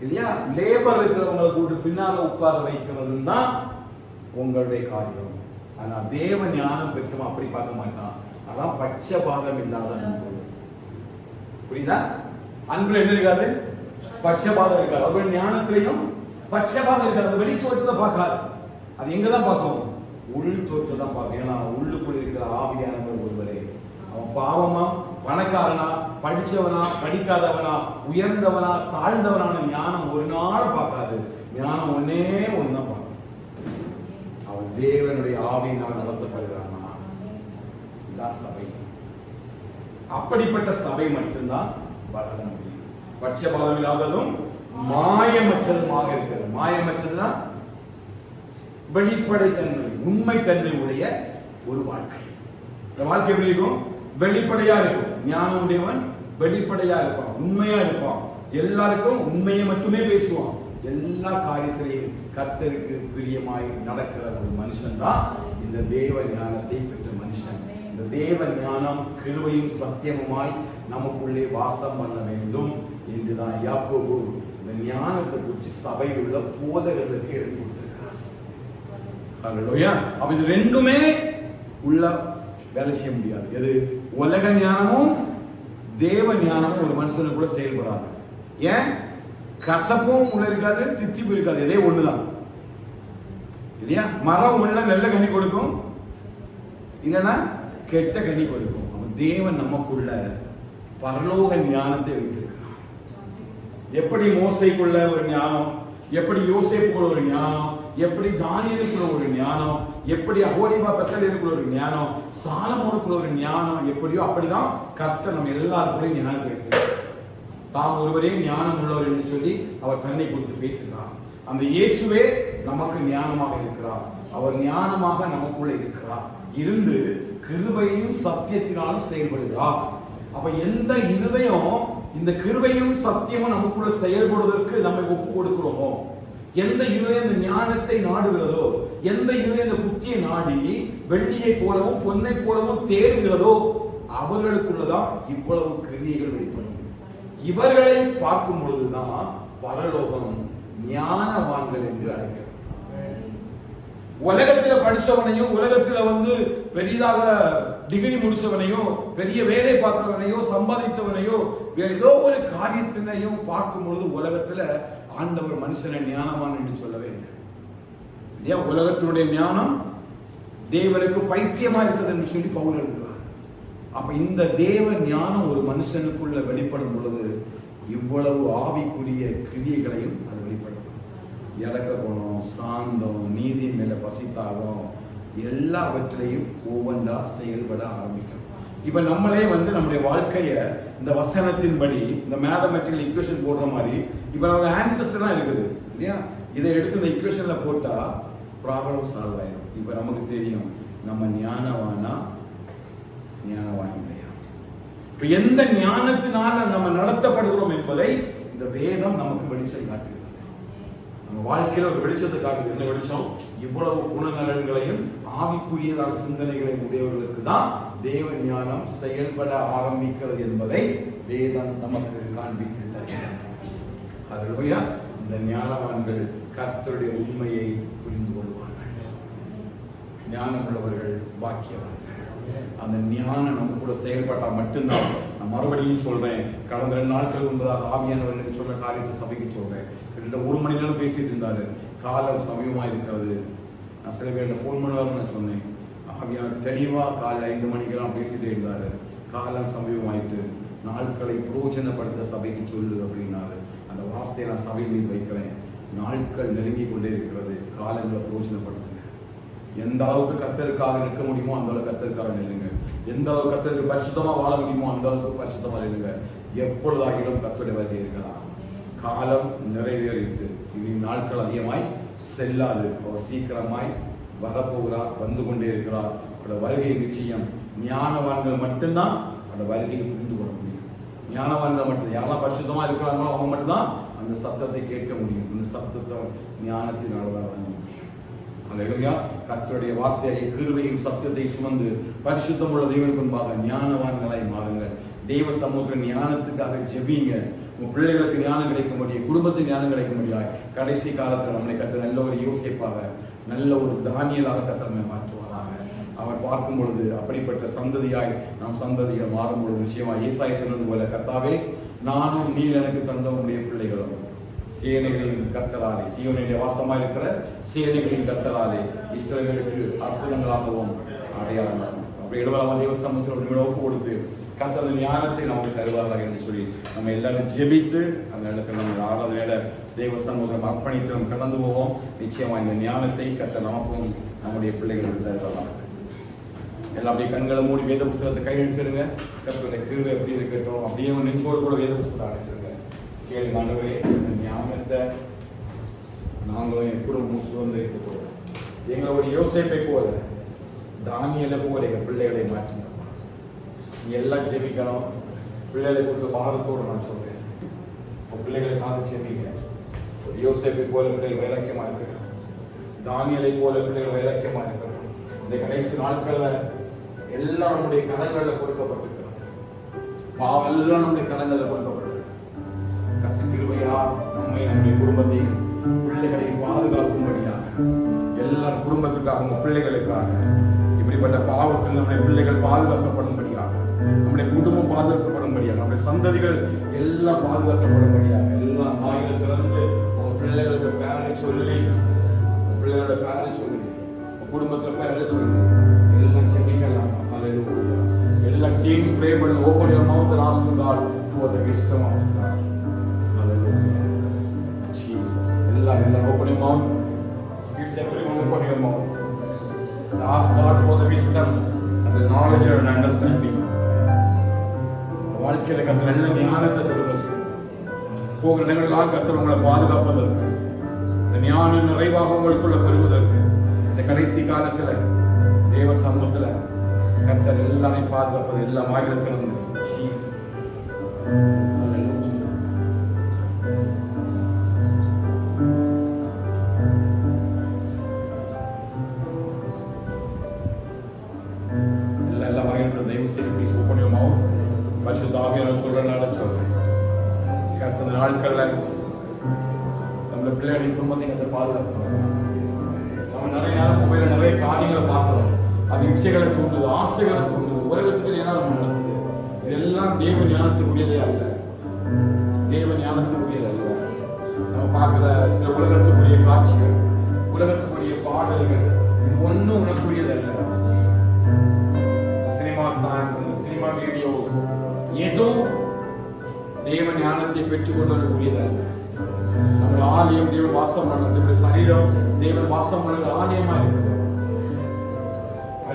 இல்லையா, லேபர் இருக்கிறவங்களை கூட்டு பின்னால உட்கார வைக்கிறதும் தான் உங்களுடைய காரியம். ஆனா தேவ ஞானம் பெற்றவன் அப்படி பார்க்க மாட்டான். அதான் பட்சபாதம் இல்லாத அன்பு. புரியுதா? அன்புல என்ன இருக்காது? பட்சபாதம் இருக்காது. அவருடைய ஞானத்திலையும் பட்சபாதம் இருக்காது. அது வெளி தோற்றத்தை பார்க்காது. அது எங்கதான் பார்க்கும்? உள் தோற்றத்தை தான் பார்க்கும். ஏன்னா உள்ளுக்குள் இருக்கிற ஆவியானவர் ஒருவரே. அவன் பாவமா, பணக்காரனா, படிச்சவனா, படிக்காதவனா, உயர்ந்தவனா, தாழ்ந்தவனான ஞானம் ஒரு நாள் பார்க்காது. ஞானம் ஒன்னே ஒண்ணுதான் பார்க்கும். அவன் தேவனுடைய ஆவியினால் நடத்தப்படுகிறானா? இதான் சபை. அப்படிப்பட்ட சபை மட்டும்தான் வளர முடியும். பட்சபாதம் இல்லாததும் மாயமற்றதுமாக இருக்கிறது. மாயமற்றதுனா வெளிப்படைத்தன்மை, உண்மை தன்மை உடைய ஒரு வாழ்க்கை. இந்த வாழ்க்கை எப்படி இருக்கும்? வெளிப்படையா இருக்கும். ஞானம் உடையவன் வெளிப்படையா இருப்பான், உண்மையா இருப்பான், எல்லாருக்கும் உண்மையை மட்டுமே பேசுவான். எல்லா காரியத்திலையும் கர்த்தருக்கு பிரியமாய் நடக்கிற ஒரு மனுஷன் தான் இந்த தேவ ஞானத்தை பெற்ற மனுஷன். இந்த தேவ ஞானம் கிருபையும் சத்தியமுமாய் நமக்குள்ளே வாசம் பண்ண வேண்டும் என்றுதான் யாக்கோபு இந்த ஞானத்தை குறித்து சபையில் உள்ள போதகர்களுக்கு எடுத்து கொடுத்திருக்கிறார். அப்ப இது ரெண்டுமே உள்ள வேலை செய்ய முடியாது. எது? உலக ஞானமும் தேவ ஞானமும் ஒரு மனுஷனுக்குள்ள செயல்படாது. ஏன்? கசப்பும் உள்ள இருக்காது, தித்திப்பு இருக்காது. இதே ஒண்ணுதான் இல்லையா? மரம் உள்ள நல்ல கனி கொடுக்கும், இல்லைன்னா கெட்ட கனி கொடுக்கும். தேவன் நமக்குள்ள பரலோக ஞானத்தை வைத்திருக்கிறார். எப்படி மோசைக்குள்ள ஒரு ஞானம், எப்படி யோசேப்புக்குள்ள ஒரு ஞானம், எப்படி தானியேலுக்குள்ள ஒரு ஞானம், எப்படி அகோரிபா பெசலேலுக்குள்ள ஒரு ஞானம், சாலமோனுக்குள்ள ஒரு ஞானம் எப்படியோ அப்படிதான் கர்த்தர் நம்ம எல்லாருக்குள்ளேயும் ஞானத்தை வைத்திருக்கிறார். தாம் ஒருவரே ஞானம் உள்ளவர் என்று சொல்லி அவர் தன்னை குறித்து பேசுகிறார். அந்த இயேசுவே நமக்கு ஞானமாக இருக்கிறார். அவர் ஞானமாக நமக்குள்ள இருக்கிறார். இருந்து கிருபையும் சத்தியத்தினாலும் செயல்படுகிறார். அப்ப எந்த இருதயம் இந்த கிருபையும் சத்தியமும் நமக்குள்ள செயல்படுவதற்கு நம்மை ஒப்பு கொடுக்கிறோமோ, எந்த இருதயம் இந்த ஞானத்தை நாடுகிறதோ, எந்த இருதயம் இந்த புத்தியை நாடி வெள்ளியை போலவும் பொன்னை போலவும் தேடுகிறதோ, அவர்களுக்குள்ளதான் இவ்வளவு கிரியைகள் வெளிப்படும். இவர்களை பார்க்கும் பொழுதுதான் பரலோகம் ஞானவான்கள் என்று அழைக்கிறது. உலகத்துல படிச்சவனையோ, உலகத்துல பெரிதாக டிகிரி முடிச்சவனையோ, பெரிய வேலை பார்க்கிறவனையோ, சம்பாதித்தவனையோ, ஏதோ ஒரு காரியத்தினையும் பார்க்கும் பொழுது உலகத்துல ஆண்டவர் மனுஷனை ஞானவான் என்று சொல்லவே இல்லை. உலகத்தினுடைய ஞானம் தேவனுக்கு பைத்தியமா இருக்கிறது என்று சொல்லி பவுல் எழுதுகிறார். அப்ப இந்த தேவ ஞானம் ஒரு மனுஷனுக்குள்ள வெளிப்படும் பொழுது இவ்வளவு ஆவிக்குரிய கிரியைகளையும் அது வெளிப்படுத்தும். இறக்க குணம், சாந்தம், நீதி மேல பசித்தாகம், எல்லாவற்றிலையும் ஒவ்வொன்றா செயல்பட ஆரம்பிக்கணும். இப்ப நம்மளே நம்முடைய வாழ்க்கைய இந்த வசனத்தின்படி இந்த மேத்தமெட்டிக்கல் ஈக்குவேஷன் போடுற மாதிரி இப்ப நமக்கு ஆன்சர்ஸ் எல்லாம் இருக்குது இல்லையா? இதை எடுத்து இந்த ஈக்குவேஷன்ல போட்டா ப்ராப்ளம் சால்வ் ஆயிடும். இப்ப நமக்கு தெரியும் நம்ம ஞானவானா ஞானவான் இல்லையா? இப்ப எந்த ஞானத்தினால நம்ம நடத்தப்படுகிறோம் என்பதை இந்த வேதம் நமக்கு வெளிச்சம் காட்டுகிறது. நம்ம வாழ்க்கையில ஒரு வெளிச்சத்தை காட்டுது. என்ன வெளிச்சம்? இவ்வளவு குணநலன்களையும் ஆவிக்குரியதான சிந்தனைகளையும் உடையவர்களுக்கு தான் தேவ ஞானம் செயல்பட ஆரம்பிக்கிறது என்பதை வேதம் நமக்கு காண்பிக்கின்றது. ஹல்லேலூயா. இந்த ஞானவான்கள் கர்த்தருடைய உண்மையை புரிந்து கொள்வார்கள். ஞானம் உள்ளவர்கள் பாக்கியவான்கள். அந்த ஞானம் நம்ம கூட செயல்பட்டா மட்டும்தான். நான் மறுபடியும் சொல்றேன், கடந்த 2 நாட்கள் முன்பதாக ஆவியானவர்களுக்கு சொன்ன காரியத்தை சபைக்கு சொல்றேன். கிட்ட 1 மணி நேரம் பேசிட்டு இருந்தாரு. காலம் சமயமா இருக்கிறது. நான் சில பேர்கிட்ட ஃபோன் பண்ணுவாருன்னு நான் சொன்னேன். ஆவியானவர் தெளிவா காலையில் 5 மணிக்கெல்லாம் பேசிட்டே இருந்தாரு. காலம் சமயமாயிட்டு நாட்களை புரோஜனப்படுத்த சபைக்கு சொல்லு அப்படின்னாரு. அந்த வார்த்தையை நான் சபை மீது வைக்கிறேன். நாட்கள் நெருங்கி கொண்டே இருக்கிறது. காலங்களை புரோஜனப்படுத்துங்க. எந்த அளவுக்கு கர்த்தருக்காக நிற்க முடியுமோ அந்த அளவுக்கு கர்த்தருக்காக நில்லுங்க. எந்த அளவுக்கு கர்த்தருக்கு பரிசுத்தமா வாழ முடியுமோ அந்த அளவுக்கு பரிசுத்தமா நில்லுங்க. எப்பொழுதாகிலும் கர்த்தருடைய வருகை இருக்கலாம். காலம் நிறைவேறிட்டு இனி நாட்கள் அதிகமாய் செல்லாது. அவர் சீக்கிரமாய் வரப்போகிறார், வந்து கொண்டே இருக்கிறார். அவருடைய வருகை நிச்சயம். ஞானவான்கள் மட்டும்தான் அந்த வருகையை புரிந்து கொள்ள முடியும். ஞானவான்கள் மட்டும் யாரெல்லாம் பரிசுத்தமா இருக்கிறாங்களோ அவங்க மட்டும்தான் அந்த சத்தத்தை கேட்க முடியும். இந்த சத்தத்தை ஞானத்தினால்தான் வழங்க முடியும். அல்லேலூயா. கர்த்தருடைய வார்த்தையை கிருபையும் சத்தியத்தை சுமந்து பரிசுத்தம் உள்ள தேவனுக்கு முன்பாக ஞானவான்களாய் மாறுங்கள். தேவ சமூகத்தின் ஞானத்துக்காக ஜெபிங்க. உங்க பிள்ளைகளுக்கு ஞானம் கிடைக்க முடியும், குடும்பத்துக்கு ஞானம் கிடைக்க முடியாது. கடைசி காலத்தில் நம்மளை கர்த்தர் நல்ல ஒரு யோசிப்பாக, நல்ல ஒரு தானியலாக கர்த்தர் நம்மை மாற்றுவாராக. அவர் பார்க்கும் பொழுது அப்படிப்பட்ட சந்ததியாய் நாம் சந்ததிகள் மாறும் பொழுது நிச்சயமாக ஏசாயா சொன்னது போல, கர்த்தாவே நானும் நீர் எனக்கு தந்த உடைய பிள்ளைகளும் சேனைகளின் கர்த்தராலே, சீயோனிலே வாசமாக இருக்கிற சேனைகளின் கர்த்தராலே இஸ்ரவேலுக்கு அற்புதங்களாகவும் அடையாளமாகும். அப்படி எழுவலாம தேவ சமூகத்தில் ஒரு நிமிடம் ஒப்பு கொடுத்து கர்த்தர் ஞானத்தை நமக்கு தருவார்கள் என்று சொல்லி நம்ம எல்லாரும் ஜெபித்து அந்த இடத்துல நம்ம ஆராதனையில தேவ சமூகம் அர்ப்பணித்து நம்ம கடந்து போவோம். நிச்சயமா இந்த ஞானத்தை கர்த்தர் நமக்கும் நம்முடைய பிள்ளைகளுக்கு தருவார்கள். எல்லாம் அப்படியே கண்களை மூடி வேத புஸ்தகத்தை கையெழுத்திடுங்க. கர்த்தருடைய கிருபை எப்படி இருக்கட்டும். அப்படியே நெஞ்சோடு கூட வேத புஸ்தகத்தை அழைச்சிருங்க. கேள்வி ஆண்டவரே, இந்த ஞானத்தை நாங்களும் என் குடும்பமும் சுதந்திரித்து போகிறோம். எங்களை ஒரு யோசேப்பை போல, தானியலை போல எங்கள் பிள்ளைகளை மாற்றினோம். நீ எல்லாம் ஜெபிக்கணும். பிள்ளைகளை கொடுத்த பாரத்தோடு நான் சொல்றேன், உன் பிள்ளைகளுக்காக ஜெபிங்க. ஒரு யோசேப்பை போல பிள்ளைகள் வைராக்கியமா இருக்கணும். தானியலை போல பிள்ளைகள் வைராக்கியமா இருக்கணும். இந்த கடைசி நாட்களில் எல்லாம் நம்முடைய கரங்களில் கொடுக்கப்பட்டிருக்கிறோம். பாவெல்லாம் நம்முடைய கரங்களில் கொடுக்கப்பட்டிருக்கிறோம். கர்த்தர் கிருபையா நம்மை நம்முடைய குடும்பத்தையும் பிள்ளைகளையும் பாதுகாக்கும்படியாக, எல்லார் குடும்பத்துக்காக உங்க பிள்ளைகளுக்காக இப்படிப்பட்ட பாவத்தில் நம்முடைய பிள்ளைகள் பாதுகாக்கப்படும்படியாக, நம்முடைய குடும்பம் பாதுகாக்கப்படும்படியாக, நம்முடைய சந்ததிகள் எல்லாம் பாதுகாக்கப்படும்படியாக, எல்லாம் மாநிலத்திலிருந்து உங்க பிள்ளைகளுக்கு பேரை சொல்லி, உங்க பிள்ளைகளோட பேரை சொல்லி, உங்க குடும்பத்துல பேரை சொல்லி எல்லாம் செபிக்கலாம். ஹல்லேலூயா. எல்லாம் டீம்ஸ் ப்ரே பண்ணி open your mouth and ask to God for the wisdom of God. Hallelujah. Jesus. எல்லாம் open your mouth. It's everyone open your mouth. And ask God for the wisdom and the knowledge and understanding. வாழ்க்கையில கர்த்தர் நல்ல ஞானத்தை தருவதற்கு, போகிற இடங்களெல்லாம் கர்த்தர் உங்களை பாதுகாப்பதற்கு, இந்த ஞானம் நிறைவாக உங்களுக்குள்ள பெறுவதற்கு, இந்த கடைசி காலத்துல தேவ சமூகத்துல கர்த்தர் எல்லாமே பாதுகாப்பது எல்லா மாநிலத்திலும் எல்லா மாநிலத்திலும் தயவு செய்து ப்ளீஸ் ஓபன் யுவர் மவுத். பரிசுத்த ஆவியானவர் சொல்றனால சொல்றேன், கர்த்தர் நாட்கள்ல நம்ம பிள்ளைகளின் குடும்பத்தை கர்த்தர் பாதுகாக்கணும். நம்ம நிறைய நேரம் மொபைல நிறைய காரியங்களை பார்க்கிறோம். அது இச்சைகளை தூண்டுது, ஆசைகளை தூண்டுது, உலகத்துக்கு ஏன்னா நம்ம நடக்குது. இதெல்லாம் தேவ ஞானத்துக்குரியதே அல்ல. தேவ ஞானத்துக்குரியது அல்ல. நம்ம பார்க்கிற சில உலகத்துக்குரிய காட்சிகள், உலகத்துக்குரிய பாடல்கள், இது ஒன்றும் உனக்குரியது அல்ல. சினிமா சாங்ஸ், சினிமா வீடியோ ஏதோ தேவ ஞானத்தை பெற்றுக்கொண்டவர்களுக்குரியது அல்ல. நம்முடைய ஆலயம் தேவன் வாசம் பண்ணுறது, சரீரம் தேவன் வாசம் பண்ணுறது ஆலயமா இருக்குது.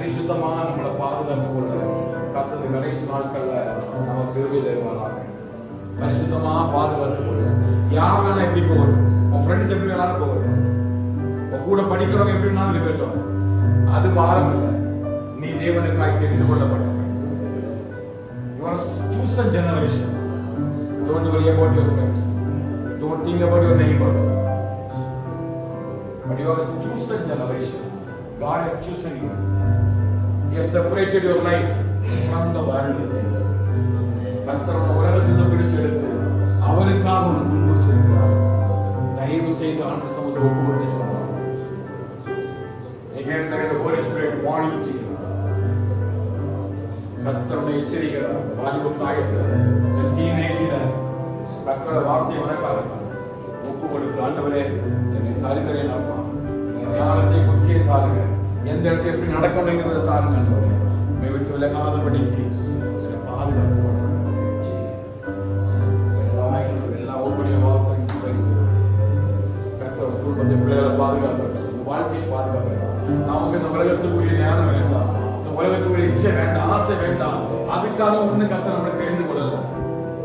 பரிசுத்தமா நம்மளை பாதுகாத்துக் கொள்ள கர்த்தர் கடைசி நாட்கள்ல நம்ம கிருபை தருவாராக. பரிசுத்தமா பாதுகாத்துக் கொள்ள யார் வேணா எப்படி போகட்டும், உன் ஃப்ரெண்ட்ஸ் எப்படி வேணாலும் போகட்டும், உன் கூட படிக்கிறவங்க எப்படி வேணாலும் இருக்கட்டும், அது பாரம் இல்லை. நீ தேவனுக்காய் தெரிந்து கொள்ளப்பட்டவன். You are a chosen generation. Don't worry about your friends. Don't think about your neighbors. But you are a chosen generation. God has chosen you. He has separated your life from the worldly things. கர்த்தர் உலகத்திலிருந்து பிரித்து எடுத்து அவருக்காக ஒரு முன்னிறுத்தியிருக்கிறார். தயவு செய்து ஆண்டு சமூகத்தில் ஒப்பு கொடுத்து சொன்னார். Again, the Holy Spirit warning to you. கர்த்தரை எச்சரிக்கிறார். வாலிப பிராயத்தில் டீனேஜில கர்த்தரோட வார்த்தையை வணக்காத ஒப்பு கொடுத்து, ஆண்டவரே என்னை தருகிறேன் அப்பா, என் ஞானத்தை புத்தியை தாருங்க, எந்த இடத்துல எப்படி நடக்கணுங்கிறத தாருங்க, ஆண்டவரே விட்டு விலகாதபடிக்கு என்னை பாதுகாத்து எல்லா ஒவ்வொரு கர்த்தரோட குடும்பத்தை பிள்ளைகளை பாதுகாக்க, வாழ்க்கையை பாதுகாக்க. நமக்கு இந்த உலகத்துக்குரிய ஞானம் வேண்டாம், உலகத்துக்குரிய இச்சை வேண்டாம், ஆசை வேண்டாம். அதுக்காக ஒண்ணு கர்த்தர் நம்மளை தெரிந்து கொள்ளல,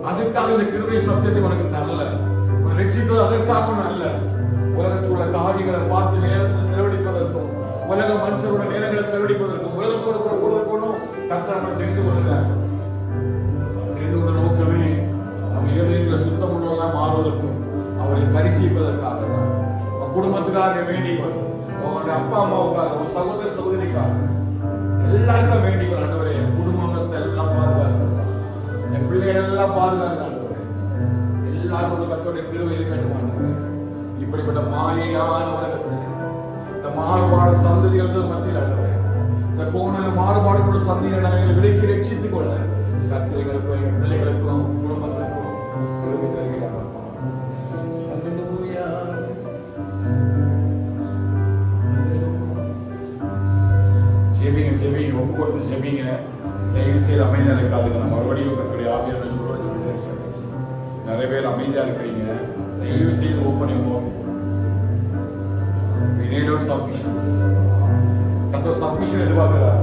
அதுக்காக இந்த கிருபை சத்தியத்தை உனக்கு தரல, ரட்சித்தது அதற்காக அல்ல. உலகத்தில் உள்ள காரியங்களை பார்த்து நேரத்தை செலவழிப்பதற்கும், உலக மனுஷரோட நேரங்களை செலவழிப்பதற்கும், உலகத்தோடு கூட ஊழலுக்கும் கர்த்தர் நம்மளை தெரிந்து கொள்ளல. தெரிந்து கொள்ள நோக்கமே நம்ம எழுதிய சுத்தம் உள்ளவர்களா மாறுவதற்கும் அவரை தரிசிப்பதற்காக, குடும்பத்துக்காக வேண்டிக்கொள், உங்களுடைய அப்பா அம்மாவுக்காக, ஒரு சகோதர சகோதரிக்காக, எல்லாருக்கும் வேண்டிக்கொள். ஆண்டவரே என் குடும்பத்தை எல்லாம் பாதுகாக்க, என் பிள்ளைகள் எல்லாம் பாதுகாக்க, எல்லாரும் ஒரு கர்த்தருடைய கிருபை இருக்கட்டும் ஆண்டவரே. இப்படிப்பட்ட மாயையான உலகத்தில் இந்த மாறுபாடு சந்ததிகள் மத்தியில் ஆண்டவரே, இந்த கோணல மாறுபாடுகளோட சந்ததிகளை நாங்கள் விலக்கி ரட்சித்துக் கொள்ள கர்த்தர்களுக்கும் என் பிள்ளைகளுக்கும் குடும்பத்திற்கும் கிருபை தருகிறார். ஹல்லேலூயா. ஜெபிங்க ஜெபிங்க, ஒப்பு கொடுத்து ஜெபிங்க. தயவு செய்து அமைதியா இருக்காதுங்க. நான் மறுபடியும் கர்த்தருடைய ஆவியான சொல்றேன். நிறைய பேர் அமைதியா இருக்கிறீங்க. தயவு செய்து ஓப்பன் சப்மிஷன் எதிர்பார்க்கிறார்.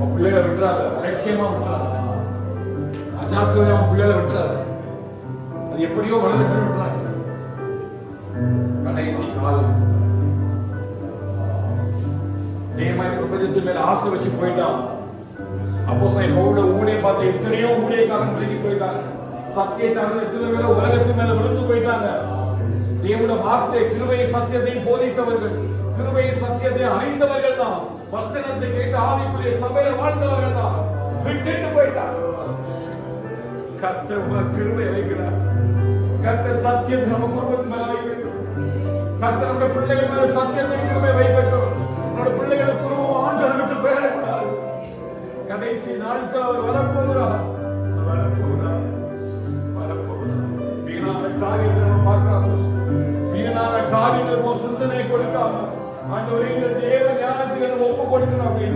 உன் பிள்ளைகளை விட்டுறாரு, அலட்சியமா விட்டுறாரு, அஜாக்கிரதையா உன் பிள்ளைகளை விட்டுறாரு, அது எப்படியோ வளர்ந்து விட்டுறாரு. கடைசி காலம் தேவமாய் பிரபஞ்சத்தின் மேல ஆசை வச்சு போயிட்டான். அப்போஸ்தலன் பவுல் ஊழியம் பார்த்து எத்தனையோ ஊழியக்காரன் விலகி போயிட்டாங்க. சத்தியத்தை எத்தனை பேர் உலகத்தின் மேல விழுந்து போயிட்டாங்க. தேவனுடைய வார்த்தை கிருபை சத்தியத்தை போதித்தவர்கள், கிருபை சத்தியத்தை அறிந்தவர்கள் தான், வசனத்தை கேட்டு ஆவிக்குரிய சபையில வாழ்ந்தவர்கள் தான் விட்டுட்டு போயிட்டாங்க. கர்த்தர் கிருபை வைக்கிறார். கர்த்தர் சத்தியத்தை நம்ம குடும்பத்தின் மேல வைக்கட்டும். கர்த்தர் நம்முடைய பிள்ளைகள் மேல சத்தியத்தை கிருபை வைக்கட்டும். நம்முடைய பிள்ளைகள் குடும்பம் ஆண்டவரை விட்டு போயிடக்கூடாது. கடைசி நாட்கள் அவர் வரப்போகிறார். வீணான காரியத்தை நம்ம பார்க்காம, வீணான காரியங்களுக்கு சிந்தனை கொடுக்காம, ஆண்டவரே இந்த தேவ ஞானத்துக்கு நம்ம ஒப்பு கொடுக்கணும் அப்படின்னு